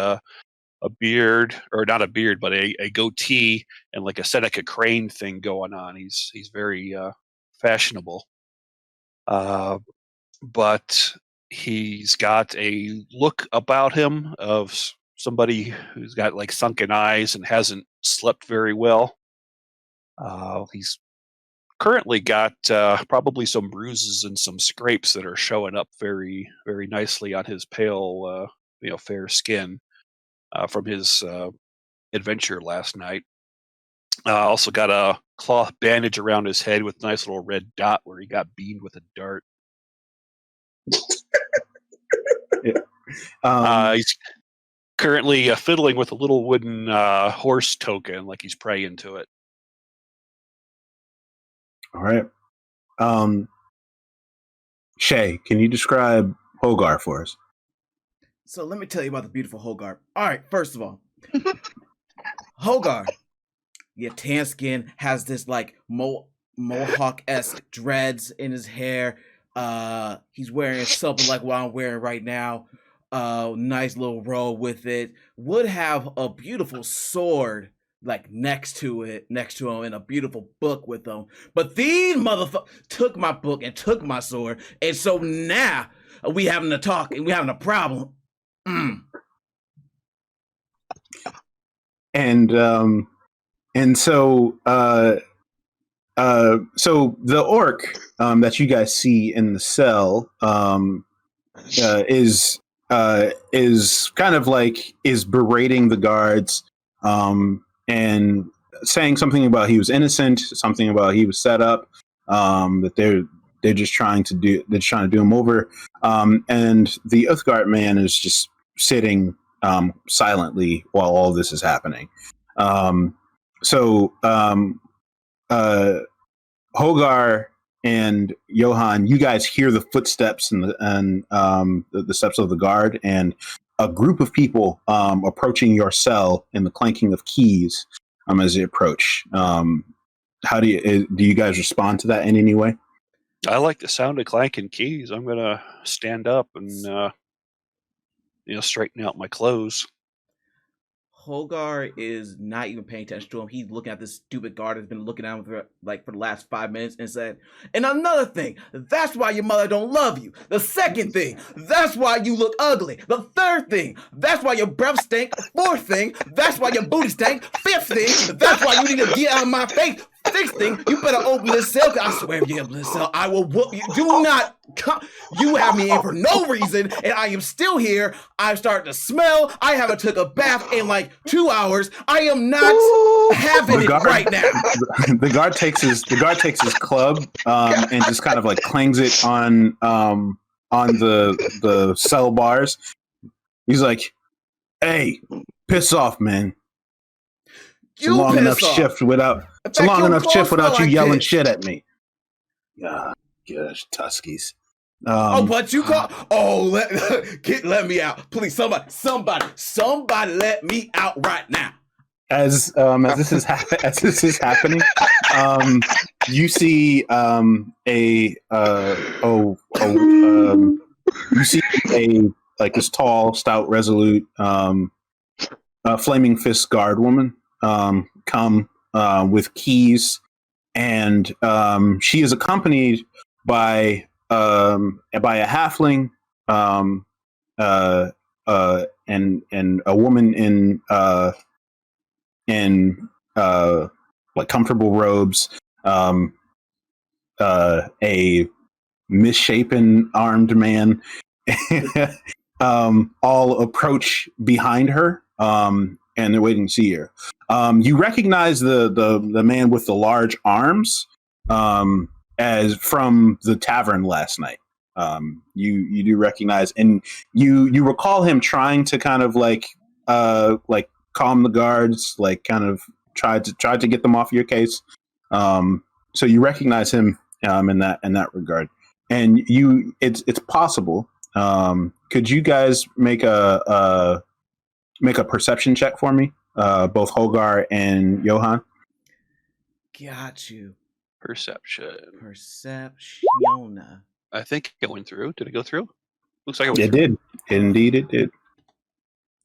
a beard, or not a beard, but a goatee and like a Seneca Crane thing going on. He's very fashionable, but he's got a look about him of somebody who's got like sunken eyes and hasn't slept very well. He's currently got probably some bruises and some scrapes that are showing up very, very nicely on his pale, fair skin from his adventure last night. Also got a cloth bandage around his head with a nice little red dot where he got beamed with a dart. He's currently fiddling with a little wooden horse token, like he's praying to it. All right. Shay, can you describe Hogar for us? So let me tell you about the beautiful Hogar. All right, first of all, Hogar, yeah, tan skin, has this like mohawk-esque dreads in his hair. He's wearing something like what I'm wearing right now. Nice little robe with it. Would have a beautiful sword like next to him, and a beautiful book with him. But these motherfuckers took my book and took my sword, and so now we having to talk and we having a problem. And so the orc that you guys see in the cell is kind of like is berating the guards and saying something about he was innocent, something about he was set up, that they're just trying to do him over, and the Uthgard man is just sitting silently while all this is happening. Hogar and Johan, you guys hear the footsteps and the steps of the guard, and a group of people approaching your cell, and the clanking of keys as they approach. How do you guys respond to that in any way? I like the sound of clanking keys. I'm gonna stand up and straighten out my clothes. Hogar is not even paying attention to him. He's looking at this stupid guard that's been looking at him for the last 5 minutes and said, and another thing, that's why your mother don't love you. The second thing, that's why you look ugly. The third thing, that's why your breath stink. Fourth thing, that's why your booty stink. Fifth thing, that's why you need to get out of my face. Sixth thing, you better open this cell. I swear if you open this cell, I will whoop you. Do not come. You have me in for no reason, and I am still here. I'm starting to smell. I haven't took a bath in like 2 hours. I am not having it right now. The guard takes his club and just kind of like clangs it on the cell bars. He's like, "Hey, piss off, man. It's a long enough shift without you yelling shit at me." Gosh, Tuskies. What you call? Let me out, please. Somebody, let me out right now. As this is happening, you see this tall, stout, resolute, flaming fist guard woman come with keys, and she is accompanied by a halfling and a woman in like comfortable robes, a misshapen armed man, all approach behind her, and they're waiting to see her. You recognize the man with the large arms as from the tavern last night. You do recognize, and you recall him trying to kind of like calm the guards, like kind of tried to get them off your case. So you recognize him in that regard, and it's possible. Could you guys make a perception check for me, both Hogar and Johan? Got you. Perception. I think it went through. Did it go through? Looks like it did. Indeed, it did.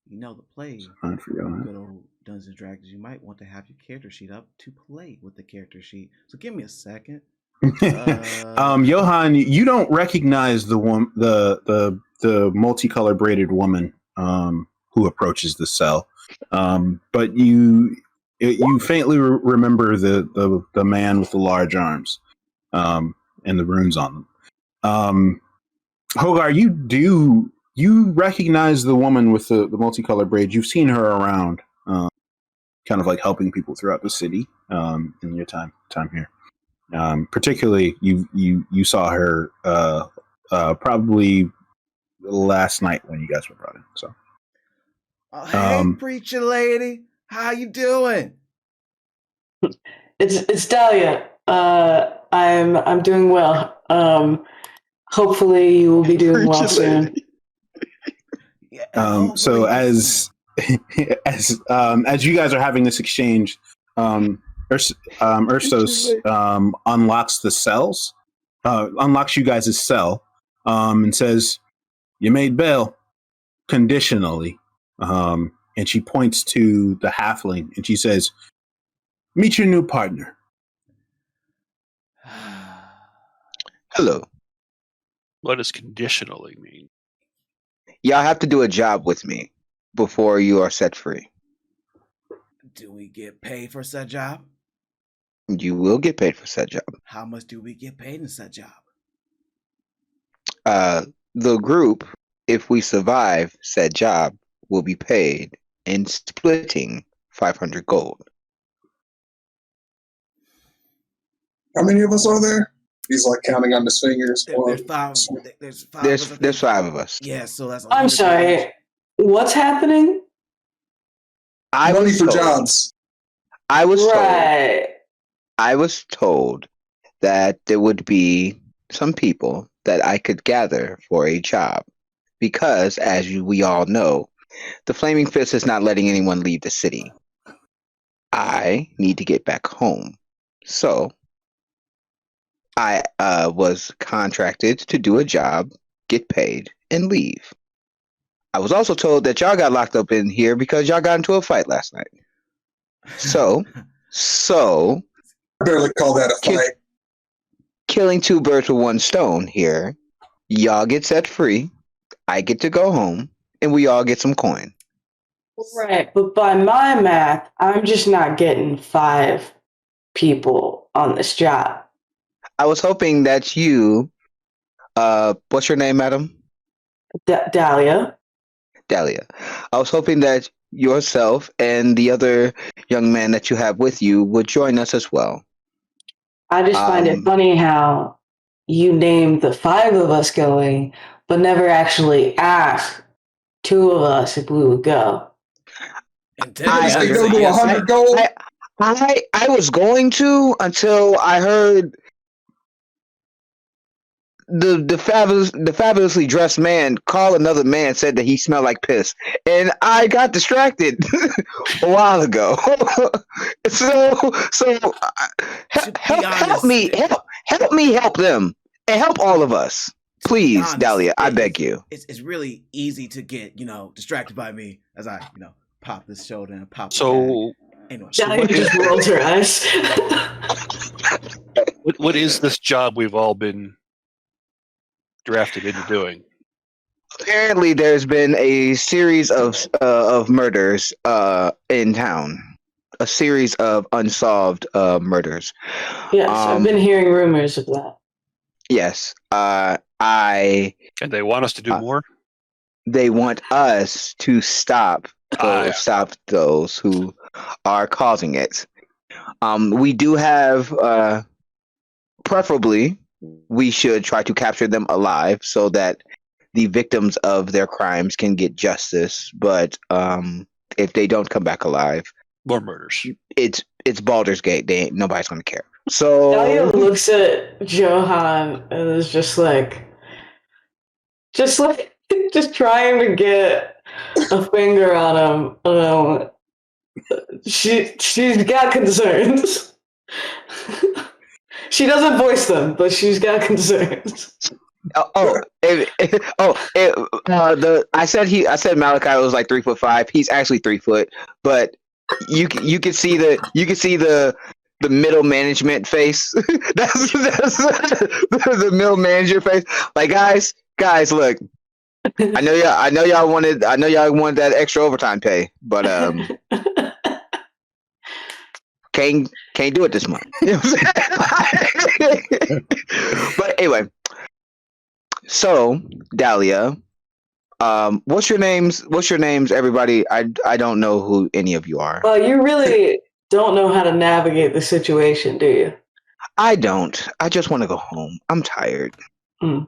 You know the play. Fine for Johan. Good old Dungeons and Dragons. You might want to have your character sheet up to play with the character sheet. So give me a second. Johan, you don't recognize the multicolored braided woman who approaches the cell, but you faintly remember the man with the large arms and the runes on them. Hogar, you recognize the woman with the multicolored braids. You've seen her around. kind of like helping people throughout the city in your time here. Particularly, you saw her probably last night when you guys were brought in. So, hey, preacher lady, how you doing? It's Dahlia. I'm doing well. Hopefully you will be doing well soon. Yeah, so as you guys are having this exchange, Ursos unlocks the cells, unlocks you guys' cell, and says, "You made bail conditionally." And she points to the halfling and she says, "Meet your new partner." Hello. What does conditionally mean? Y'all have to do a job with me before you are set free. Do we get paid for said job? You will get paid for said job. How much do we get paid in said job? The group, if we survive said job, will be paid in splitting 500 gold. How many of us are there? He's like counting on his fingers. There's five. There's five. There's 5 of us. Yeah, so that's. I'm sorry. What's happening? Money for jobs. I was Right. told. I was told that there would be some people that I could gather for a job, because, as we all know, the Flaming Fist is not letting anyone leave the city. I need to get back home, so I was contracted to do a job, get paid, and leave. I was also told that y'all got locked up in here because y'all got into a fight last night. So I barely call that a fight. killing 2 birds with 1 stone here. Y'all get set free, I get to go home, and we all get some coin. Right, but by my math, I'm just not getting 5 people on this job. I was hoping that you, what's your name, madam? Dahlia. Dahlia. I was hoping that yourself and the other young man that you have with you would join us as well. I just find it funny how you named the 5 of us going, but never actually asked 2 of us if we would go. I go to 100 gold. I was going to until I heard the fabulously dressed man call another man, said that he smelled like piss, and I got distracted a while ago. Help me help them and help all of us, please, honest, Dahlia. I beg you. It's really easy to get distracted by me as I pop this shoulder and pop. So, anyway, Dahlia just rolls her eyes. what is this job we've all been drafted into doing? Apparently, there's been a series of murders in town. A series of unsolved murders. Yes, I've been hearing rumors of that. Yes, and they want us to do more. They want us to stop those who are causing it. We do have, preferably, we should try to capture them alive so that the victims of their crimes can get justice. But if they don't come back alive, more murders. It's Baldur's Gate. Nobody's gonna care. So Dahlia looks at Johan and is just trying to get a finger on him. She's got concerns. She doesn't voice them, but she's got concerns. I said Malachi was like 3'5". He's actually 3 foot, but you can see the middle management face. that's the middle manager face. Like guys, look. I know y'all wanted that extra overtime pay, but can't do it this month. You know what I'm saying? But anyway, so Dahlia, What's your names? What's your names, everybody? I don't know who any of you are. Well, you really don't know how to navigate the situation, do you? I don't. I just want to go home. I'm tired. Well,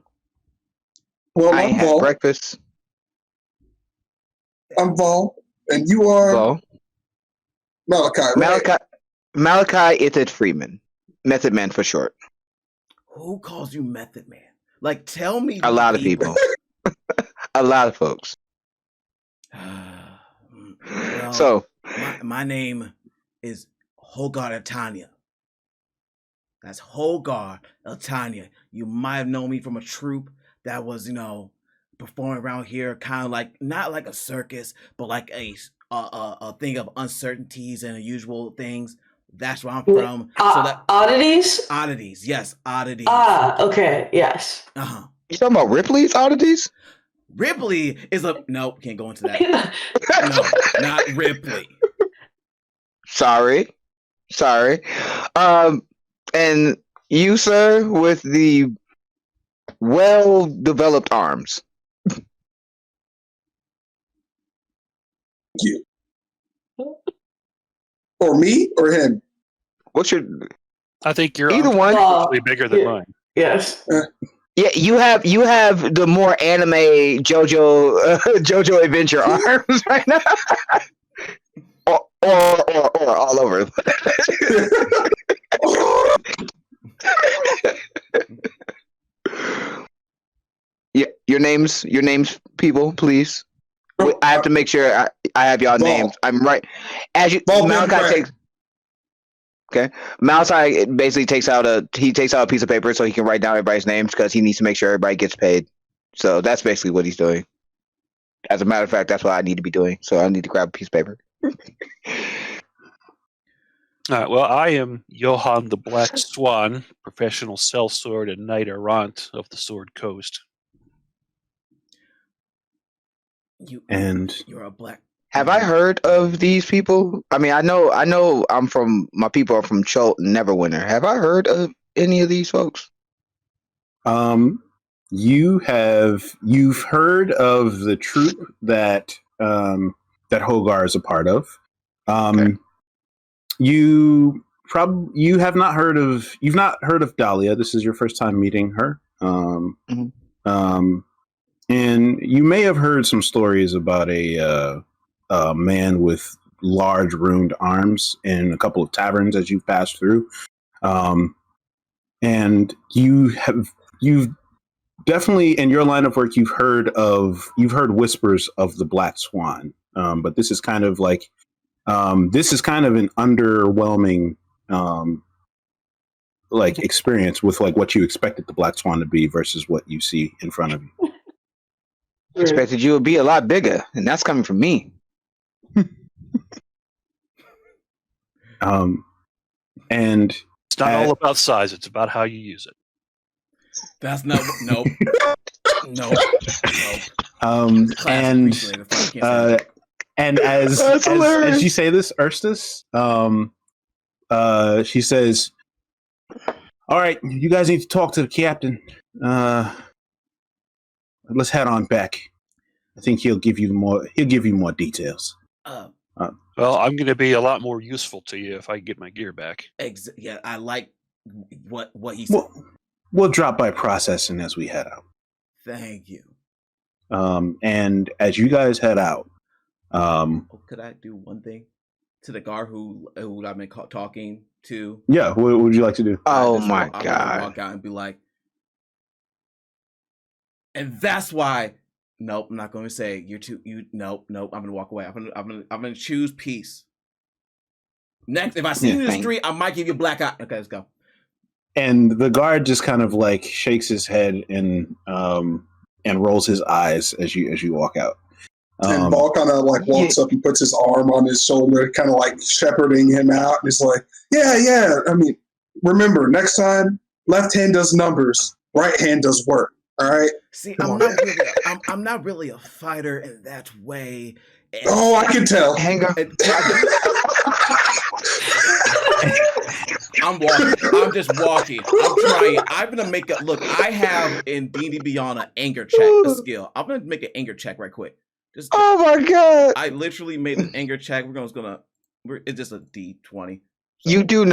I I'm ain't had Vol. breakfast. I'm Vol, and you are Well, Malachi, right? Malachi Ithid Freeman, Method Man for short. Who calls you Method Man? Like, tell me. A lot of people. A lot of folks. Well, So, my name is Hogar Altania. That's Hogar Altania. You might have known me from a troupe that was, performing around here, kind of like not like a circus, but like a thing of uncertainties and unusual things. That's where I'm from. Oddities? Oddities, yes, oddities. Ah, okay, yes. You talking about Ripley's Oddities? Ripley is nope, can't go into that. No, not Ripley. Sorry. And you, sir, with the well-developed arms. You. Or me or him? What's your? I think your either arms one. are actually bigger than mine. Yes. Yeah, you have the more anime JoJo Adventure arms right now, or all over. Yeah, your names, people, please. I have to make sure I have y'all names. I'm right. As you, Malachi takes. Okay, Malachi basically takes out a piece of paper so he can write down everybody's names because he needs to make sure everybody gets paid. So that's basically what he's doing. As a matter of fact, that's what I need to be doing. So I need to grab a piece of paper. All right. Well, I am Johann the Black Swan, professional sellsword and knight errant of the Sword Coast. You're a black. Have I heard of these people? I mean, I know my people are from Cholt and Neverwinter. Have I heard of any of these folks? You've heard of the troop that Hogar is a part of. Okay. You've not heard of Dahlia. This is your first time meeting her. And you may have heard some stories about a man with large ruined arms in a couple of taverns as you've passed through. And you've definitely, in your line of work, you've heard whispers of the Black Swan. But this is kind of like, this is kind of an underwhelming, experience with like what you expected the Black Swan to be versus what you see in front of you. Expected you would be a lot bigger, and that's coming from me. And it's not all about size; it's about how you use it. That's not nope. And as you say this, Erstus, she says, "All right, you guys need to talk to the captain. Let's head on back. I think he'll give you more details." Well, I'm going to be a lot more useful to you if I get my gear back. Yeah, I like what he said. We'll drop by processing as we head out. Thank you. And as you guys head out, could I do one thing to the guard who I've been talking to? Yeah, what would you like to do? Oh my God! God! Walk out and be like, and that's why. Nope, I'm not going to say Nope. I'm going to walk away. I'm going to choose peace. Next, if I see you in the street, I might give you a black eye. Okay, let's go. And the guard just kind of like shakes his head and rolls his eyes as you walk out. And Ball kind of like walks up and puts his arm on his shoulder, kind of like shepherding him out. And he's like, yeah. I mean, remember, next time, left hand does numbers, right hand does work. All right. See, I'm not really a fighter in that way. Oh, I can tell. Hang on. I'm walking. I'm just walking. I'm trying. I'm gonna make a look. I have in D&D Beyond an anger check, a skill. I'm gonna make an anger check right quick. Oh my god! I literally made an anger check. It's just a D20. So. You do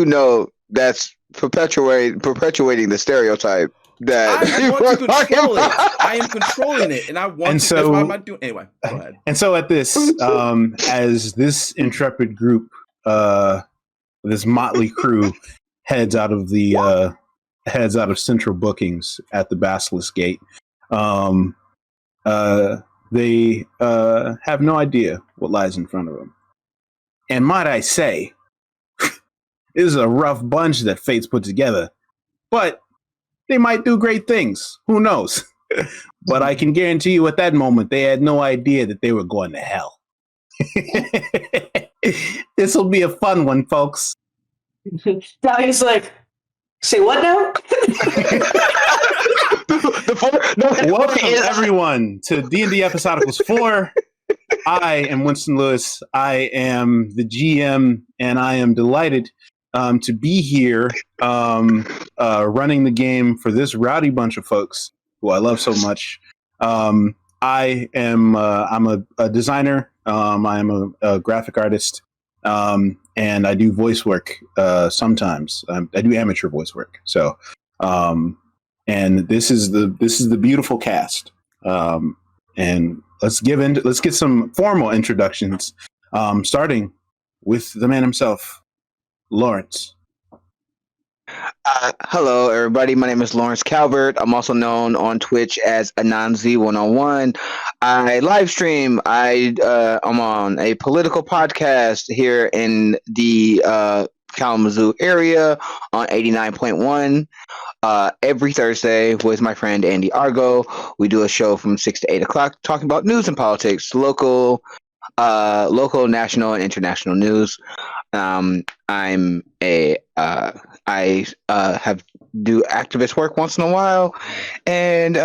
know that's perpetuating the stereotype that I want to control it. I am controlling it, and I want And to. so- That's why I'm not doing. Anyway, go ahead. And so at this, as this intrepid group, this motley crew heads out of central bookings at the Basilisk Gate, they have no idea what lies in front of them. And might I say, this is a rough bunch that fate's put together, but they might do great things. Who knows? But I can guarantee you at that moment, they had no idea that they were going to hell. This will be a fun one, folks. Dahlia's like, say what now? Welcome, everyone, to D&D Episodicals 4. I am Winston Lewis. I am the GM, and I am delighted to be here running the game for this rowdy bunch of folks who I love so much. I'm a designer. I am a graphic artist, and I do voice work sometimes. I do amateur voice work. So, and this is the beautiful cast. And let's get some formal introductions, starting with the man himself, Lawrence. Hello, everybody. My name is Lawrence Calvert. I'm also known on Twitch as Ananzi101. I live stream. I'm on a political podcast here in the Kalamazoo area on 89.1 every Thursday with my friend Andy Argo. We do a show from 6 to 8 o'clock talking about news and politics, local, national, and international news. I have do activist work once in a while, and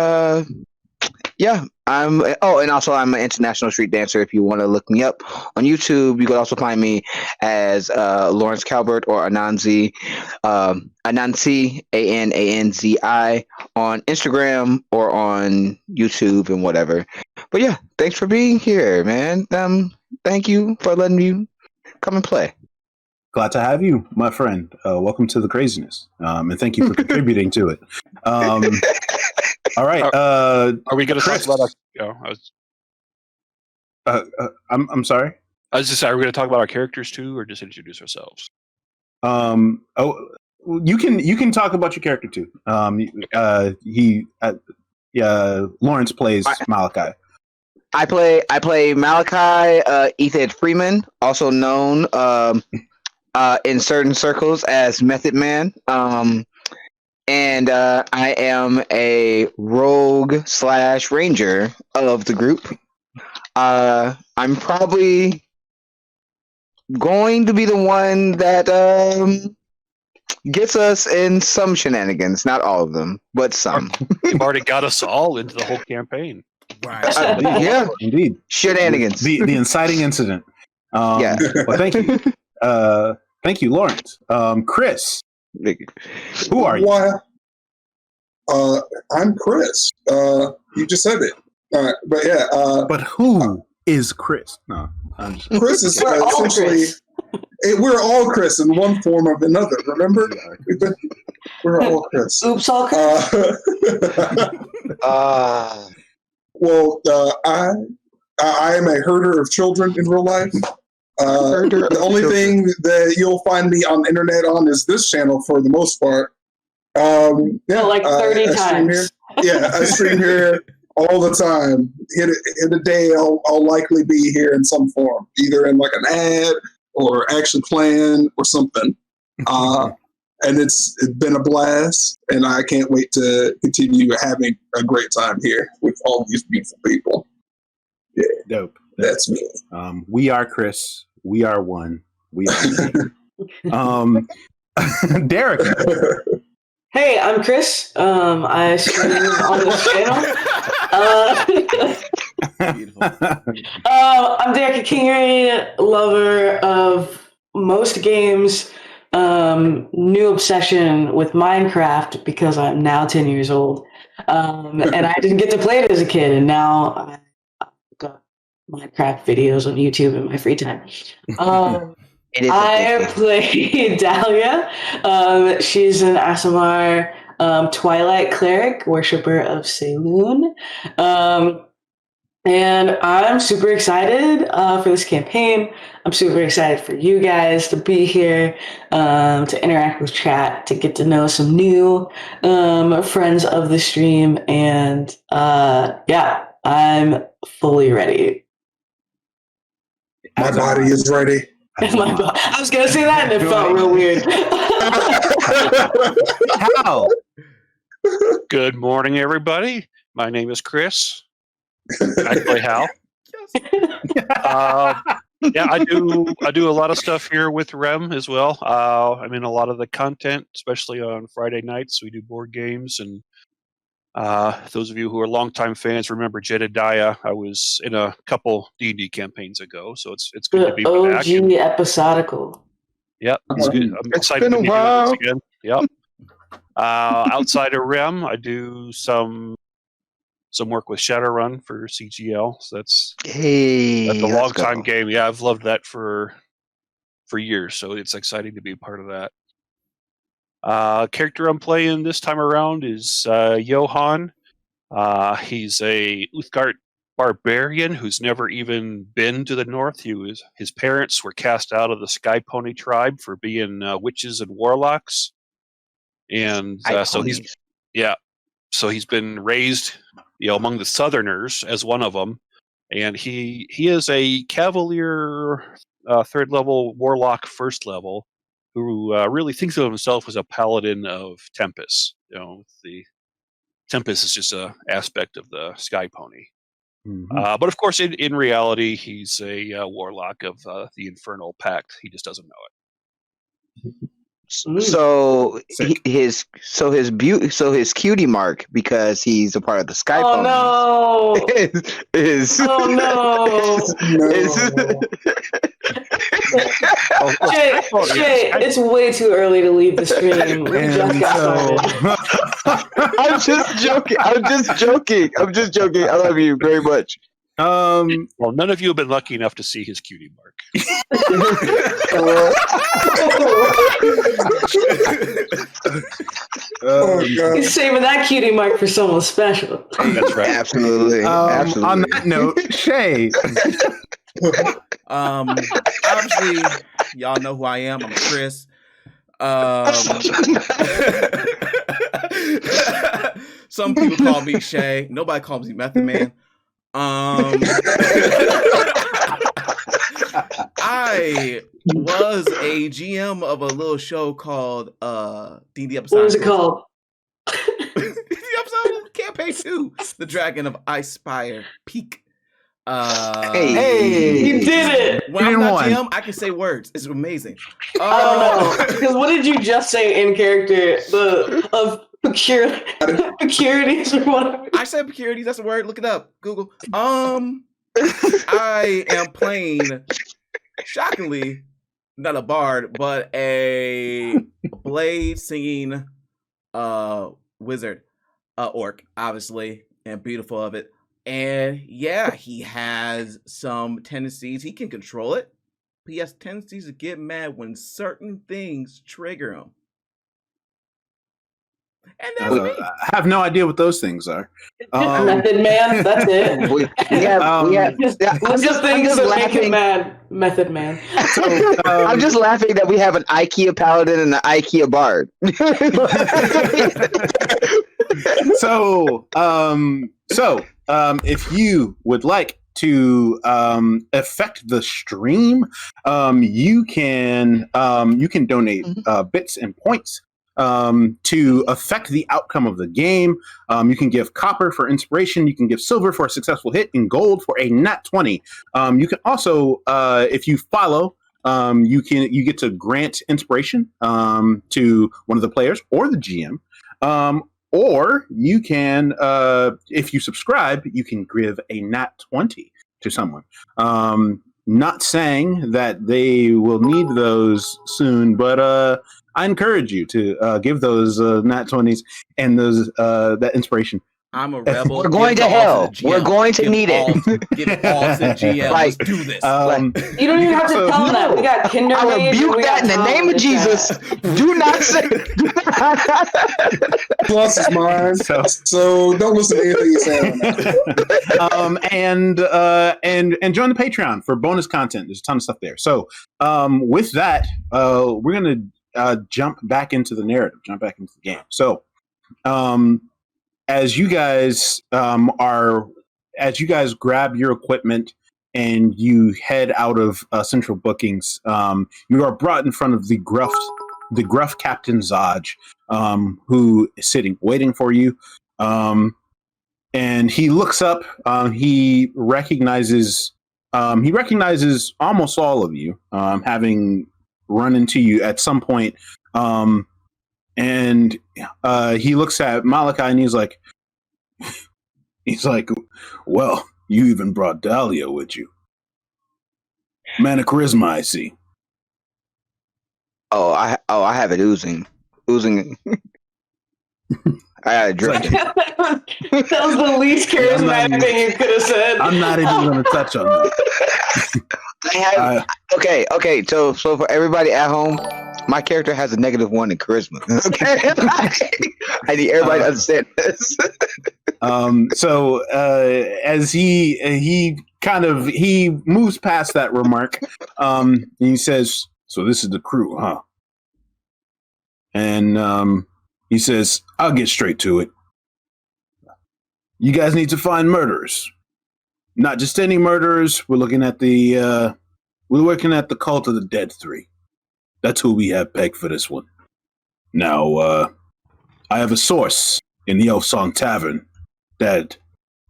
yeah, and also I'm an international street dancer. If you want to look me up on YouTube, you can also find me as Lawrence Calvert or Ananzi, Ananzi, Ananzi on Instagram or on YouTube and whatever. But yeah, thanks for being here, man. Thank you for letting me come and play. Glad to have you, my friend. Welcome to the craziness, and thank you for contributing to it. All right. Are we going to talk Chris. about I'm sorry. I was just saying, are we going to talk about our characters too, or just introduce ourselves? You can talk about your character too. Lawrence plays Malachi. I play Malachi, Ethan Freeman, also known in certain circles as Method Man. And I am a rogue / ranger of the group. I'm probably going to be the one that gets us in some shenanigans. Not all of them, but some. You've already got us all into the whole campaign. Right. Yeah, Indeed. shenanigans. The inciting incident. Yeah. Well, thank you. Thank you, Lawrence. Chris, who are you? Why? I'm Chris. You just said it. But yeah. But who is Chris? No, I'm just Chris is We're all essentially. Chris. We're all Chris in one form or another. Remember? We're all Chris. Oops, all Chris. Well, I am a herder of children in real life. The only thing that you'll find me on the internet on is this channel for the most part. Yeah, Like 30 I stream times. here. Yeah, I stream here all the time. Hit a day, I'll likely be here in some form, either in like an ad or actually playing or something. And it's been a blast, and I can't wait to continue having a great time here with all these beautiful people. Yeah, dope. that's me. We are Chris. We are one. We are. Derek. Hey, I'm Chris. I stream on this channel. Beautiful. I'm Derek, a Kingery, lover of most games, new obsession with Minecraft because I'm now 10 years old. And I didn't get to play it as a kid, and now I've got Minecraft videos on YouTube in my free time. I play Dahlia. She's an Aasimar Twilight cleric, worshiper of Saloon. And I'm super excited for this campaign. I'm super excited for you guys to be here, to interact with chat, to get to know some new friends of the stream. And yeah, I'm fully ready. My body is ready. I was going to say that and it felt real weird. How? Good morning, everybody. My name is Chris. I play Hal. Yeah, I do a lot of stuff here with Rem as well. I'm in a lot of the content, especially on Friday nights. We do board games, and those of you who are longtime fans remember Jedediah. I was in a couple D&D campampagns ago, so it's good to be back. OG episodical. Yep, it's good. I'm excited to be doing this again. Yep. Outside of Rem, I do some work with Shadowrun for CGL. So that's a long time game. Yeah, I've loved that for years. So it's exciting to be a part of that. Character I'm playing this time around is Johan. He's a Uthgard barbarian who's never even been to the north. His parents were cast out of the Sky Pony tribe for being witches and warlocks, and so he's been raised, among the Southerners as one of them, and he is a Cavalier 3rd level warlock 1st level who really thinks of himself as a paladin of Tempest. The Tempest is just an aspect of the Sky Pony. Mm-hmm. But of course, in reality, he's a warlock of the Infernal Pact. He just doesn't know it. So his cutie mark, because he's a part of the Sky Pony. Oh no! Shay, it's way too early to leave the stream. We just got started. I'm just joking. I love you very much. Well, none of you have been lucky enough to see his cutie mark. He's saving that cutie mark for someone special. That's right. Absolutely. On that note, Shay. Obviously, y'all know who I am. I'm Chris. Some people call me Shay. Nobody calls me Method Man. I was a GM of a little show called D&D Episodicals. What was it called? D&D Episodicals Campaign 2, The Dragon of Icespire Peak. Hey, you did it! When I'm not GM, I can say words. It's amazing. I don't know, because what did you just say in character? Pecurities or whatever. I said pecurities. That's a word. Look it up. Google. I am playing, shockingly, not a bard, but a blade singing wizard, orc, obviously, and beautiful of it. And yeah, he has some tendencies. He can control it, but he has tendencies to get mad when certain things trigger him. And that's me. I have no idea what those things are. Method Man, that's it. Just things that make him mad. Method Man. So, I'm just laughing that we have an IKEA paladin and an IKEA bard. If you would like to affect the stream, you can donate bits and points to affect the outcome of the game. You can give copper for inspiration. You can give silver for a successful hit, and gold for a nat 20. You can also, if you follow, you get to grant inspiration to one of the players or the GM. Or you can, if you subscribe, you can give a nat 20 to someone. not saying that they will need those soon, but I encourage you to give those nat 20s and those that inspiration. I'm a rebel. We're going to hell. We're going to need it. Give all to the GM. Let's do this. You don't even have to tell them that. We got Kinder I Mage, rebuke we that got in the name of Jesus. Do not say. Plus is mine. So don't listen to anything he's saying. And join the Patreon for bonus content. There's a ton of stuff there. So with that, we're gonna jump back into the narrative, jump back into the game. So as you guys grab your equipment and you head out of central bookings, you are brought in front of the gruff Captain Zaj, who is sitting waiting for you. And he looks up. He recognizes almost all of you, having run into you at some point. And he looks at Malachi and he's like, well, you even brought Dahlia with you. Man of charisma, I see. I have it oozing. I got it dripping. That was the least charismatic thing you could have said. I'm not even going to touch on that. Okay. So for everybody at home, my character has a -1 in charisma. Okay, I need everybody to understand this. So as he moves past that remark, and he says, "So this is the crew, huh?" And he says, "I'll get straight to it. You guys need to find murderers. Not just any murderers. We're looking at the cult of the Dead Three. That's who we have pegged for this one. Now, I have a source in the Elf Song Tavern that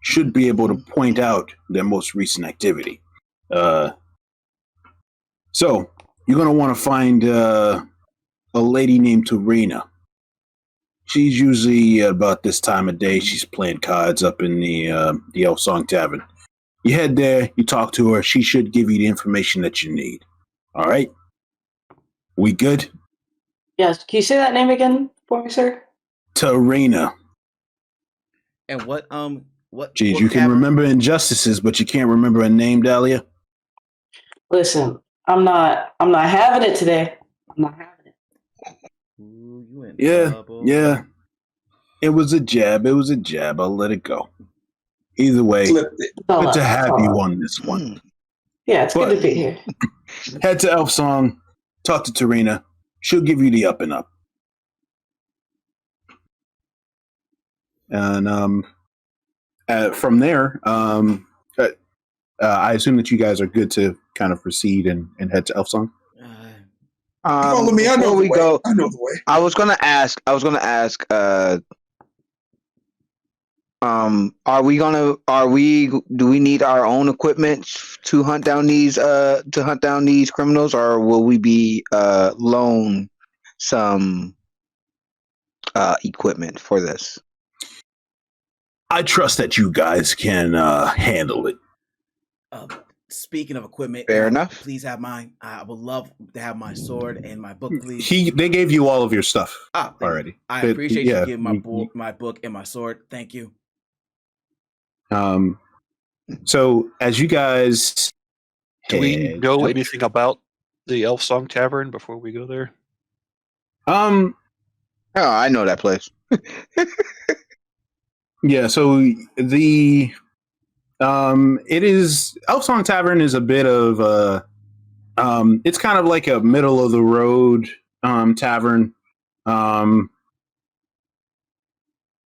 should be able to point out their most recent activity. So you're going to want to find a lady named Tarina. She's usually about this time of day. She's playing cards up in the Elf Song Tavern. You head there, you talk to her. She should give you the information that you need. All right? We good? Yes. Can you say that name again for me, sir? Tarina. And what Jeez, you can remember injustices, but you can't remember a name, Dahlia? Listen, I'm not having it today. I'm not having it. Ooh, you in trouble. Yeah. It was a jab. I'll let it go. Either way, good to have you on this one. Yeah, it's good to be here. Head to Elf Song, talk to Tarina. She'll give you the up and up. And from there, I assume that you guys are good to kind of proceed and head to Elf Song. Follow me. I know the way. I know the way. I was gonna ask. Do we need our own equipment to hunt down these criminals, or will we be loan some equipment for this? I trust that you guys can handle it. Speaking of equipment, fair enough. Please have mine. I would love to have my sword and my book, please. They gave you all of your stuff already. I appreciate you giving my book and my sword. Thank you. So as you guys, do we know anything about the Elf Song Tavern before we go there? Oh, I know that place. Yeah. So the it is Elf Song Tavern is a bit of it's kind of like a middle of the road tavern.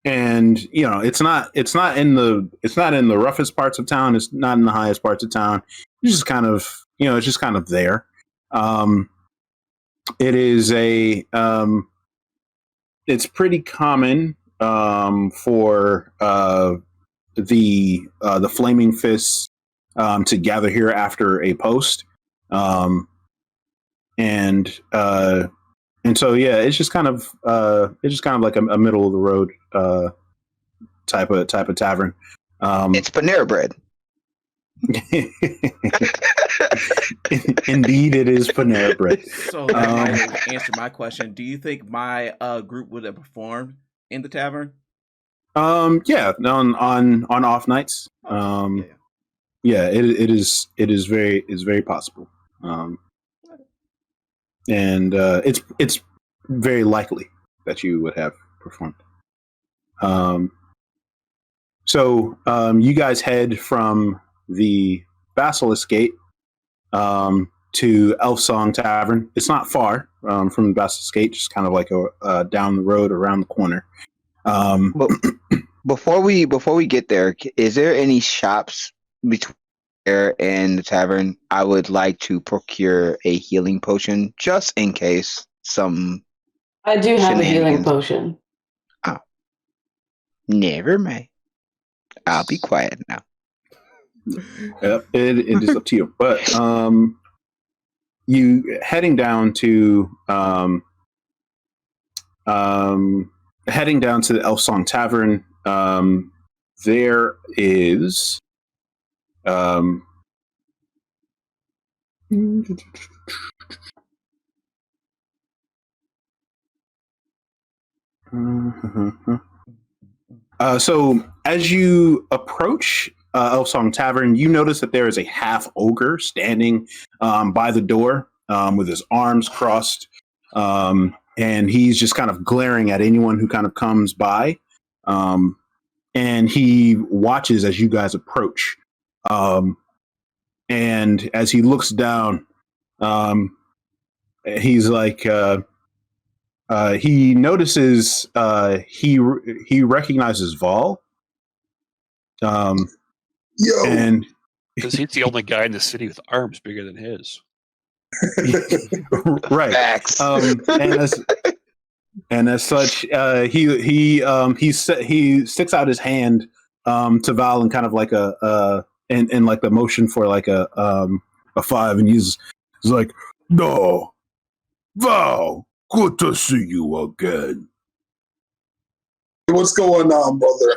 And it's not in the roughest parts of town. It's not in the highest parts of town. It's just kind of there. It is it's pretty common for the Flaming Fists to gather here after a post, and so yeah, it's just kind of like a middle of the road type of tavern. It's Panera Bread. Indeed, it is Panera Bread. So that might answer my question. Do you think my group would have performed in the tavern? Yeah, on off nights. Yeah, it is very possible. And it's very likely that you would have performed. So you guys head from the Basilisk Gate to Elf Song Tavern. It's not far from the Basilisk Gate, just kind of like a down the road around the corner. But before we get there, is there any shops between there and the tavern? I would like to procure a healing potion just in case some. I do have a healing shenanigans. potion. Oh, never mind. I'll be quiet now. Yep, it is up to you. But you heading down to the Elf Song Tavern. There is so as you approach Elf Song Tavern, you notice that there is a half ogre standing by the door with his arms crossed, and he's just kind of glaring at anyone who kind of comes by, and he watches as you guys approach, and as he looks down, he's like. He notices he recognizes Vol. Yo, And Because he's the only guy in the city with arms bigger than his. right. Facts. And as such, he sticks out his hand to Val and kind of like in like the motion for like a 5, and he's like, "No, Val, good to see you again." what's going on, brother?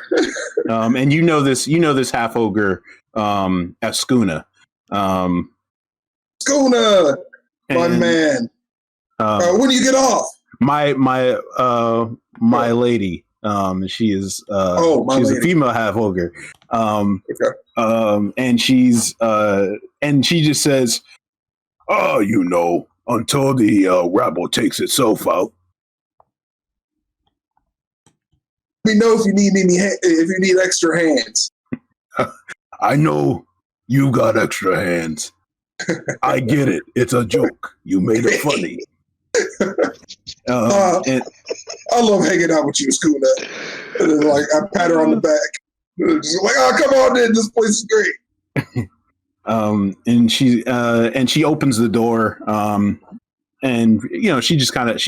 And you know this half ogre as Skuna. Skuna, my and, man. When do you get off? My lady. She is she's lady. a female half ogre. Okay. And she just says, "Oh, until the rabble takes itself out." Let me know if you need extra hands. I know you got extra hands. I get it. It's a joke. You made it funny. I love hanging out with you, Skuna. And then, like, I pat her on the back. Just like, oh, come on in. This place is great. And she opens the door. And she just kind of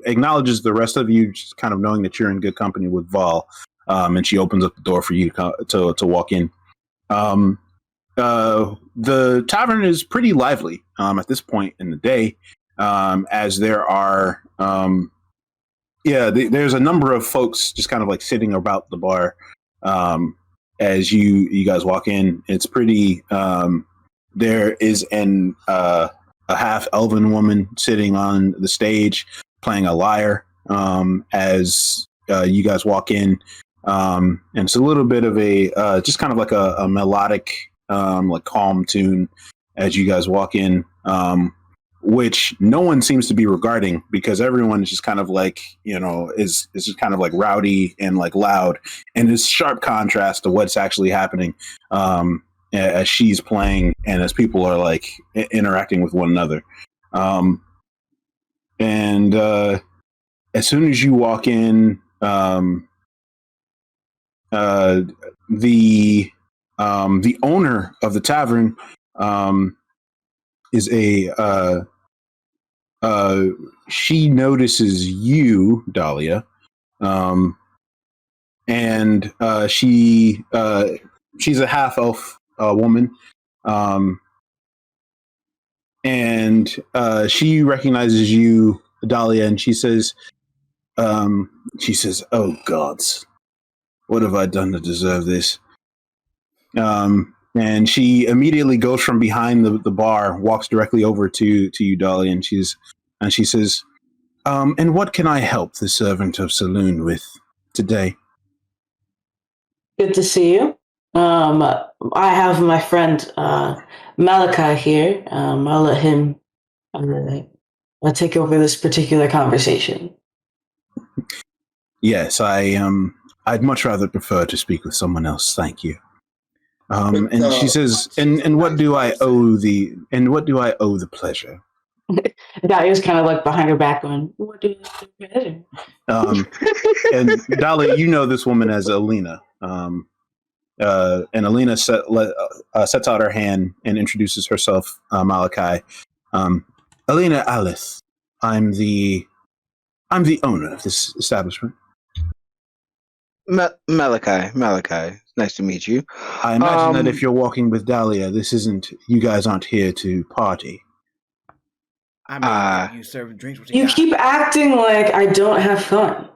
acknowledges the rest of you, just kind of knowing that you're in good company with Vol. And she opens up the door for you to walk in. The tavern is pretty lively at this point in the day, as there are there's a number of folks just kind of like sitting about the bar as you guys walk in. It's pretty. There is a half elven woman sitting on the stage playing a lyre as you guys walk in. And it's a little bit of a just kind of like a melodic like calm tune as you guys walk in, which no one seems to be regarding because everyone is just kind of like is just kind of like rowdy and like loud, and it's sharp contrast to what's actually happening as she's playing and as people are like interacting with one another. And as soon as you walk in, the owner of the tavern is she notices you, Dahlia, and she's a half elf woman, and she recognizes you, Dahlia, and she says, "Oh gods, what have I done to deserve this?" And she immediately goes from behind the bar, walks directly over to you, Dolly, and she says, and what can I help the servant of Saloon with today? Good to see you. I have my friend Malachi here. I'll let him take over this particular conversation. Yes, I'd much rather prefer to speak with someone else. Thank you. And she says, and what do I owe the pleasure? Dahlia's kind of like behind her back going, what do you owe the pleasure? And Dahlia, you know this woman as Alina. And Alina sets out her hand and introduces herself, Malachi. Alina Alice, I'm the owner of this establishment. Malachi, nice to meet you. I imagine that if you're walking with Dahlia, you guys aren't here to party. I mean, you serve drinks. You keep acting like I don't have fun.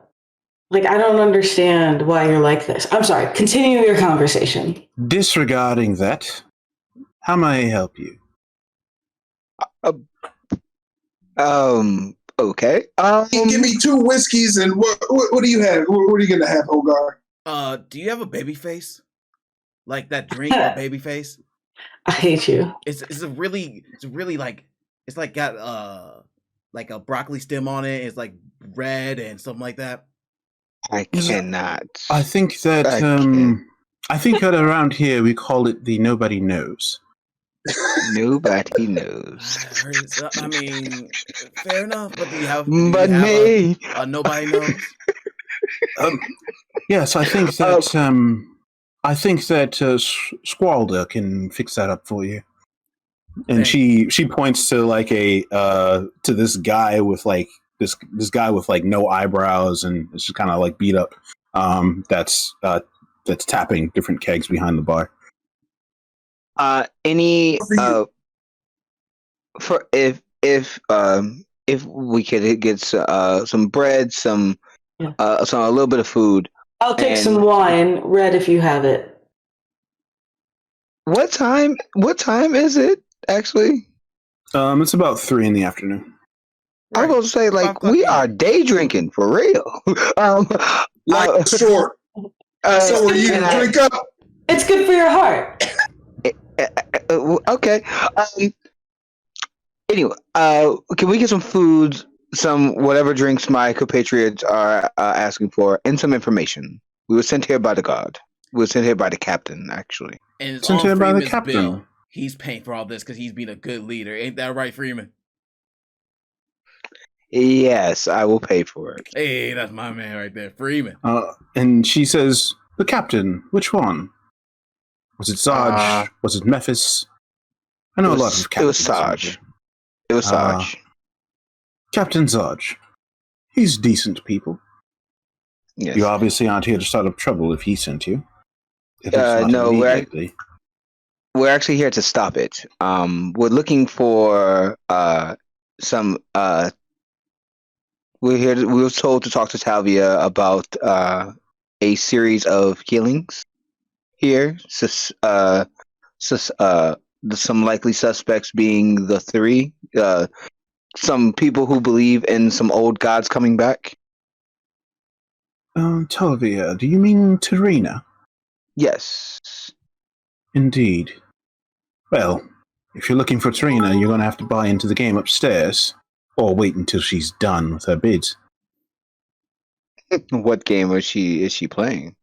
Like, I don't understand why you're like this. I'm sorry. Continue your conversation. Disregarding that, how may I help you? Okay. Give me 2 whiskeys and what do you have? What are you gonna have, Hogar? Do you have a baby face? Like that drink or baby face? I hate you. It's really like it's like got like a broccoli stem on it. It's like red and something like that. I cannot. I think that around here we call it the nobody knows. Nobody knows. I mean, fair enough. But do you have? Me. Nobody knows. Yes, I think that Squalder can fix that up for you. And she points to like to this guy with like this guy with like no eyebrows and it's just kind of like beat up. That's tapping different kegs behind the bar. For if we could get some bread, a little bit of food. I'll take some wine, red if you have it. What time is it actually? It's about 3 p.m. I was going to say, like, we are day drinking for real. Short. So are you drink up? It's good for your heart. Okay. Anyway, can we get some food, some whatever drinks my compatriots are asking for, and some information? We were sent here by the guard. We were sent here by the captain, actually. And it's sent here by the captain. Bill. He's paying for all this because he's been a good leader. Ain't that right, Freeman? Yes, I will pay for it. Hey, that's my man right there, Freeman. And she says, the captain, which one? Was it Sarge? Was it Memphis? I know a lot of captains. It was Sarge. It was Sarge. Captain Sarge. He's decent people. Yes. You obviously aren't here to start up trouble if he sent you. No, we're actually here to stop it. We're looking for some. We were told to talk to Talvia about a series of killings here. Some likely suspects being the 3. Some people who believe in some old gods coming back. Talvia, do you mean Terina? Yes. Indeed. Well, if you're looking for Terina, you're going to have to buy into the game upstairs, or wait until she's done with her bids. What game is she playing?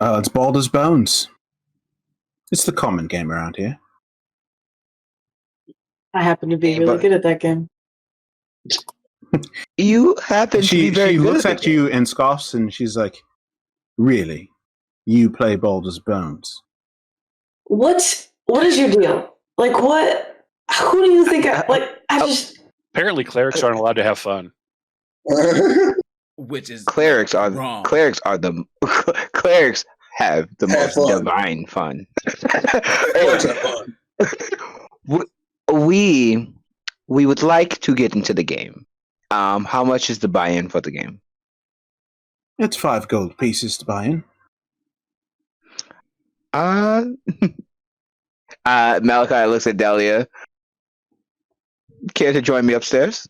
It's Baldur's Bones. It's the common game around here. I happen to be really good at that game. You happen to be very good. She looks at you and scoffs, and she's like, "Really? You play Baldur's Bones?" What is your deal? Like, what? Who do you think? Apparently, clerics aren't allowed to have fun. Which is clerics are wrong. Clerics have the most divine fun. We would like to get into the game. How much is the buy-in for the game? It's 5 gold pieces to buy in. Malachi looks at Delia. Care to join me upstairs?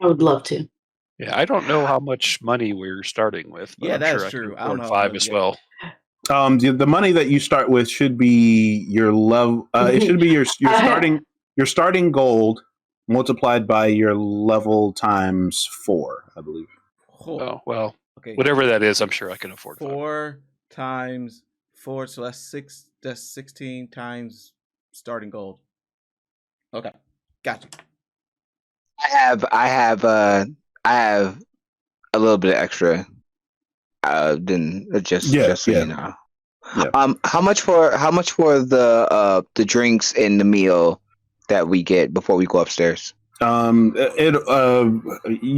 I would love to. Yeah, I don't know how much money we're starting with, but Yeah, I'm that's sure true. I I can don't afford know how 5 much, as yeah. well. The money that you start with should be your level. It should be your starting gold multiplied by your level times 4, I believe. Oh, well, Okay. whatever that is, I'm sure I can afford 5. 4 times 4, so that's 6. That's 16 times starting gold. Okay, gotcha. I have a little bit extra. Then just so you know. Yeah. How much for the drinks and the meal that we get before we go upstairs? You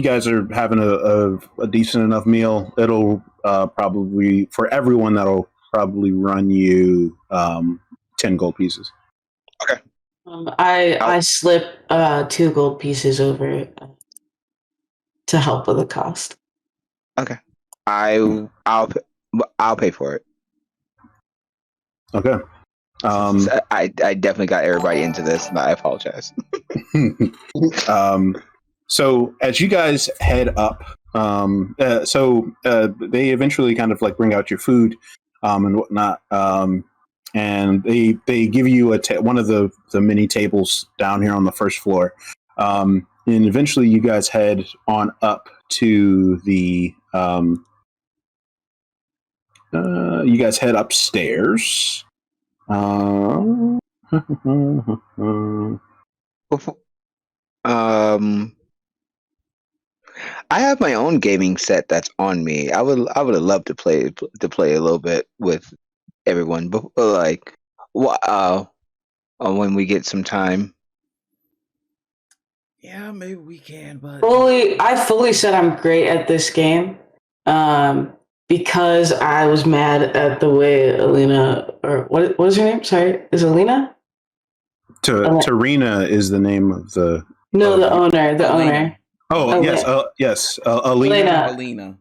guys are having a decent enough meal. It'll probably, for everyone, that'll probably run you 10 gold pieces. Okay. I slip 2 gold pieces over to help with the cost. Okay. I'll pay for it. Okay. So I definitely got everybody into this, and I apologize. So as you guys head up, they eventually kind of like bring out your food and whatnot, and they give you one of the mini tables down here on the first floor, and eventually you guys head on up to the you guys head upstairs. I have my own gaming set that's on me. I would have loved to play a little bit with everyone, but like, when we get some time. Yeah, maybe we can, but I fully said I'm great at this game, because I was mad at the way Alina, or what is her name? Sorry, is Alina? Tarina is the name of the. No, the owner. Oh, Alina. yes, Alina. Alina.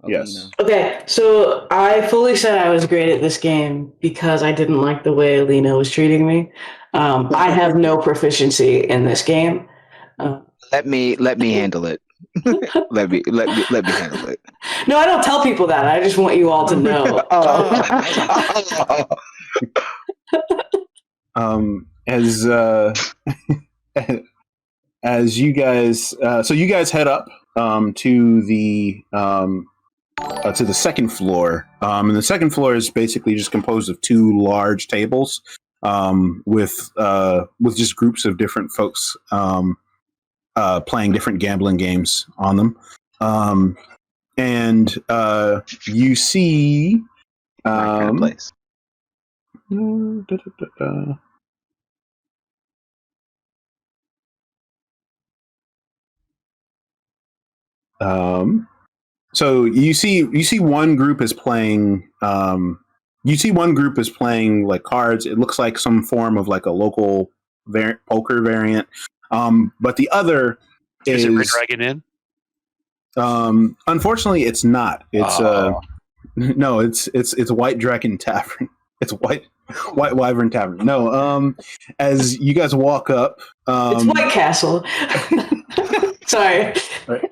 Yes. Okay, so I fully said I was great at this game because I didn't like the way Alina was treating me. I have no proficiency in this game. Let me handle it. let me handle it. No, I don't tell people that. I just want you all to know. As you guys, so you guys head up to the second floor, and the second floor is basically just composed of 2 large tables with just groups of different folks playing different gambling games on them, and you see My kind of place. So you see one group is playing like cards. It looks like some form of like a local poker variant. But the other is it Red Dragon Inn? Unfortunately it's not. It's no, it's White Dragon Tavern. It's White Wyvern Tavern. No, as you guys walk up, it's White Castle. Sorry. Right.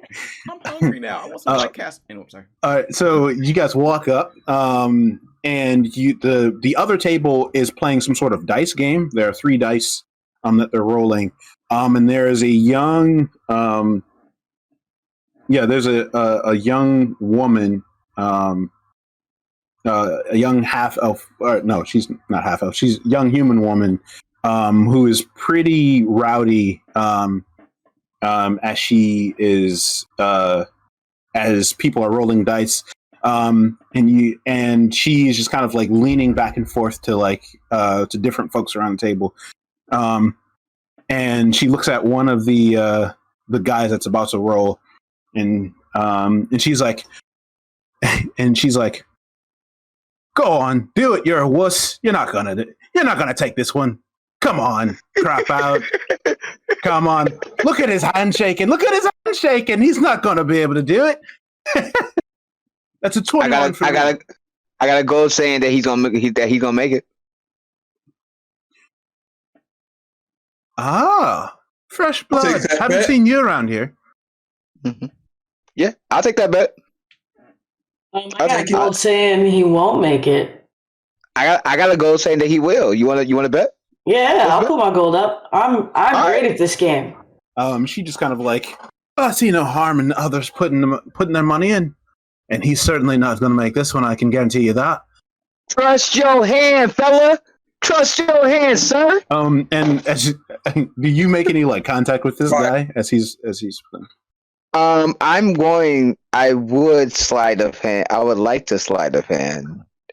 I'm hungry now. I want some White Castle. Anyway, sorry. All right, so you guys walk up, and the other table is playing some sort of dice game. There are 3 dice that they're rolling, and there is a young there's a young woman, a young half elf. No, she's not half elf. She's a young human woman who is pretty rowdy. As she is, as people are rolling dice, and she is just kind of like leaning back and forth to to different folks around the table, and she looks at one of the guys that's about to roll, and she's like, "Go on, do it. You're a wuss. You're not gonna take this one. Come on, crap out. Come on. Look at his hand shaking. He's not going to be able to do it." That's a 21 for me. I got a gold saying that he's gonna make it. Ah, fresh I'll take blood. that Haven't bet. seen you around here. Yeah, I'll take that bet. I got gold saying he won't make it. I got a gold saying that he will. You wanna bet? Yeah, I'll put my gold up. I'm great at this game. She just kind of like, I see no harm in others putting their money in, and he's certainly not going to make this one. I can guarantee you that. Trust your hand, fella. Trust your hand, son. And do you make any like contact with this guy as he's? I would sleight of hand. I would like to sleight of hand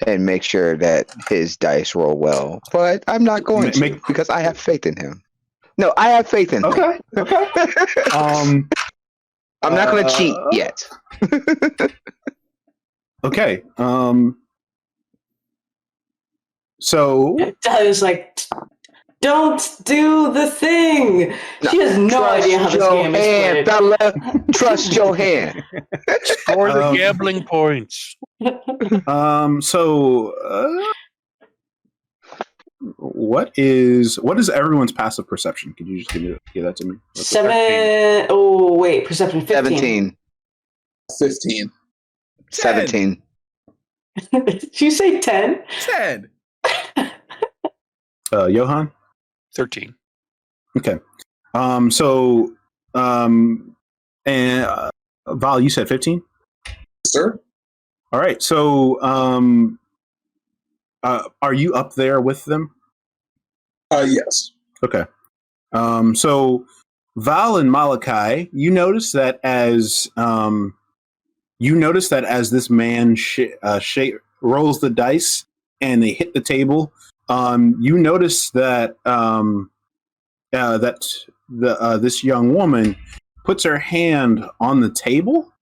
and make sure that his dice roll well, but I'm not going to because I have faith in him. No, I have faith in him. Okay. I'm not going to cheat yet. Okay. So Dahlia's like, don't do the thing. She has no idea how this game is played. Fella. Trust your hand. For the gambling points. What is everyone's passive perception? Could you just give that to me? What's 7. Oh wait, perception 15. 15. 17. Did you say 10? 10. Johan? 13. Okay. And Val, you said 15? Sir? All right. So, are you up there with them? Yes. Okay. So Val and Malachi, you notice that as this man rolls the dice and they hit the table, you notice that this young woman puts her hand on the table,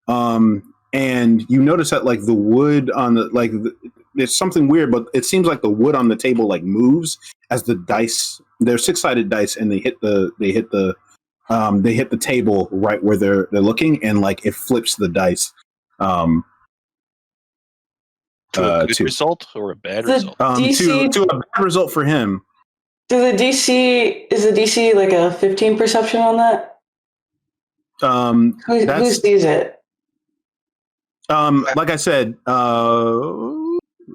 and you notice that like the wood on the it's something weird, but it seems like the wood on the table like moves as the dice. They're 6-sided dice, and they hit the table right where they're looking, and like it flips the dice. To a good result or a bad result? To a bad result for him. Is the DC like a 15 perception on that? Who sees it? Like I said,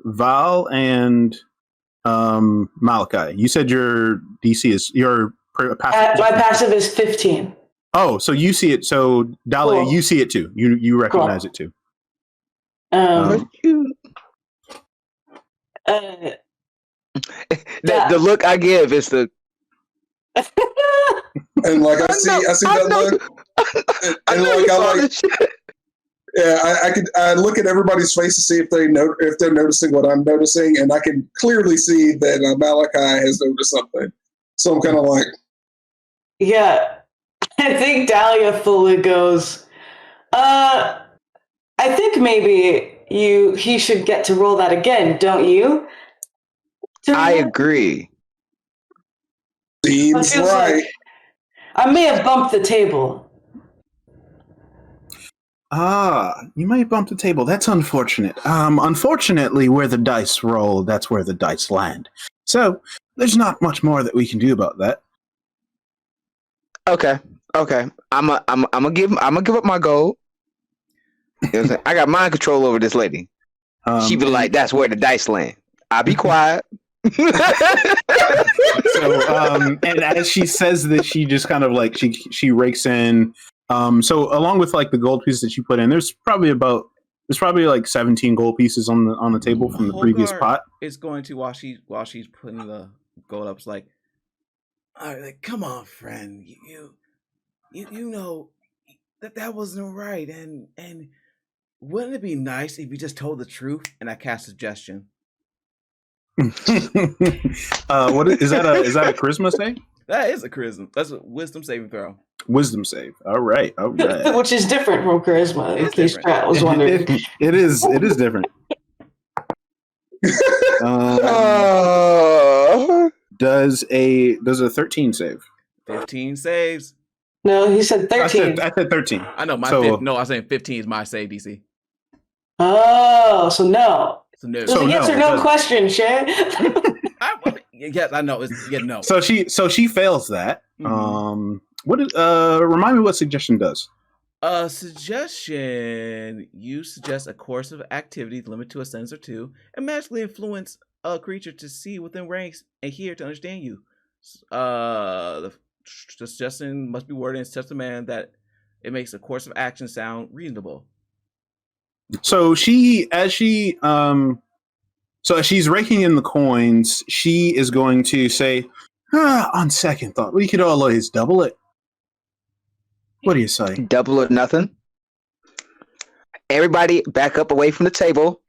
Val and Malachi. You said your DC is your passive. My passive is 15. Oh, so you see it. So Dahlia, Cool. You see it too. You recognize it too. The look I give is the. And like I see that look, and like I like. Yeah, I look at everybody's face to see if they're noticing what I'm noticing, and I can clearly see that Malachi has noticed something. So I'm kind of like, yeah, I think Dahlia fully goes. I think maybe he should get to roll that again, don't you? I agree. Seems right. Like I may have bumped the table. You might bump the table. That's unfortunate. Unfortunately, where the dice roll, that's where the dice land. So there's not much more that we can do about that. Okay. I'm gonna give up my gold. You know what I'm saying? I got mind control over this lady. She be like, "That's where the dice land." I'll be quiet. So, and as she says that, she just kind of like she rakes in. So along with like the gold pieces that you put in, there's probably like 17 gold pieces on the table from the previous pot. It's going to while she's putting the gold up. It's like, all right, like, come on, friend, you know that wasn't right, and wouldn't it be nice if you just told the truth? And I cast suggestion. What is that? Is that a charisma save? That is a charisma. That's a wisdom saving throw. Wisdom save. All right. Which is different from charisma. In case Pratt was wondering. It is different. Does a 13 save? 15 saves. No, he said 13. I said 13. I know I was saying 15 is my save DC. Oh, so no. So no. It's a yes or no question, Chad. Yes, I know. No. So she fails that. Remind me what suggestion does. Suggestion. You suggest a course of activity limited to a sentence or two, and magically influence a creature to see within ranks and hear to understand you. The suggestion must be worded in such a manner that it makes a course of action sound reasonable. So as she's raking in the coins, she is going to say, on second thought, we could always double it. What do you say? Double or nothing. Everybody back up away from the table.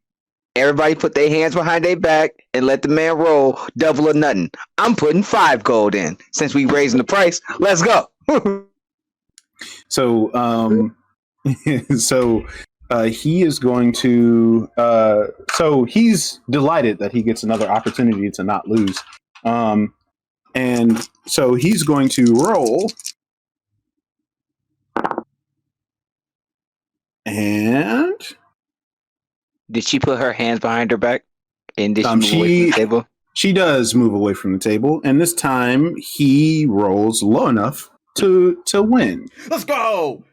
Everybody put their hands behind their back and let the man roll. Double or nothing. I'm putting 5 gold in. Since we raising the price, let's go. So he is going to so he's delighted that he gets another opportunity to not lose. And so he's going to roll. And did she put her hands behind her back? And did she move away from the table? She does move away from the table, and this time he rolls low enough to win. Let's go!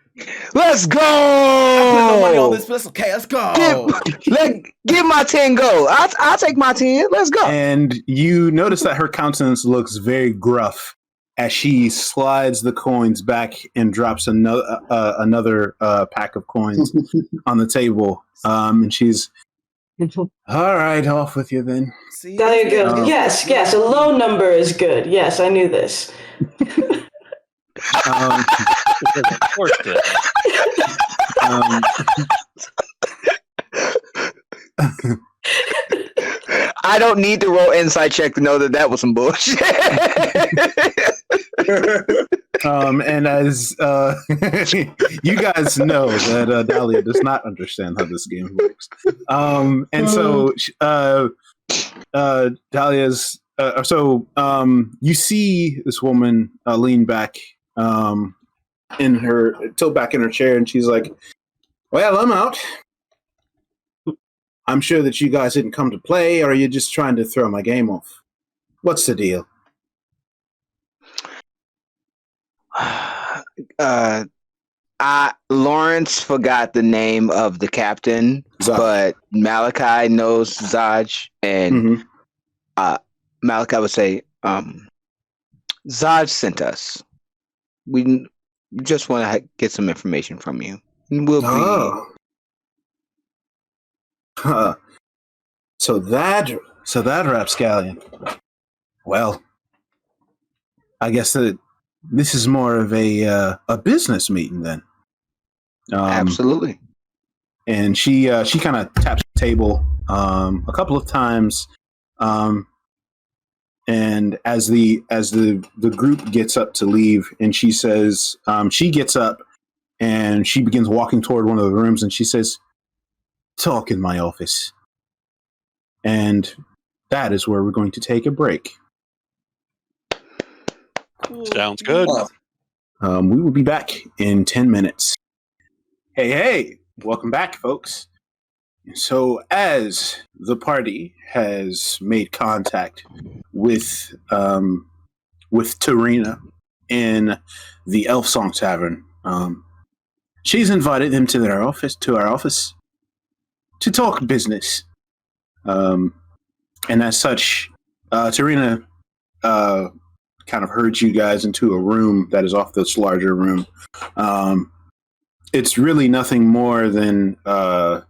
Let's go! I put no money on this, but that's okay. Let's go! Give my 10 gold. I'll take my 10. Let's go. And you notice that her countenance looks very gruff as she slides the coins back and drops another pack of coins on the table. And she's, all right, off with you then. See, there you go. Yes, a low number is good. Yes, I knew this. Of course did. I don't need to roll insight check to know that was some bullshit. And as you guys know that Dahlia does not understand how this game works. And so Dahlia's you see this woman lean back tilt back in her chair, and she's like, well, I'm out. I'm sure that you guys didn't come to play, or are you just trying to throw my game off? What's the deal? Lawrence forgot the name of the captain, Zaj. But Malachi knows Zaj, and Malachi would say, Zaj sent us. We just want to get some information from you. We'll be... So that rapscallion. Well, I guess that this is more of a business meeting then. Absolutely. And she kind of taps the table a couple of times, and as the group gets up to leave, and she says, she gets up and she begins walking toward one of the rooms, and she says, talk in my office. And that is where we're going to take a break. Sounds good. We will be back in 10 minutes. Hey, welcome back, folks. So as the party has made contact with Tarina in the Elf Song Tavern, she's invited them to our office to talk business. And as such, Tarina kind of herds you guys into a room that is off this larger room. It's really nothing more than a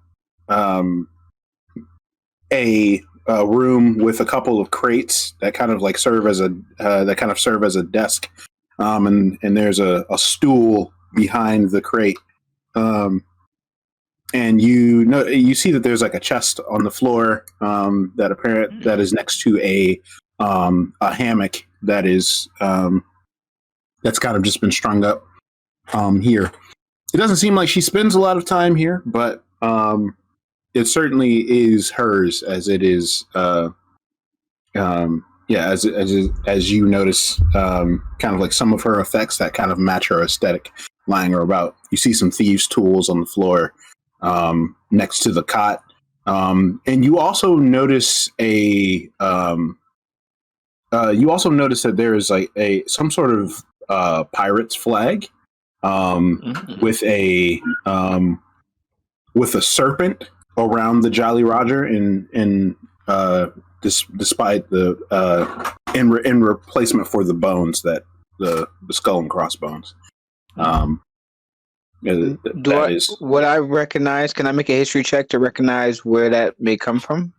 room with a couple of crates that kind of like serve as a desk, and there's a stool behind the crate. And you see that there's like a chest on the floor that is next to a hammock that is that's kind of just been strung up here. It doesn't seem like she spends a lot of time here, but it certainly is hers, as it is. As you notice, kind of like some of her effects that kind of match her aesthetic lying about. You see some thieves' tools on the floor next to the cot. And you also notice that there is some sort of pirate's flag with a serpent around the Jolly Roger despite the in replacement for the bones, that the skull and crossbones. Would I recognize? Can I make a history check to recognize where that may come from?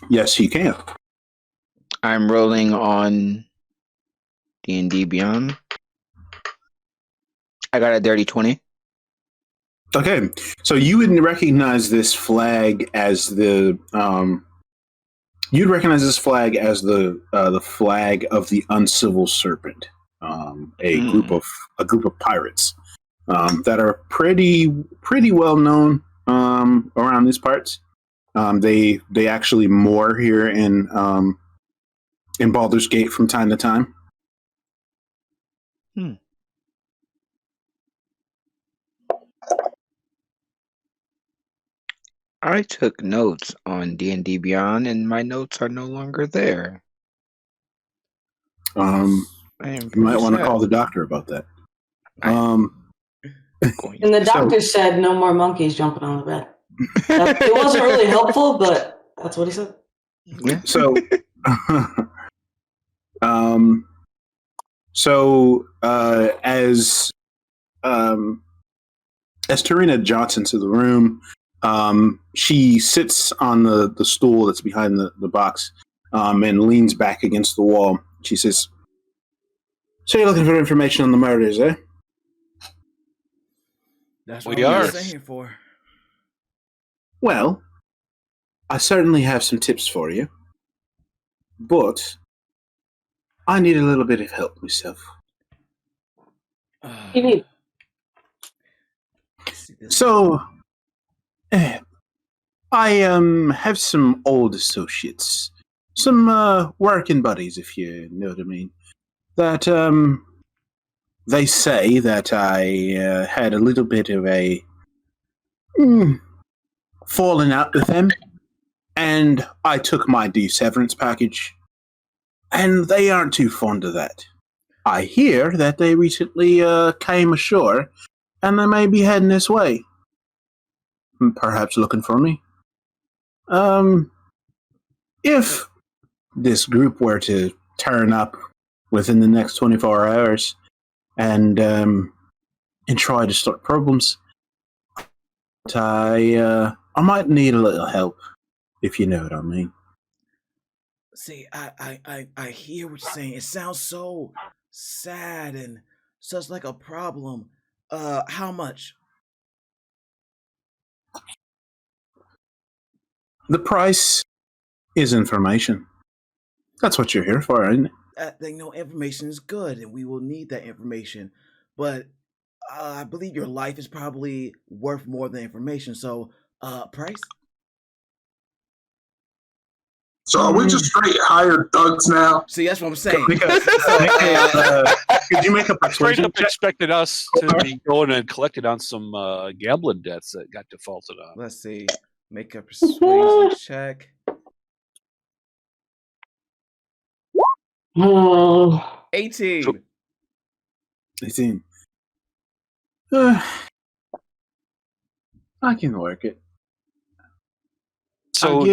Yes, you can. I'm rolling on D&D Beyond. I got a dirty 20. Okay, so you would recognize this flag as the flag of the Uncivil Serpent, a group of pirates that are pretty well known around these parts. They actually moor here in Baldur's Gate from time to time. I took notes on D&D Beyond, and my notes are no longer there. You might want to call the doctor about that. And the doctor said no more monkeys jumping on the bed. It wasn't really helpful, but that's what he said. Yeah. So, as Tarina jaunts into the room, she sits on the stool that's behind the box, and leans back against the wall. She says, "So you're looking for information on the murders, eh?" That's We what are. I'm saying for. Well, I certainly have some tips for you, but I need a little bit of help myself. You need So, I have some old associates, some working buddies, if you know what I mean, that they say that I had a little bit of a falling out with them, and I took my due severance package, and they aren't too fond of that. I hear that they recently came ashore, and they may be heading this way. Perhaps looking for me. If this group were to turn up within the next 24 hours and try to start problems, I might need a little help, if you know what I mean. See, I hear what you're saying. It sounds so sad and such like a problem. How much? The price is information. That's what you're here for, isn't it? Information is good, and we will need that information. But I believe your life is probably worth more than information. So, price? So are we just straight hired thugs now? See, that's what I'm saying. Could you make a Straight persuasion up check? expected us to be going and collected on some gambling debts that got defaulted on. Let's see. Make a persuasion check. Oh. 18. 18. I can work it. So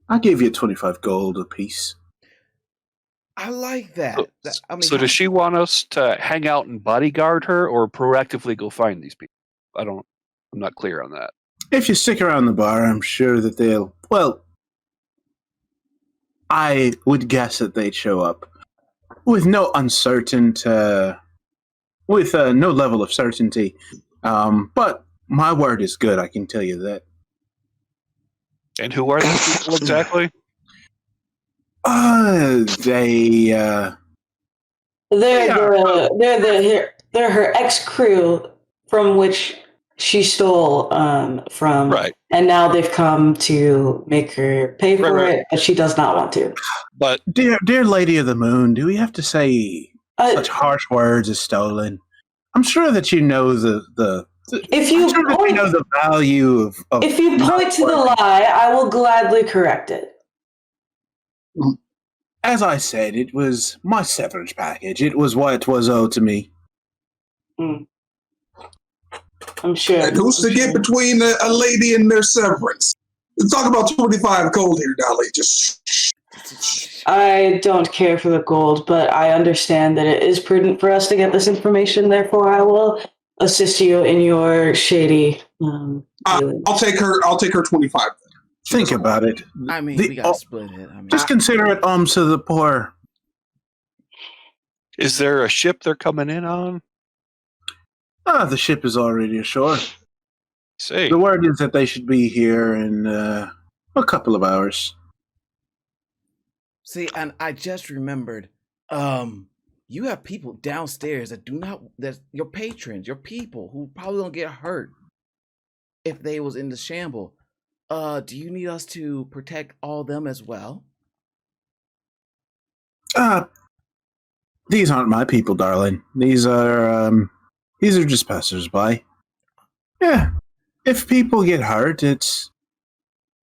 I'll give you 25 gold apiece. I like that. So does she want us to hang out and bodyguard her, or proactively go find these people? I'm not clear on that. If you stick around the bar, I'm sure that they'll... Well, I would guess that they'd show up with no no level of certainty. But my word is good, I can tell you that. And who are these people exactly? They're her ex crew from which she stole from, Right. And now they've come to make her pay for it, but she does not want to. But dear Lady of the Moon, do we have to say such harsh words as stolen? I'm sure that you know the If you I'm sure that they point, know the value of if you not point to the working. lie, I will gladly correct it. As I said, it was my severance package. It was what was owed to me. I'm sure. And who's to get between a lady and their severance? Let's talk about 25 gold here, Dolly. Just I don't care for the gold, but I understand that it is prudent for us to get this information. Therefore, I will assist you in your shady. I'll take her 25. Think about it. I mean, we gotta split it. I mean, Just consider it alms to the poor. Is there a ship they're coming in on? The ship is already ashore. See. The word is that they should be here in a couple of hours. see, and I just remembered. You have people downstairs that do not. That's your patrons, your people who probably don't get hurt if they was in the shamble. Do you need us to protect all them as well? These aren't my people, darling. These are just passers-by. Yeah. If people get hurt, it's...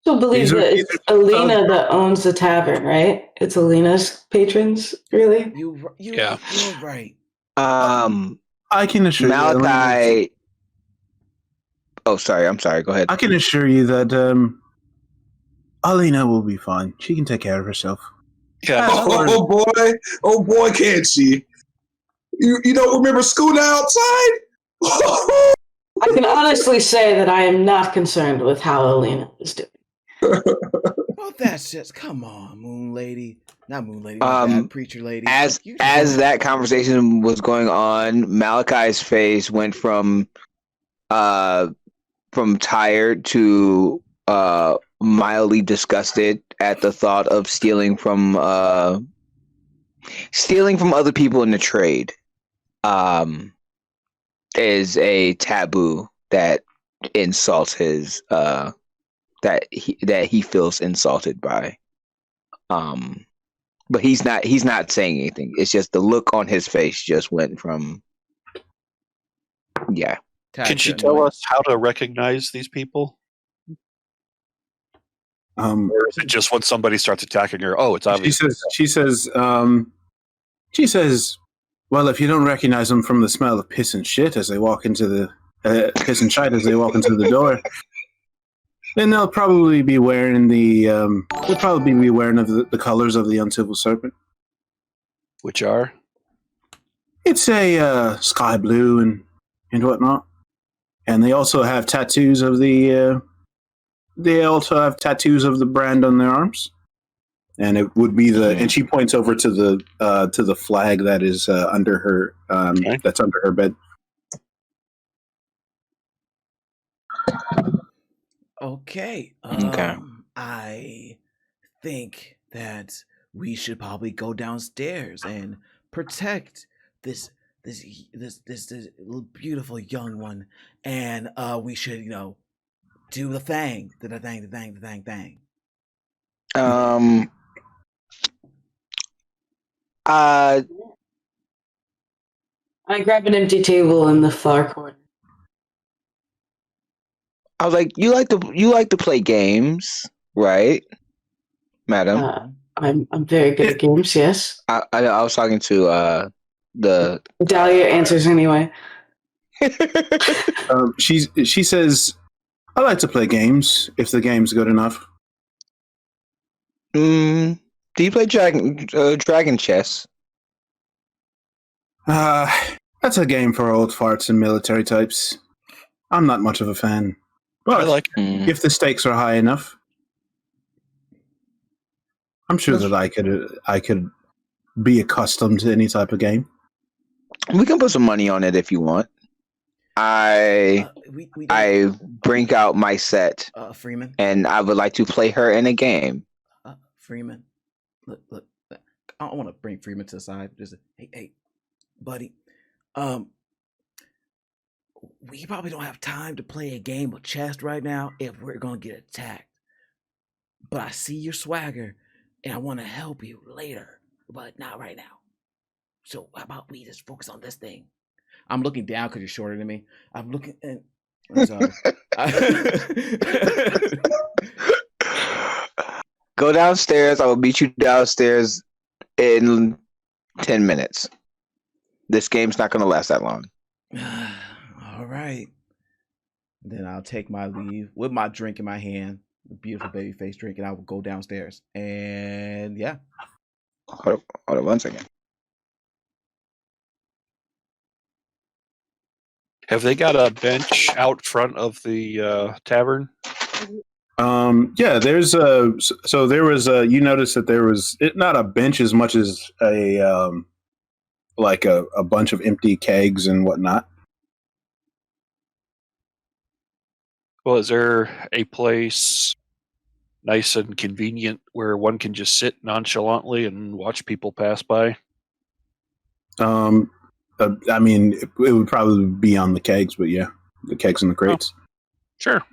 So believe that it's Alina that owns the tavern, right? It's Alina's patrons, really? You're right. I can assure you... Malachi. Oh, sorry. I'm sorry. Go ahead. I can assure you that Alina will be fine. She can take care of herself. Yeah. Oh boy, can't she? You don't remember Scooter outside? I can honestly say that I am not concerned with how Alina is doing. Well, that's just come on, Moon Lady. Not Moon Lady, bad Preacher Lady. As that conversation was going on, Malachi's face went from tired to mildly disgusted at the thought of stealing from other people in the trade. Is a taboo that insults his that he feels insulted by. But he's not saying anything. It's just the look on his face just went from yeah. Can she tell us how to recognize these people? Or is it just when somebody starts attacking her? Oh, it's obvious. She says, well, if you don't recognize them from the smell of piss and shit as they walk into the piss and shite as they walk into the door, then they'll probably be wearing the colors of the uncivil serpent, which are it's a sky blue and whatnot, and they also have tattoos of the brand on their arms. And it would be and she points over to the flag that is under her, that's under her bed. Okay. I think that we should probably go downstairs and protect this beautiful young one, and we should do the thing. I grab an empty table in the far corner. I was like, you like to play games, right, madam? I'm very good at games. Yes. I was talking to the Dahlia answers anyway. She says, I like to play games if the game's good enough. Do you play dragon chess? That's a game for old farts and military types. I'm not much of a fan. But if the stakes are high enough, I'm sure that I could be accustomed to any type of game. We can put some money on it if you want. I bring out my set, Freeman, and I would like to play her in a game. Freeman, look, I don't want to bring Freeman to the side. Just hey, buddy. We probably don't have time to play a game of chess right now if we're gonna get attacked. But I see your swagger, and I want to help you later, but not right now. So how about we just focus on this thing? I'm looking down because you're shorter than me. I'm looking. I'm sorry. Go downstairs. I will meet you downstairs in 10 minutes. This game's not going to last that long. All right. Then I'll take my leave with my drink in my hand, the beautiful baby face drink, and I will go downstairs. And yeah. Hold on 1 second. Have they got a bench out front of the tavern? Yeah, there's a so there was a you noticed that there was not a bench as much as a like a bunch of empty kegs and whatnot. Well, is there a place nice and convenient where one can just sit nonchalantly and watch people pass by? I mean, it would probably be on the kegs, but yeah, the kegs and the crates. Oh, sure.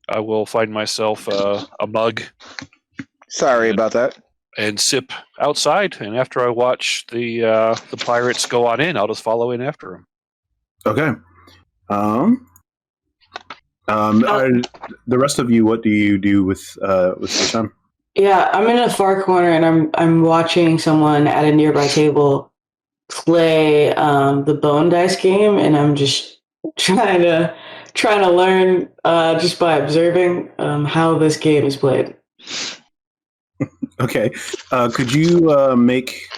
I will find myself a mug. Sorry about that. And sip outside, and after I watch the pirates go on in, I'll just follow in after them. Okay. Are the rest of you, what do you do with your time? Yeah, I'm in a far corner and I'm watching someone at a nearby table play the bone dice game, and I'm just trying to learn just by observing how this game is played. Okay. Could you make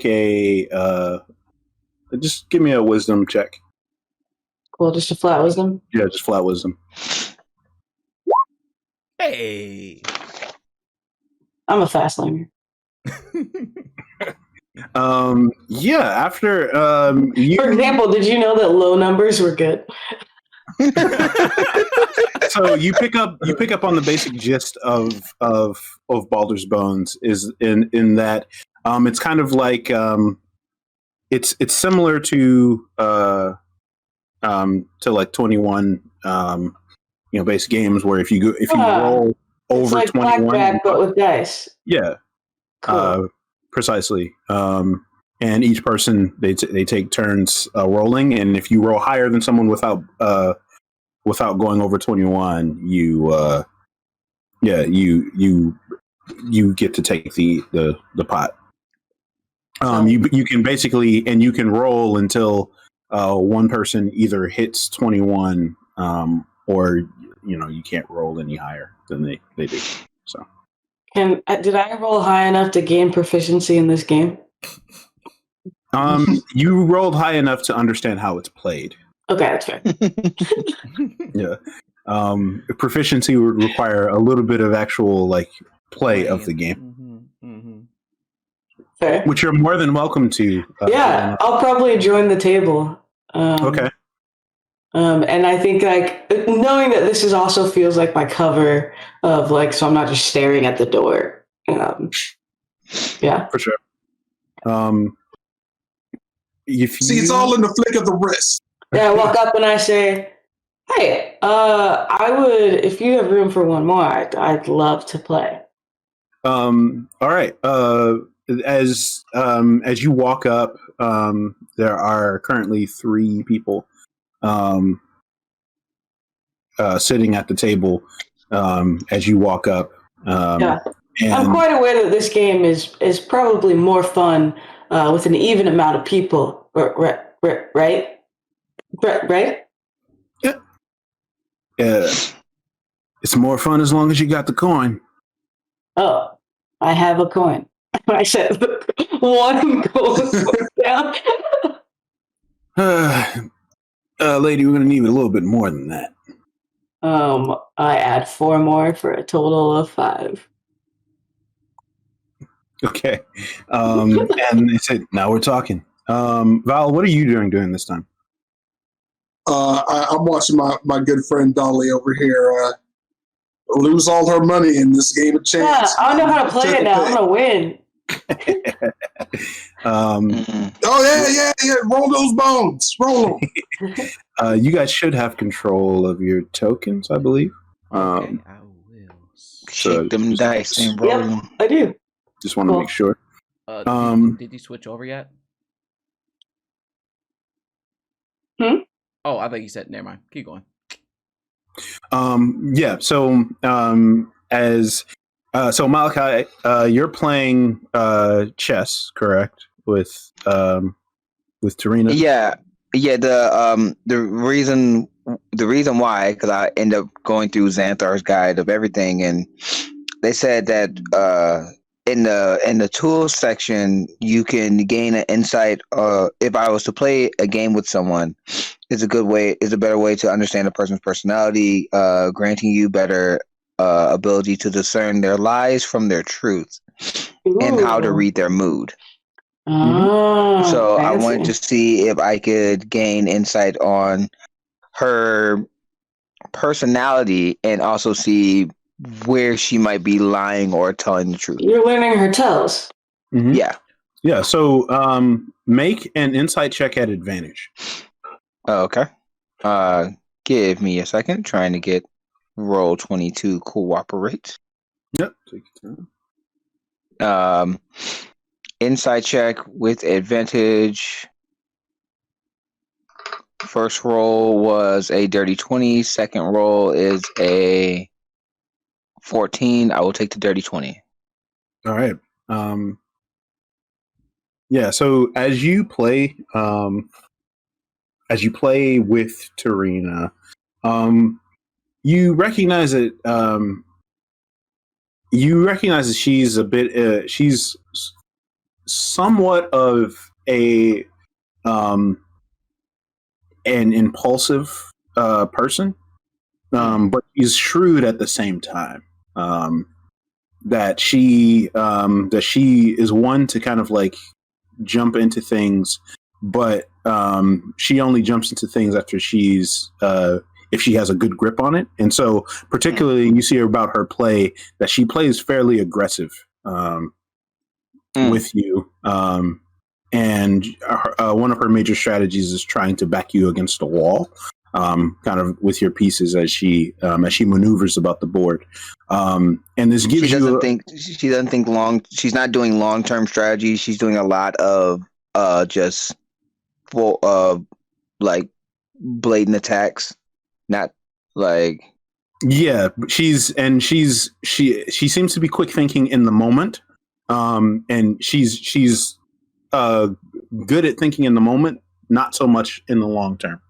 a just give me a wisdom check? Cool, just a flat wisdom? Yeah, just flat wisdom. Hey. I'm a fast learner. Yeah, after For example, did you know that low numbers were good? So you pick up on the basic gist of Baldur's Bones is in that it's kind of like it's similar to like 21 base games where if you roll over it's like 21 blackjack but with dice. Yeah. Cool. Precisely. And each person they take turns rolling, and if you roll higher than someone without going over 21, you get to take the pot. You can basically, and you can roll until one person either hits 21 or you can't roll any higher than they do. So Did I roll high enough to gain proficiency in this game? You rolled high enough to understand how it's played. Okay, that's fair. Yeah. Proficiency would require a little bit of actual play of the game. Fair. Which you're more than welcome to. Yeah, I'll probably join the table. Okay. And I think knowing that this also feels like my cover of so I'm not just staring at the door. Yeah. For sure. It's all in the flick of the wrist. Yeah, I walk up and I say, "Hey, I would, if you have room for one more, I'd love to play." All right. As you walk up, there are currently 3 people sitting at the table as you walk up. Yeah. And I'm quite aware that this game is probably more fun with an even amount of people, right? Right? Yeah. It's more fun as long as you got the coin. Oh, I have a coin. I said, one goes down. Lady, we're going to need a little bit more than that. I add 4 more for a total of 5. Okay. And they said, now we're talking. Val, what are you doing during this time? I'm watching my good friend Dolly over here lose all her money in this game of chance. Yeah, I don't know how to play it now. I'm going to win. Yeah. Roll those bones. Roll them. You guys should have control of your tokens, I believe. Okay, I will. Shake them dice and roll them. Yep, I do. Just want to make sure. Did you switch over yet? Oh, I think you said. Never mind. Keep going. Yeah. So so Malachi, you're playing chess, correct? With Tarina. Yeah, yeah. The reason why, because I end up going through Xanthar's guide of everything, and they said that in the tools section you can gain an insight. If I was to play a game with someone, is a better way to understand a person's personality, granting you better ability to discern their lies from their truth, and how to read their mood. Oh, So I fancy. wanted to see if I could gain insight on her personality and also see where she might be lying or telling the truth. You're learning her tells. Mhm. Yeah. Yeah. So make an insight check at advantage. Oh, okay. Give me a second. Trying to get roll 22 cooperate. Yep. Take your time. Insight check with advantage. First roll was a dirty 20. Second roll is a 14. I will take the dirty 20. All right. Yeah. So as you play with Tarina, you recognize that she's a bit she's somewhat of an impulsive person, but she's shrewd at the same time. That she is one to kind of like jump into things, but she only jumps into things after she's if she has a good grip on it. And so particularly you see about her play that she plays fairly aggressive with you. And one of her major strategies is trying to back you against a wall, kind of with your pieces as she maneuvers about the board. And this gives she doesn't think long. She's not doing long-term strategy. She's doing a lot of just like blatant attacks, not like. Yeah, she seems to be quick thinking in the moment, and she's good at thinking in the moment, not so much in the long term.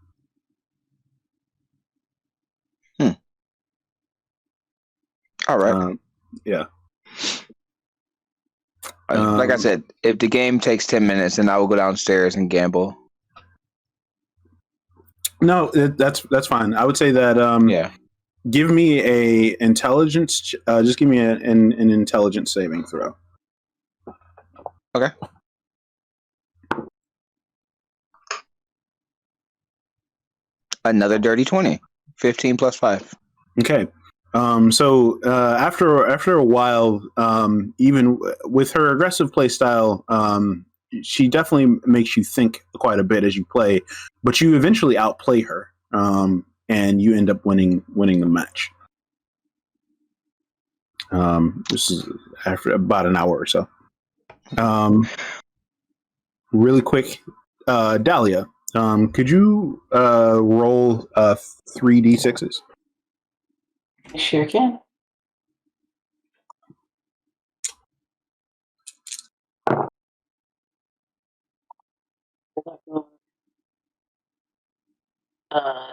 All right. Yeah. Like I said, if the game takes 10 minutes, then I will go downstairs and gamble. No, that's fine. I would say that yeah. Give me a intelligence. Just give me an intelligence saving throw. Okay. Another dirty 20. 15 plus 5. Okay. So after a while, even with her aggressive play style, she definitely makes you think quite a bit as you play, but you eventually outplay her, and you end up winning the match. This is after about an hour or so. Really quick, Dahlia, could you roll 3d6s? I sure can.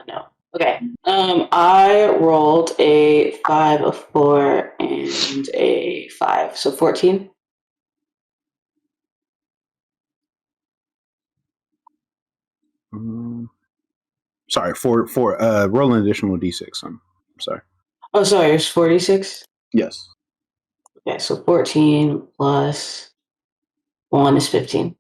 No. Okay. I rolled a 5, a 4, and a 5, so 14. Sorry, for roll an additional d6. I'm sorry. Oh, sorry, it's 46? Yes. Okay, so 14 plus 1 is 15.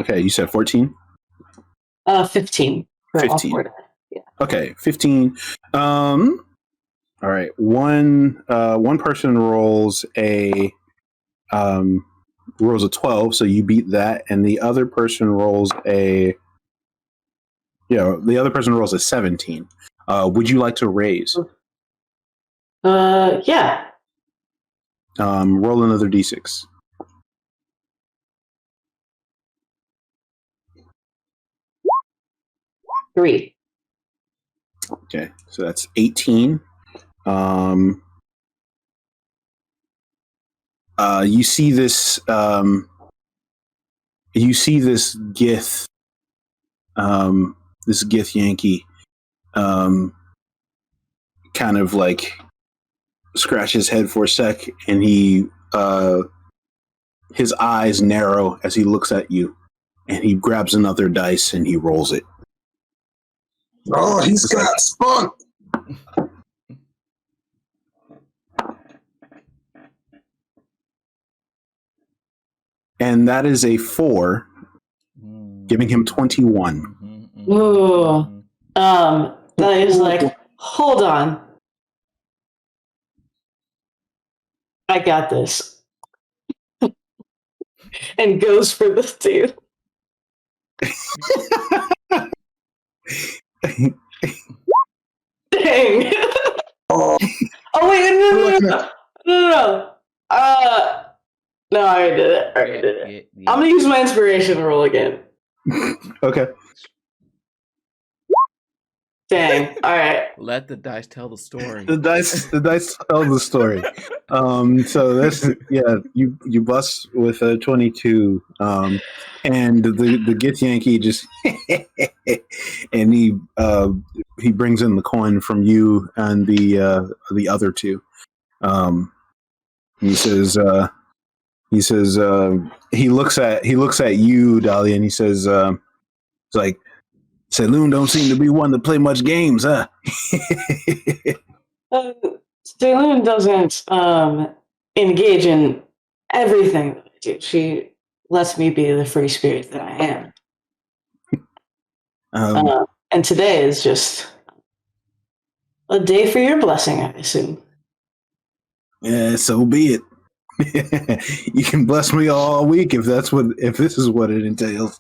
Okay, you said 14? 15. 15. Yeah. Okay, 15. All right. One person rolls a 12, so you beat that, and the other person rolls a 17. Would you like to raise? Yeah. Roll another d6. 3. Okay, so that's 18. You see this. You see this Gith. This Gith Yankee. Kind of like scratch his head for a sec, and his eyes narrow as he looks at you, and he grabs another dice and he rolls it. Oh, he's got spunk. And that is a 4, giving him 21. Ooh. That is like, hold on. I got this. And goes for the 2. Dang. Oh, wait, no. No, I already did it. Yeah. I'm gonna use my inspiration roll again. Okay. Dang. All right. Let the dice tell the story. The dice tell the story. So that's you bust with a 22, and the Gith Yankee just and he brings in the coin from you and the other two. He says he looks at you, Dahlia, and he says it's like, Saloon don't seem to be one to play much games, huh? Saloon doesn't engage in everything that I do. She lets me be the free spirit that I am. And today is just a day for your blessing, I assume. Yeah, so be it. You can bless me all week if this is what it entails.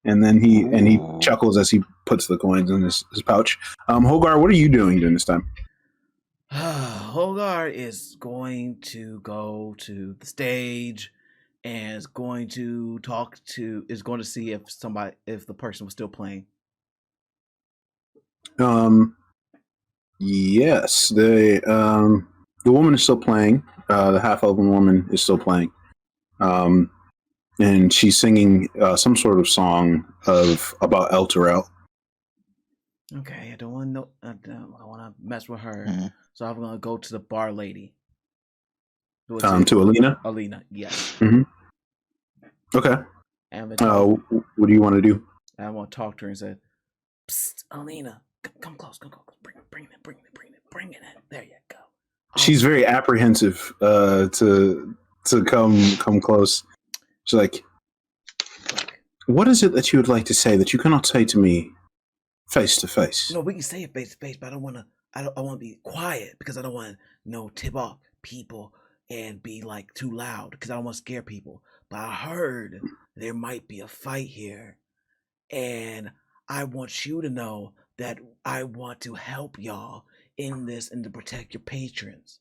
And then he chuckles as he puts the coins in his pouch. Hogar, what are you doing during this time? Hogar is going to go to the stage and is going to see if the person was still playing. Yes, the woman is still playing. The half-elven woman is still playing. And she's singing some sort of song about El Terrell. Okay, I don't want to mess with her, Mm-hmm. so I'm gonna go to the bar lady. To Alina. Alina, yes. Mm-hmm. Okay. What do you want to do? I want to talk to her and say, "Psst, Alina, come close, bring it in. There you go." She's very apprehensive to come close. She's like, what is it that you would like to say that you cannot say to me face to face? No, we can say it face to face, but I don't want to be quiet because I don't want to tip off people and be like too loud because I don't want to scare people. But I heard there might be a fight here, and I want you to know that I want to help y'all in this and to protect your patrons.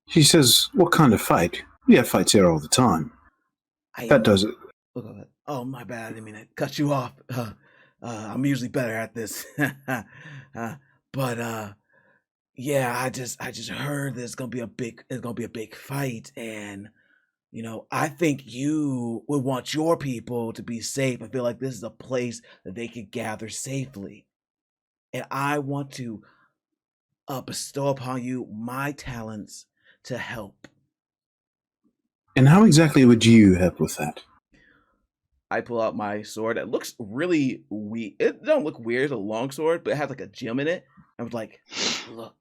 She says, what kind of fight? We have fights here all the time. That does it. Oh, my bad. I didn't mean to cut you off. I'm usually better at this. But yeah, I just heard there's gonna be a big fight, and I think you would want your people to be safe. I feel like this is a place that they could gather safely, and I want to bestow upon you my talents to help. And how exactly would you help with that? I pull out my sword. It looks really weird. It don't look weird. It's a long sword, but it has like a gem in it. I was like, look.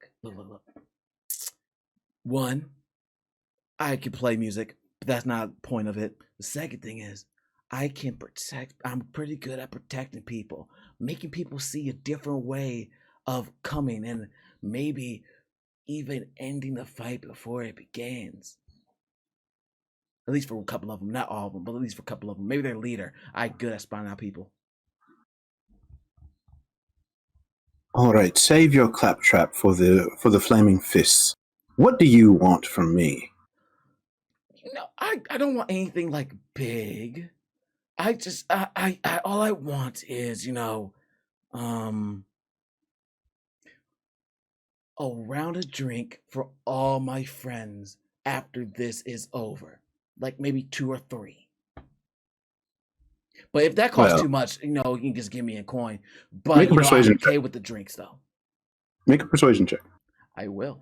One, I can play music, but that's not the point of it. The second thing is, I'm pretty good at protecting people, making people see a different way of coming, and maybe even ending the fight before it begins. At least for a couple of them, not all of them, but at least for a couple of them. Maybe their leader. I'm good at spying out people. All right, save your claptrap for the flaming fists. What do you want from me? I don't want anything like big. I just I all I want is, a round of drink for all my friends after this is over. Like maybe 2 or 3. But if that costs too much, you can just give me a coin. But Make a persuasion I'm okay check. with the drinks though. Make a persuasion check. I will.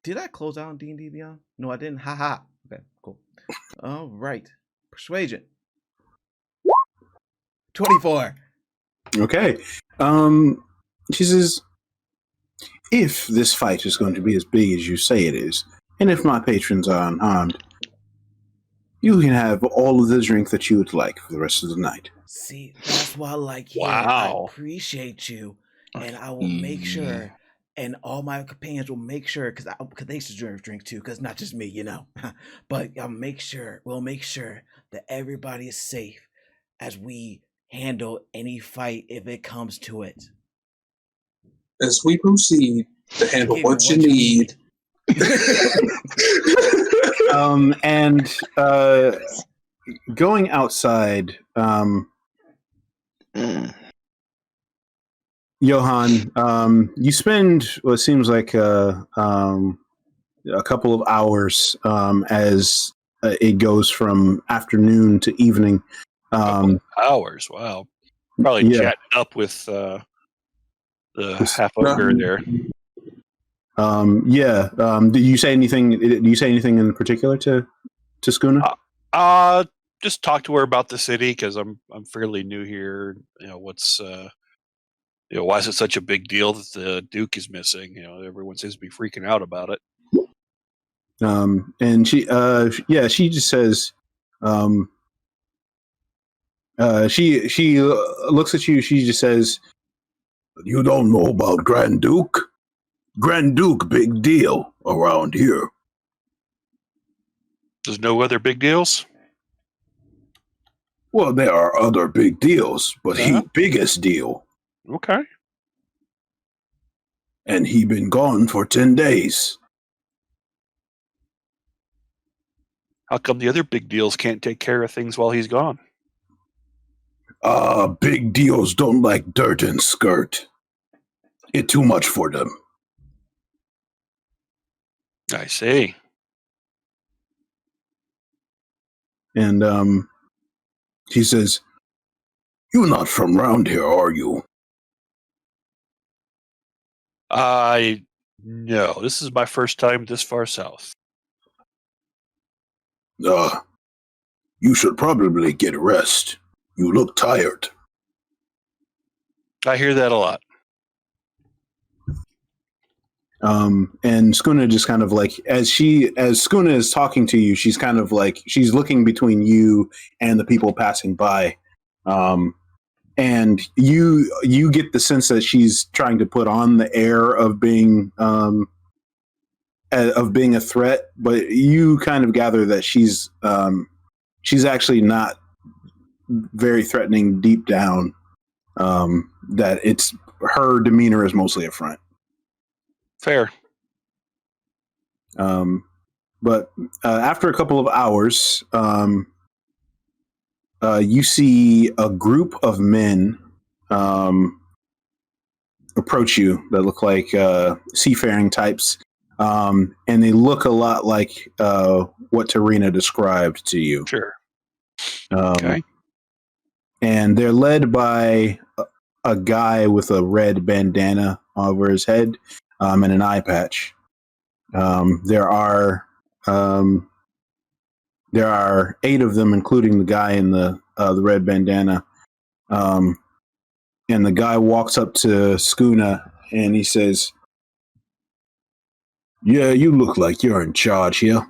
Did I close out on D&D Beyond? No, I didn't. Ha. Okay, cool. All right. Persuasion. 24. Okay. She says, if this fight is going to be as big as you say it is, and if my patrons are unharmed, you can have all of the drink that you would like for the rest of the night. See, that's why I like you. Wow. I appreciate you. And I will make sure, and all my companions will make sure, because they should drink too, because not just me, But we'll make sure that everybody is safe as we handle any fight if it comes to it. As we proceed to handle what you need. And going outside, Johan, you spend what seems like a couple of hours as it goes from afternoon to evening. Hours, wow. Probably chatting up with the half ogre there. Do you say anything? Do you say anything in particular to Skuna? Just talk to her about the city because I'm fairly new here. What's why is it such a big deal that the Duke is missing? Everyone seems to be freaking out about it. And she just says, she looks at you. She just says, "You don't know about Grand Duke? Grand Duke, big deal around here." There's no other big deals? Well, there are other big deals, but he biggest deal. Okay. And he been gone for 10 days. How come the other big deals can't take care of things while he's gone? Big deals don't like dirt and skirt. It's too much for them. I see. And he says, "You're not from around here, are you?" No. This is my first time this far south. You should probably get rest. You look tired. I hear that a lot. And Skuna just kind of like, as Skuna is talking to you, she's kind of like, she's looking between you and the people passing by. And you get the sense that she's trying to put on the air of being a threat, but you kind of gather that she's actually not very threatening deep down. That it's her demeanor is mostly a front. Fair. But after a couple of hours, you see a group of men approach you that look like seafaring types, and they look a lot like what Tarina described to you. Sure. Okay. And they're led by a guy with a red bandana over his head and an eye patch. There are 8 of them, including the guy in the red bandana. And the guy walks up to Skuna and he says, "Yeah, you look like you're in charge here.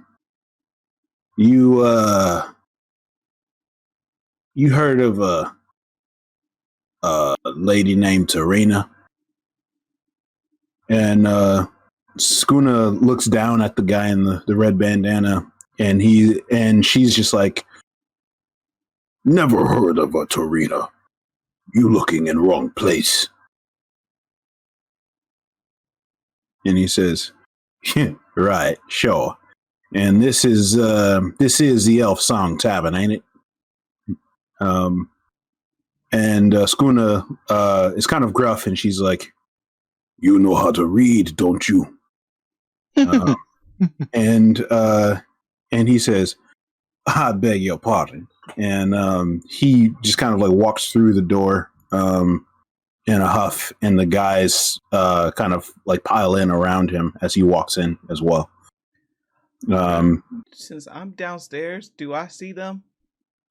You heard of a lady named Tarina?" And Skuna looks down at the guy in the red bandana, and she's just like, Never heard of a Torina. You looking in wrong place. And he says, right, sure. And this is the Elf Song Tavern, ain't it? And Skuna is kind of gruff, and she's like, "You know how to read, don't you?" And he says, "I beg your pardon." And he just kind of like walks through the door in a huff, and the guys kind of like pile in around him as he walks in as well. Since I'm downstairs, do I see them?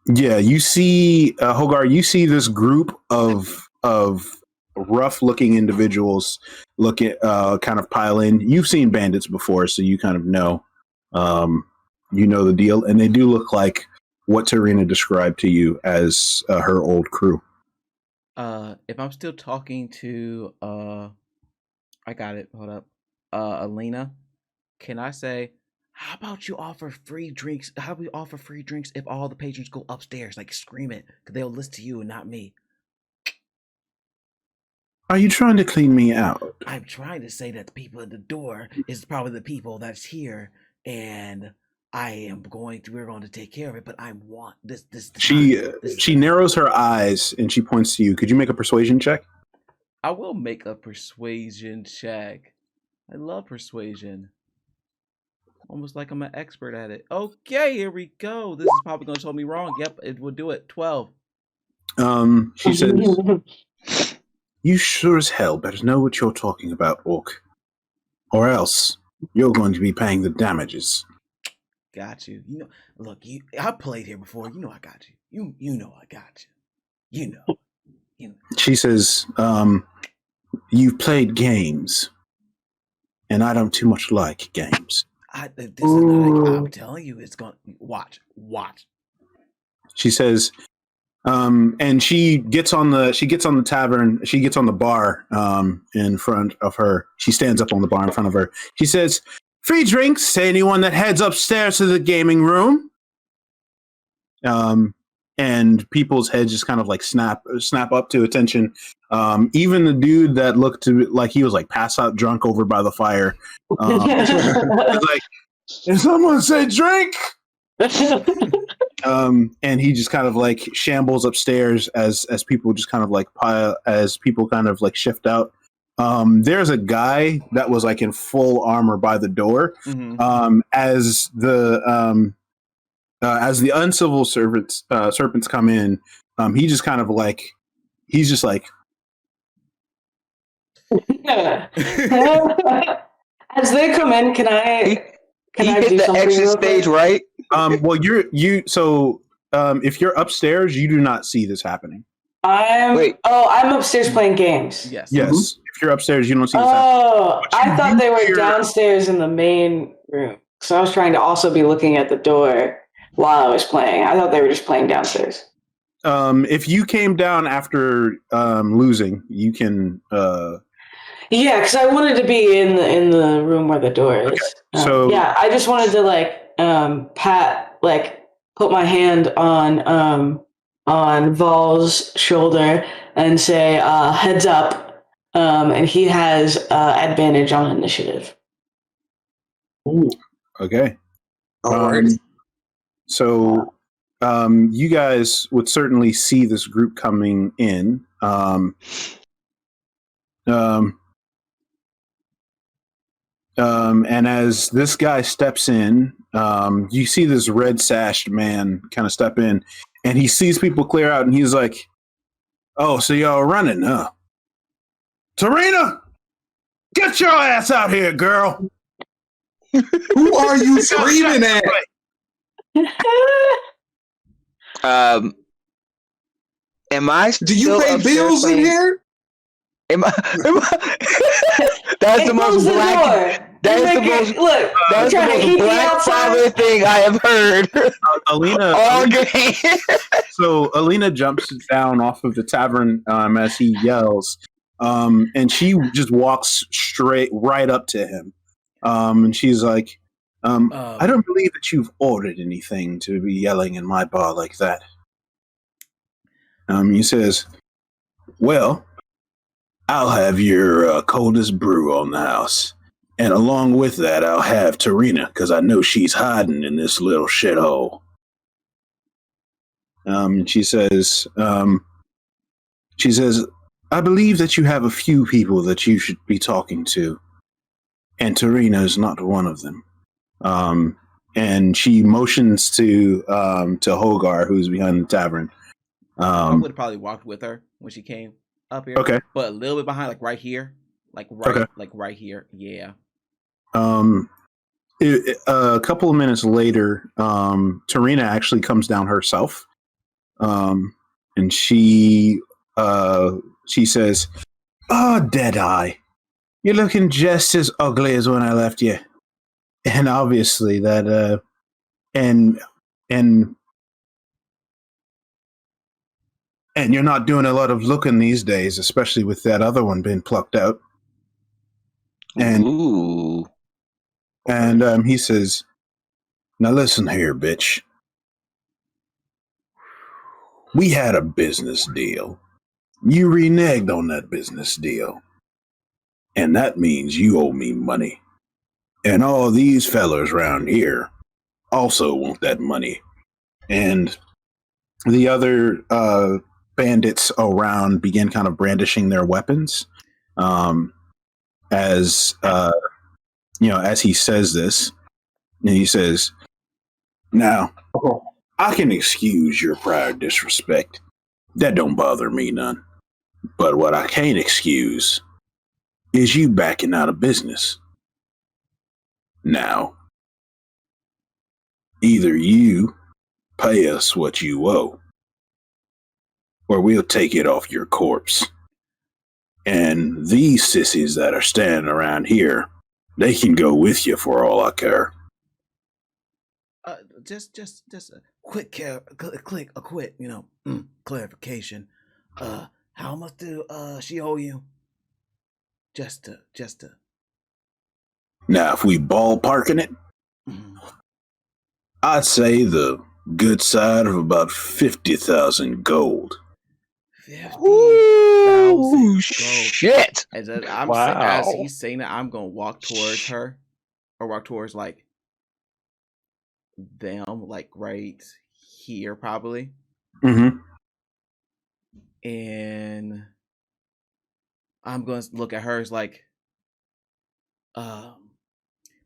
Yeah, you see, Hogar, you see this group of rough-looking individuals kind of pile in. You've seen bandits before, so you kind of know, the deal. And they do look like what Tarina described to you as her old crew. If I'm still talking to, I got it. Hold up, Alina, can I say, how about you offer free drinks? How do we offer free drinks if all the patrons go upstairs, like scream it, because they'll listen to you and not me? Are you trying to clean me out? I'm trying to say that the people at the door is probably the people that's here, and we're going to take care of it. But I want this. She narrows her eyes and she points to you. Could you make a persuasion check? I will make a persuasion check. I love persuasion. Almost like I'm an expert at it. Okay, here we go. This is probably going to show me wrong. Yep, it will do it. 12. She says, "You sure as hell better know what you're talking about, Orc. Or else you're going to be paying the damages." Got you. Look, I played here before. You know I got you. You know I got you. You know. She says, "You've played games, and I don't too much like games." I'm telling you, it's going to watch. She says, and she gets on the tavern. She gets on the bar in front of her. She stands up on the bar in front of her. She says, "Free drinks to anyone that heads upstairs to the gaming room." And people's heads just kind of like snap up to attention. Even the dude that looked to like he was like pass out drunk over by the fire. Was like, "Did someone say drink?" And he just kind of like shambles upstairs as people just kind of like shift out. There's a guy that was like in full armor by the door. Mm-hmm. As the uncivil serpents come in, he just kind of like he's just like as they come in, can I hit do the something exit real stage, quick? right? Well, if you're upstairs, you do not see this happening. I'm upstairs playing games. Yes. Yes. Mm-hmm. If you're upstairs, you don't see this happening. Oh, I thought they were downstairs in the main room. So I was trying to also be looking at the door while I was playing. I thought they were just playing downstairs. If you came down after losing, you can. Yeah, because I wanted to be in the room where the door is. Okay. So I just wanted to put my hand on Vol's shoulder and say, "Heads up," and he has advantage on initiative. Ooh. Okay. Alrighty. So you guys would certainly see this group coming in. And as this guy steps in, you see this red-sashed man kind of step in, and he sees people clear out, and he's like, "Oh, so y'all are running, huh? Tarina, get your ass out here, girl!" Who are you screaming at? Am I? Do you pay bills in here? Am I that's the most black. That's the most. Look, that's the most black father thing I have heard. So Alina jumps down off of the tavern as he yells, and she just walks right up to him, and she's like, "I don't believe that you've ordered anything to be yelling in my bar like that." He says, well, I'll have your coldest brew on the house. And along with that, I'll have Tarina, because I know she's hiding in this little shithole. She says, I believe that you have a few people that you should be talking to. And Tarina is not one of them. And she motions to Hogar, who's behind the tavern. I would have probably walked with her when she came up here. Okay. But a little bit behind, like right here. Like right here. Yeah. A couple of minutes later, Tarina actually comes down herself. And she says, "Oh, Deadeye, you're looking just as ugly as when I left you." And obviously that, and you're not doing a lot of looking these days, especially with that other one being plucked out. And Ooh. And he says, "Now listen here, bitch. We had a business deal. You reneged on that business deal. And that means you owe me money. And all these fellers around here also want that money." And the other bandits around begin kind of brandishing their weapons. As he says this, and he says, "Now, I can excuse your prior disrespect. That don't bother me none. But what I can't excuse is you backing out of business. Now, either you pay us what you owe, or we'll take it off your corpse. And these sissies that are standing around here, they can go with you for all I care." Just a quick clarification. How much do she owe you? Just to. Now, if we ballparking it, I'd say the good side of about 50,000 gold. 50,000 Ooh, shit! As he's saying that, I'm gonna walk towards her, or walk towards like them, like right here, probably. Mm-hmm. And I'm gonna look at her as like,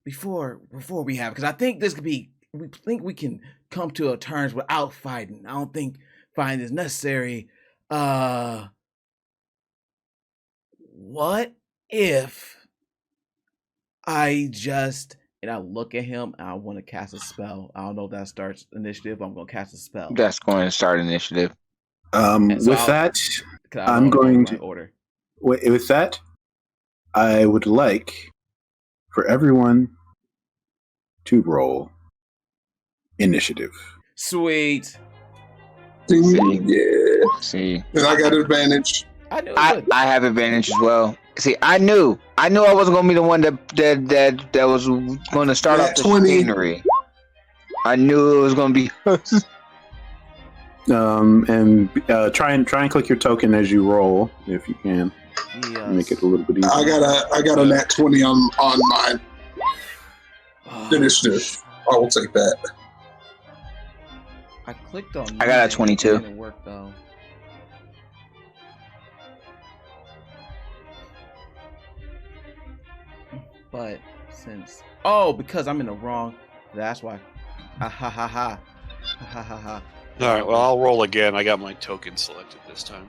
before we have, because I think this could be. We think we can come to a terms without fighting. I don't think fighting is necessary. What if I just, and I look at him and I want to cast a spell. I don't know if that starts initiative, but I'm going to cast a spell. That's going to start initiative. With that, I'm going to order. With that, I would like for everyone to roll initiative. Sweet. Yeah. See, And I got advantage. I have advantage as well. See, I knew I wasn't gonna be the one that was going to start off the 20. scenery. I knew it was gonna be. And try and click your token as you roll if you can. Yes. Make it a little bit easier. I got a nat 20 on mine. Initiative. I will take that. I clicked on. I got a 22. It didn't work though. But since because I'm in the wrong, that's why. Ha ha ha ha ha ha ha. All right, well, I'll roll again. I got my token selected this time.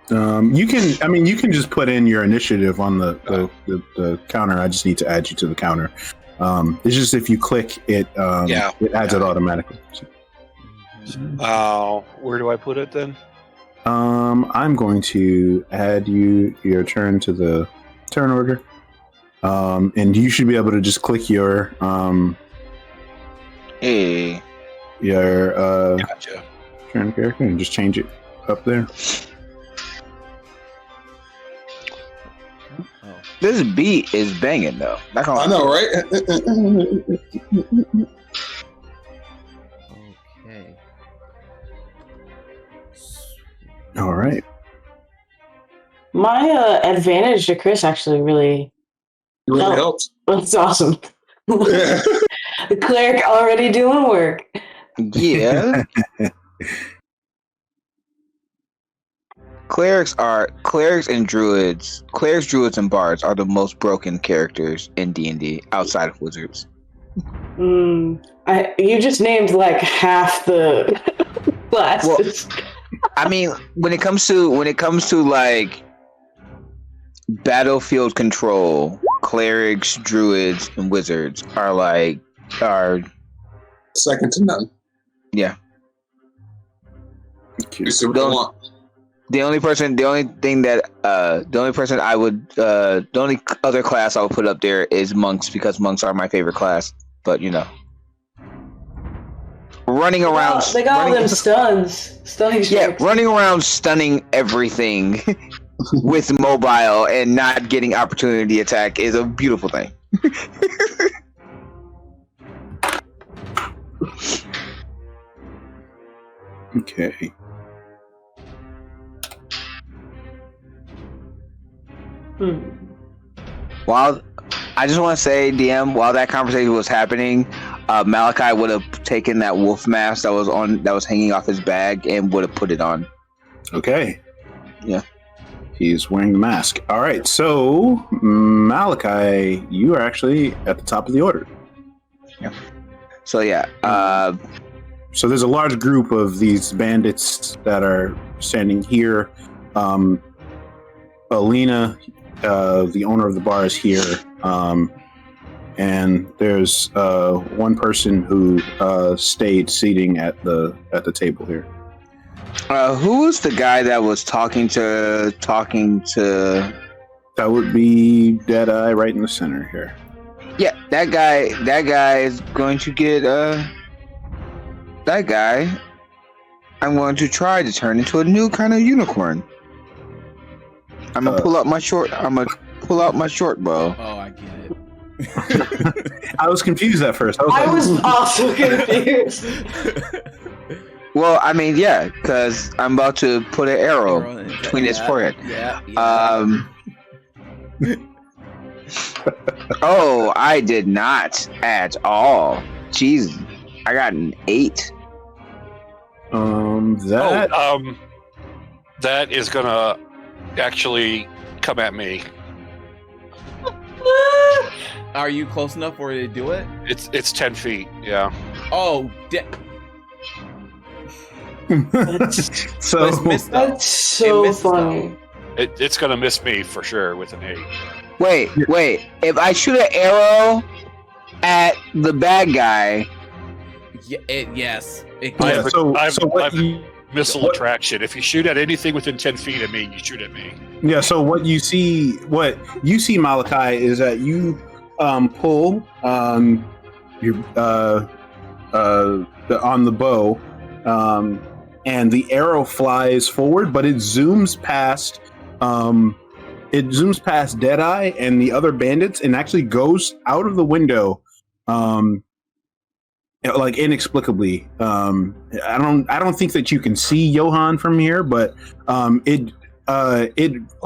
You can just put in your initiative on the counter. I just need to add you to the counter. It's just if you click it, it adds it automatically. Where do I put it then? I'm going to add your turn to the turn order. And you should be able to just click your Gotcha. turn character and just change it up there. This beat is banging though. I know, right? Okay. My advantage to Chris actually really helps. That's awesome. The cleric already doing work. Yeah. Clerics and druids. Clerics, druids, and bards are the most broken characters in D&D outside of wizards. You just named like half the classes. Well, I mean, when it comes to like battlefield control, clerics, druids, and wizards are second to none. Yeah. The only other class I would put up there is monks, because monks are my favorite class. But running around. They got all them stuns. Stunning strikes. Yeah, running around stunning everything with mobile and not getting opportunity attack is a beautiful thing. Okay. While I just want to say, DM, while that conversation was happening, Malachi would have taken that wolf mask that was hanging off his bag and would have put it on. Okay. Yeah. He's wearing the mask. All right. So, Malachi, you are actually at the top of the order. Yeah. So, yeah. So there's a large group of these bandits that are standing here. Alina, the owner of the bar, is here. And there's one person who stayed seating at the table here. Who was the guy that was talking to? That would be Deadeye right in the center here. Yeah, that guy is going to get that guy. I'm going to try to turn into a new kind of unicorn. I'm gonna pull out my short bow. Oh, I get it. I was confused at first. I was also confused. Well, I mean, yeah, because I'm about to put an arrow between his forehead. Yeah. Oh, I did not at all. Jeez, I got an 8. That is gonna actually come at me. Are you close enough for it to do it? It's 10 feet. Yeah. Oh, so that's so funny. It's gonna miss me for sure with an 8. Wait. If I shoot an arrow at the bad guy, yes. I have missile attraction. If you shoot at anything within 10 feet of me, you shoot at me. Yeah. So what you see, Malachi, is that you pull your on the bow, and the arrow flies forward, but it zooms past. It zooms past Deadeye and the other bandits, and actually goes out of the window, like inexplicably. I don't think that you can see Johan from here, but it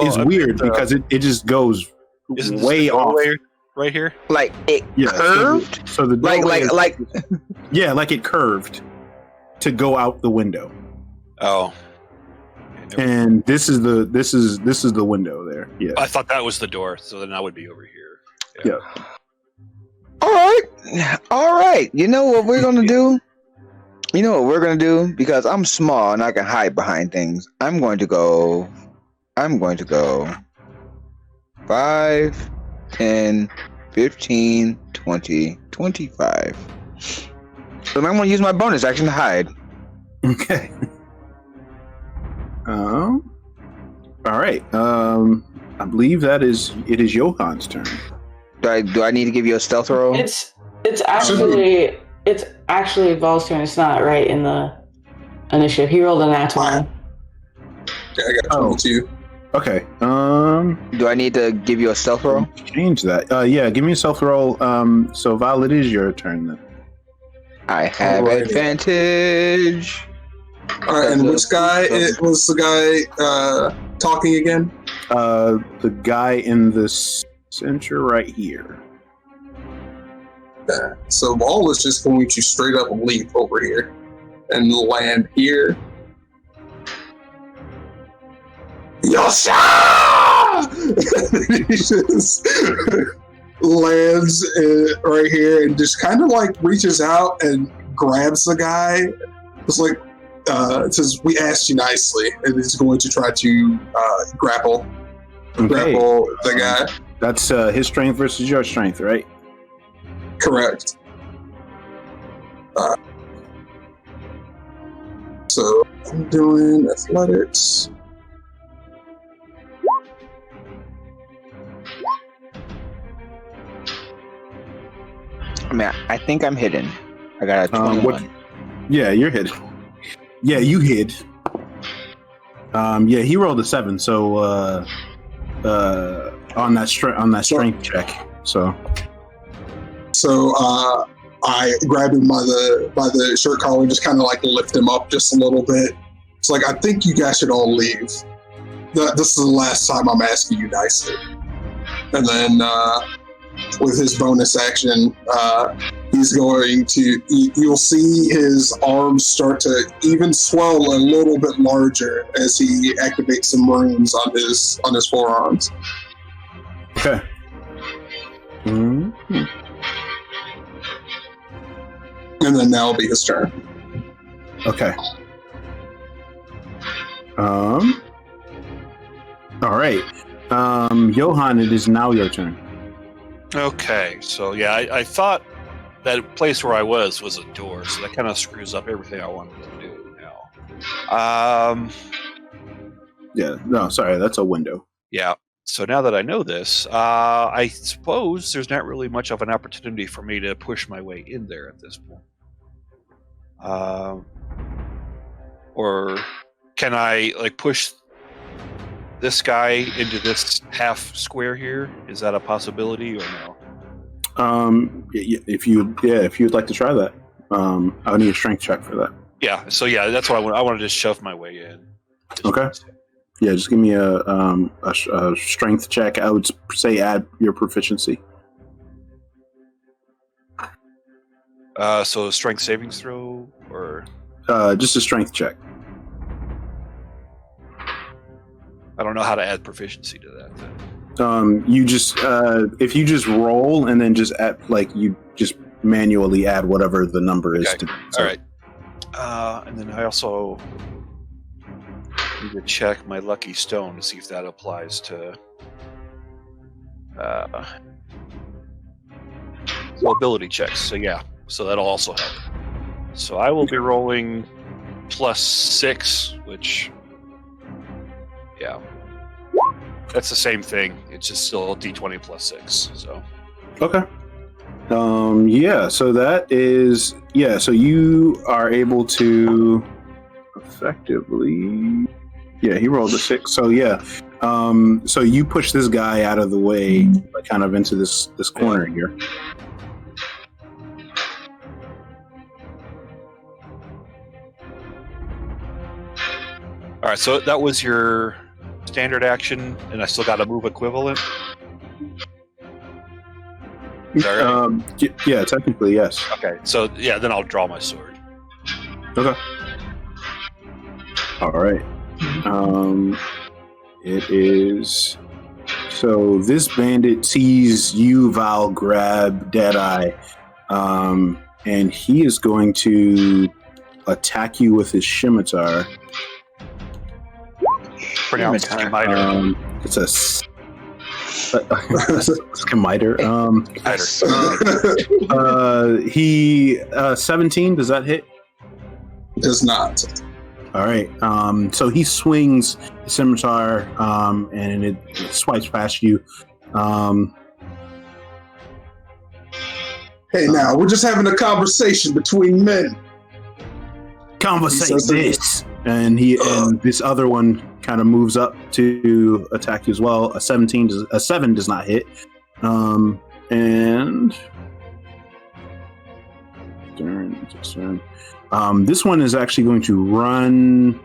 is weird because it just goes way off. Right here, like it curved. So the like yeah, like it curved to go out the window. Oh. And this is the window there. Yeah. I thought that was the door, so then I would be over here. Yeah. All right. You know what we're gonna do? Because I'm small and I can hide behind things. I'm going to go 5, 10, 15, 20, 25. So I'm going to use my bonus action to hide. Okay. All right. I believe it is Johann's turn. Do I need to give you a stealth roll? It's actually Vol's turn. It's not right in the initiative. He rolled a nat 20. Yeah, I got 22. Okay. Do I need to give you a stealth roll? Change that. Yeah, give me a stealth roll. So Val, it is your turn then. I have advantage. All right, and which guy was the guy talking again? The guy in the center right here. So Maul is just going to straight up leap over here and land here. Yosha! He just lands right here and just kind of like reaches out and grabs the guy. It's like, it says, "We asked you nicely," and he's going to try to grapple the guy. That's his strength versus your strength, right? Correct. So I'm doing athletics. I mean, I think I'm hidden. I got a 21. Yeah, you're hidden. Yeah, you hid. Yeah, he rolled a 7. So on that strength check. So I grab him by the shirt collar and just kind of like lift him up just a little bit. It's like, I think you guys should all leave. This is the last time I'm asking you nicely. And then with his bonus action, he's going to. You'll see his arms start to even swell a little bit larger as he activates some runes on his forearms. okay. Mm-hmm. And then now will be his turn. Okay. All right. Johan, it is now your turn. Okay, so yeah, I thought that place where I was a door, so that kind of screws up everything I wanted to do now. Yeah, no, sorry, that's a window. Yeah, so now that I know this, I suppose there's not really much of an opportunity for me to push my way in there at this point. Or can I like push this guy into this half square here? Is that a possibility or no? If you'd like to try that, I'll need a strength check for that. Yeah. So yeah, that's what I want. I want to just shove my way in. Okay. Yeah, just give me a strength check. I would say add your proficiency. So strength savings throw or just a strength check. I don't know how to add proficiency to that. Then. You just if you just roll and then just add, like, you just manually add whatever the number is. Okay. All right. And then I also need to check my lucky stone to see if that applies to ability checks. So yeah, so that'll also help. So I will be rolling +6, which yeah. That's the same thing. It's just still D20 +6. So okay. Yeah. So that is So you are able to effectively. Yeah, he rolled a 6. So yeah. So you push this guy out of the way, like, kind of into this corner here. all right. So that was your standard action, and I still got a move equivalent. Is that right? Yeah, technically, yes. Okay, so yeah, then I'll draw my sword. Okay. All right. It is. So this bandit sees you, Val, grab Deadeye, and he is going to attack you with his scimitar. Pronounced scimitar. It's a scimitar. He 17. Does that hit? Does not. All right. So he swings the scimitar, and it swipes past you. Hey, now we're just having a conversation between men. Conversate this, and this other one kind of moves up to attack you as well. A 7 does not hit, and turn. This one is actually going to run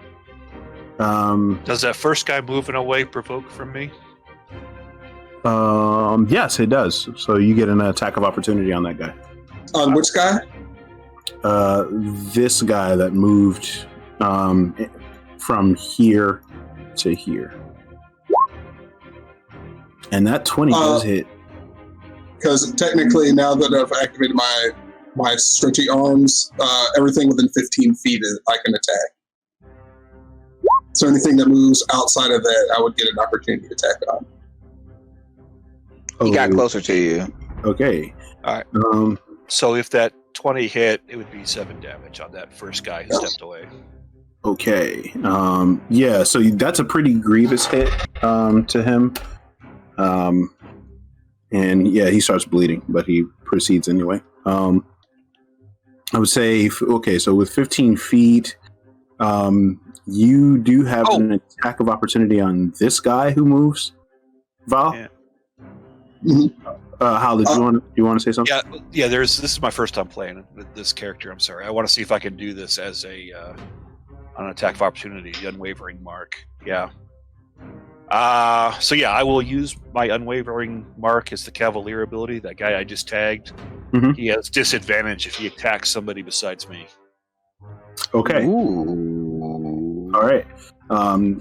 Does that first guy moving away provoke from me? Yes, it does. So you get an attack of opportunity on that guy. On which guy? This guy that moved from here to here. And that 20 does hit. Because technically, now that I've activated my stretchy arms, everything within 15 feet I can attack. So anything that moves outside of that, I would get an opportunity attack on. He got closer to you. Okay. All right. So if that 20 hit, it would be 7 damage on that first guy who stepped away. Okay. Yeah, so that's a pretty grievous hit to him. And yeah, he starts bleeding, but he proceeds anyway. I would say, okay, so with 15 feet, you do have an attack of opportunity on this guy who moves. Val? Yeah. Hal, do you want to say something? Yeah. This is my first time playing with this character. I'm sorry. I want to see if I can do this as an attack of opportunity, the unwavering mark. Yeah. So yeah, I will use my unwavering mark as the cavalier ability. That guy I just tagged, he has disadvantage if he attacks somebody besides me. Okay. Ooh. All right.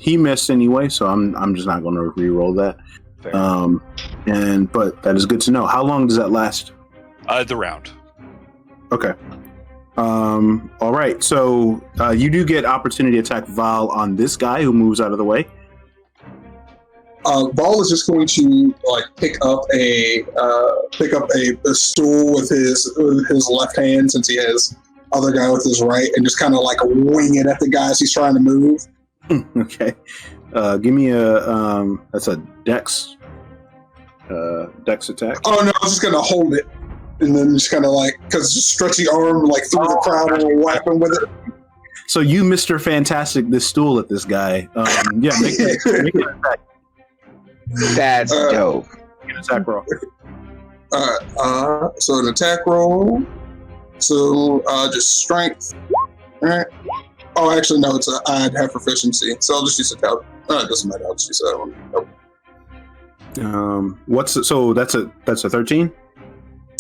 He missed anyway, so I'm just not going to re-roll that. Fair. But that is good to know. How long does that last? The round. Okay. All right. So you do get opportunity attack Val on this guy who moves out of the way. Val is just going to pick up a stool with his left hand, since he has other guy with his right, and just kind of wing it at the guys he's trying to move. Okay. Give me that's a dex attack. Oh no, I was just gonna hold it, and then just kind of because just stretchy arm through the crowd and a weapon with it. So you, Mr. Fantastic, this stool at this guy. Yeah, make an attack. That's dope. An attack roll. So an attack roll. So just strength. All right. Oh, actually, no. I'd have proficiency, so I'll just use it out. It doesn't matter. I'll just use that one. So that's a 13?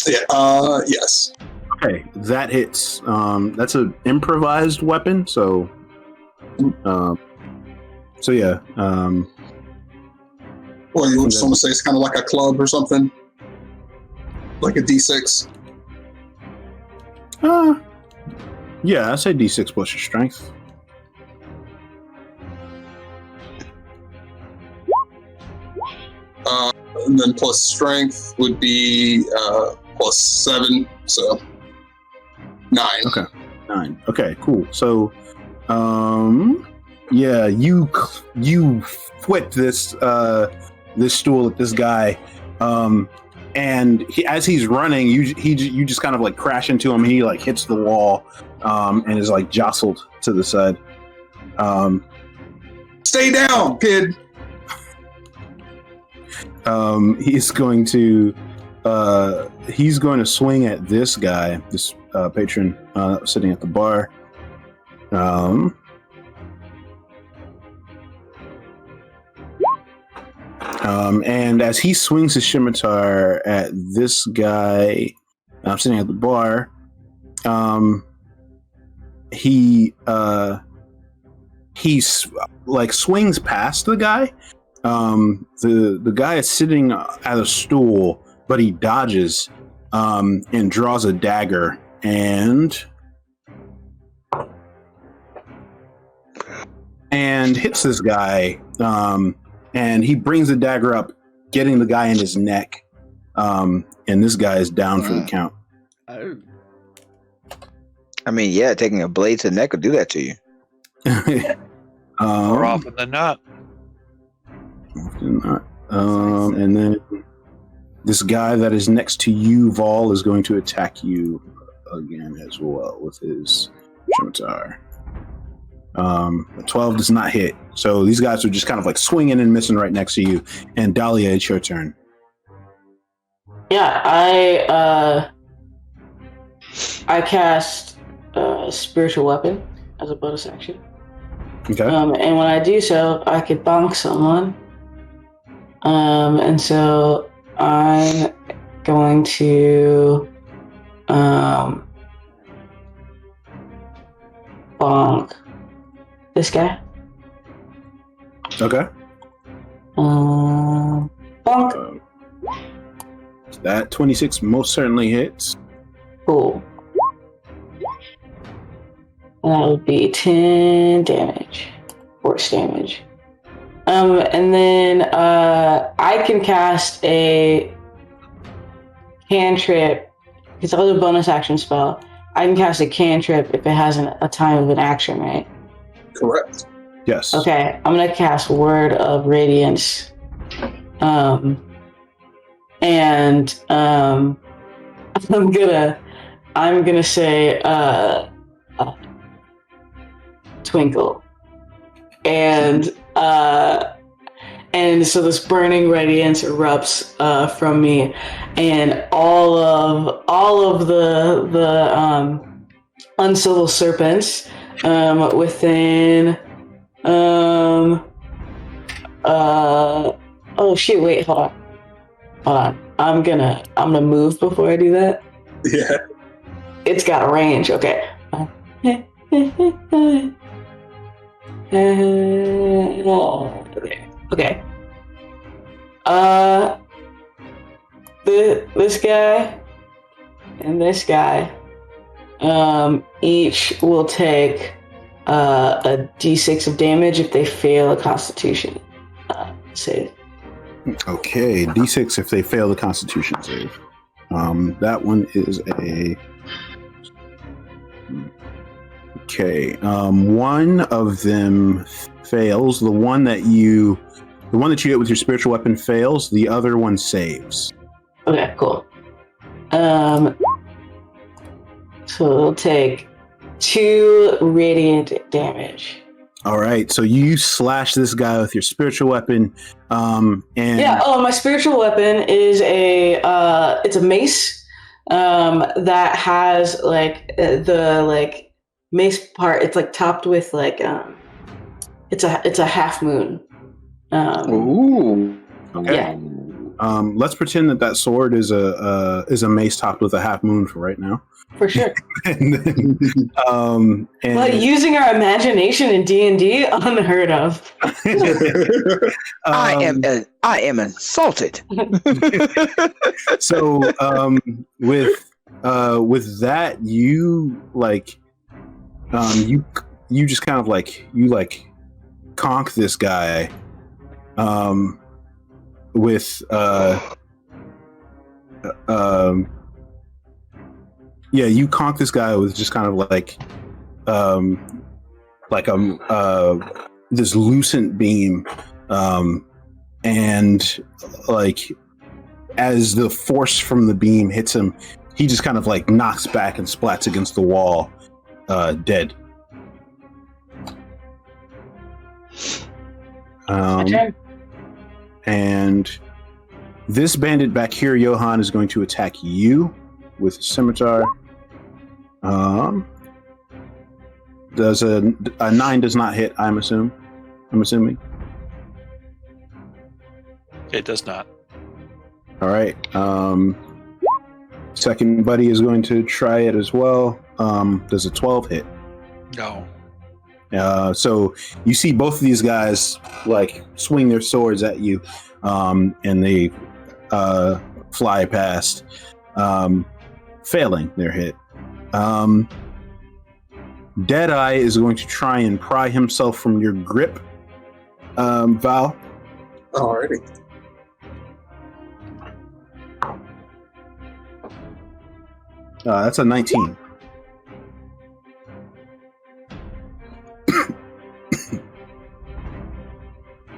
Yeah. Yes. Okay, that hits. That's an improvised weapon. So yeah. Well, you want someone to say it's kind of like a club or something, like a D6. Yeah, I say D6 plus your strength. And then plus strength would be plus 7, so 9. Okay, 9. Okay, cool. So, yeah, you whip this stool at this guy, and as he's running, you just kind of crash into him. He hits the wall, and is jostled to the side. Stay down, kid. He's going to swing at this guy, this patron sitting at the bar. And as he swings his scimitar at this guy sitting at the bar, he swings past the guy. The guy is sitting at a stool, but he dodges and draws a dagger and hits this guy. And he brings the dagger up, getting the guy in his neck. And this guy is down for the count. Oh. I mean, yeah, taking a blade to the neck will do that to you. More often than not. And then this guy that is next to you, Vol, is going to attack you again as well with his scimitar. 12 does not hit. So these guys are just kind of swinging and missing right next to you. And Dahlia, it's your turn. Yeah, I cast Spiritual Weapon as a bonus action. Okay. And when I do so, I could bonk someone. And so I'm going to bonk this guy. Okay. Bonk. That 26 most certainly hits. Cool. That would be 10 damage. Force damage. And then I can cast a cantrip. It's a bonus action spell. I can cast a cantrip if it has a time of an action, right? Correct. Yes. Okay, I'm gonna cast Word of Radiance. I'm gonna say Twinkle. And so this burning radiance erupts from me, and all of the uncivil serpents within oh shit, wait, hold on. I'm gonna move before I do that. Yeah. It's got a range, okay. Okay. This guy and this guy each will take a d6 of damage if they fail a Constitution save. Okay, d6 if they fail the Constitution save. That one is a... Okay, one of them fails. The one that you get with your spiritual weapon fails. The other one saves. Okay, cool. So it'll take 2 radiant damage. All right, so you slash this guy with your spiritual weapon, and yeah. Oh, my spiritual weapon is it's a mace that has the mace part. It's topped with it's a half moon. Ooh. Okay. Yeah. Let's pretend that sword is a mace topped with a half moon for right now. For sure. And then, using our imagination in D&D, unheard of. I am insulted. So with that, you you just kind of conk this guy with you conk this guy with just kind of this lucent beam, and as the force from the beam hits him, he just kind of knocks back and splats against the wall, dead. And this bandit back here, Johan, is going to attack you with his scimitar. Does a 9 does not hit, I'm assuming. It does not. All right. Second buddy is going to try it as well. Does a 12 hit? No. So you see both of these guys swing their swords at you, and they fly past, failing their hit. Deadeye is going to try and pry himself from your grip, Val. Alrighty. That's a 19.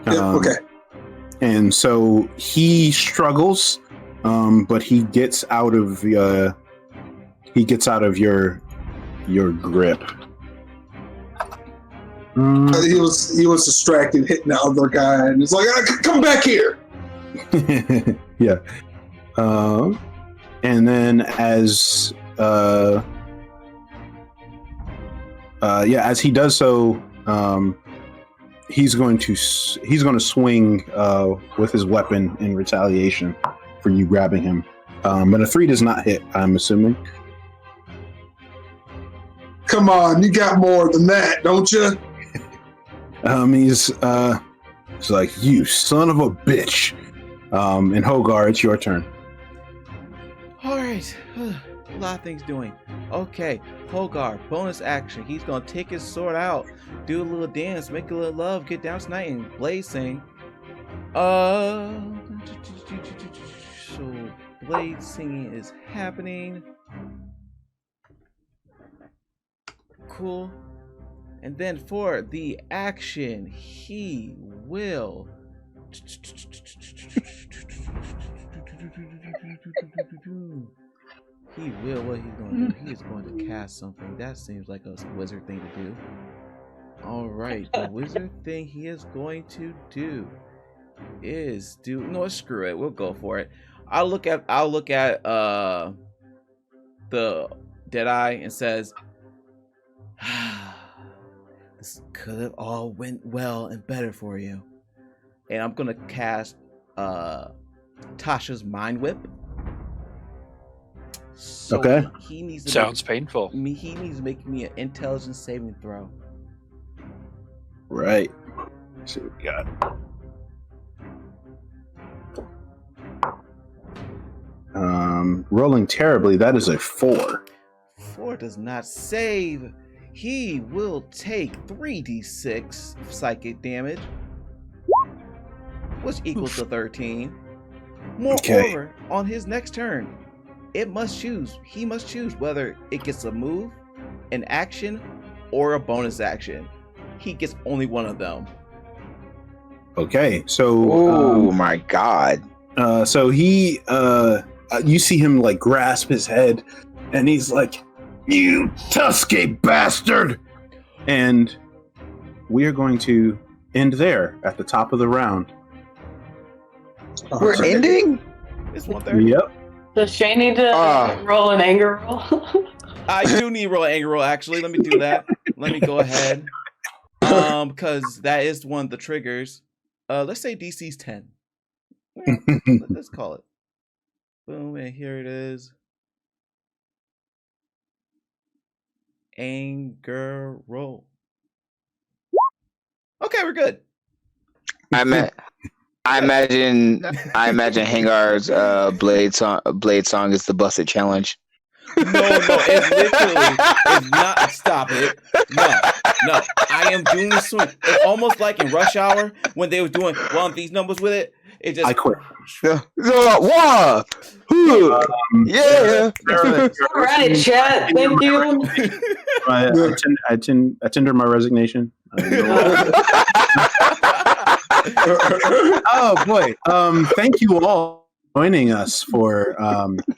Okay. And so he struggles, but he gets out of your grip. He was distracted, hitting the other guy, and it's like, come back here. Yeah. And then as he does so, he's going to swing with his weapon in retaliation for you grabbing him. But a 3 does not hit, I'm assuming. Come on, you got more than that, don't you? He's like, you son of a bitch. And Hogar, it's your turn. All right, a lot of things doing. Okay, Hogar, bonus action. He's gonna take his sword out, do a little dance, make a little love, get down tonight, and Blade sing. So Blade singing is happening. Cool. And then for the action, he will. He will. What he's going to do? He is going to cast something. That seems like a wizard thing to do. All right, the wizard thing he is going to do is do. No, screw it. We'll go for it. I'll look at the Deadeye and says, "This could have all went well and better for you." And I'm gonna cast Tasha's Mind Whip. So Okay. He needs to Sounds painful. He needs to make me an intelligence saving throw. Right. Let's see what we got. Rolling terribly. That is a 4. 4 does not save. He will take 3d6 psychic damage, which equals to 13. Moreover, on his next turn, he must choose whether it gets a move, an action, or a bonus action. He gets only one of them. Okay, so Oh my god. so he you see him like grasp his head, and he's like, "You Tusky bastard!" And we are going to end there at the top of the round. We're ending? It's 1:30. Yep. Does Shay need to roll an anger roll? I do need roll an anger roll. Actually, let me do that. Let me go ahead. Because that is one of the triggers. Let's say DC's 10. Let's call it. Boom, and here it is. Anger roll. Okay, we're good. I imagine Hangar's Blade song is the Busted Challenge. No, it's literally, it's not, stop it. No, I am doing the swing. It's almost like in Rush Hour when they were doing one of these numbers with it. It just. I quit. Wow! Yeah! All right, chat. Thank you. I tender my resignation. Oh boy! Thank you all for joining us for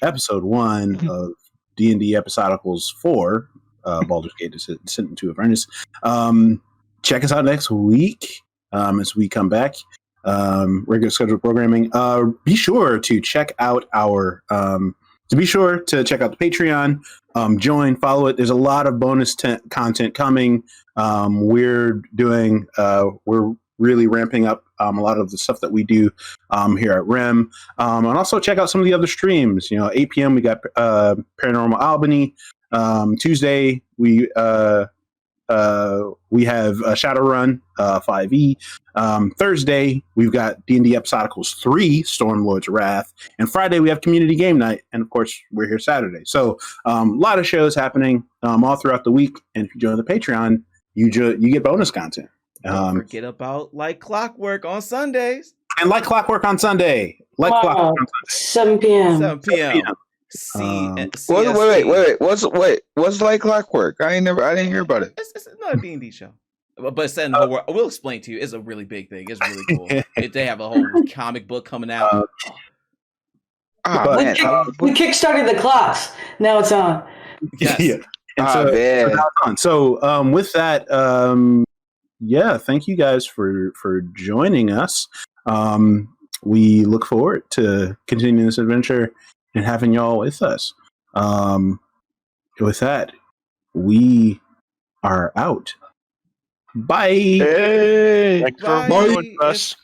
episode 1 of D&D Episodicals 4, Baldur's Gate Descent into Avernus. Check us out next week as we come back. Regular scheduled programming. Be sure to check out our the Patreon. Join, follow it. There's a lot of bonus content coming. We're really ramping up a lot of the stuff that we do here at Rem. And also check out some of the other streams. 8 p.m. we got Paranormal Albany. Tuesday we have Shadowrun 5e. Thursday we've got D&D Episodicals 3, Stormlord's Wrath. And Friday we have Community Game Night. And of course we're here Saturday. So a lot of shows happening all throughout the week. And if you join the Patreon, you get bonus content. Don't forget about Like Clockwork on Sundays. And Like Clockwork on Sunday. 7 p.m. 7 p.m. Wait. What's Like Clockwork? I didn't hear about it. It's not a D&D show. But it's set in the whole world. We'll explain to you. It's a really big thing. It's really cool. They have a whole comic book coming out. We kickstarted the clocks. Now it's on. Yes. Yeah. And so now it's on. So with that, thank you guys for joining us. We look forward to continuing this adventure and having y'all with us. With that, we are out. Bye. Hey. Thanks for Bye. doing us.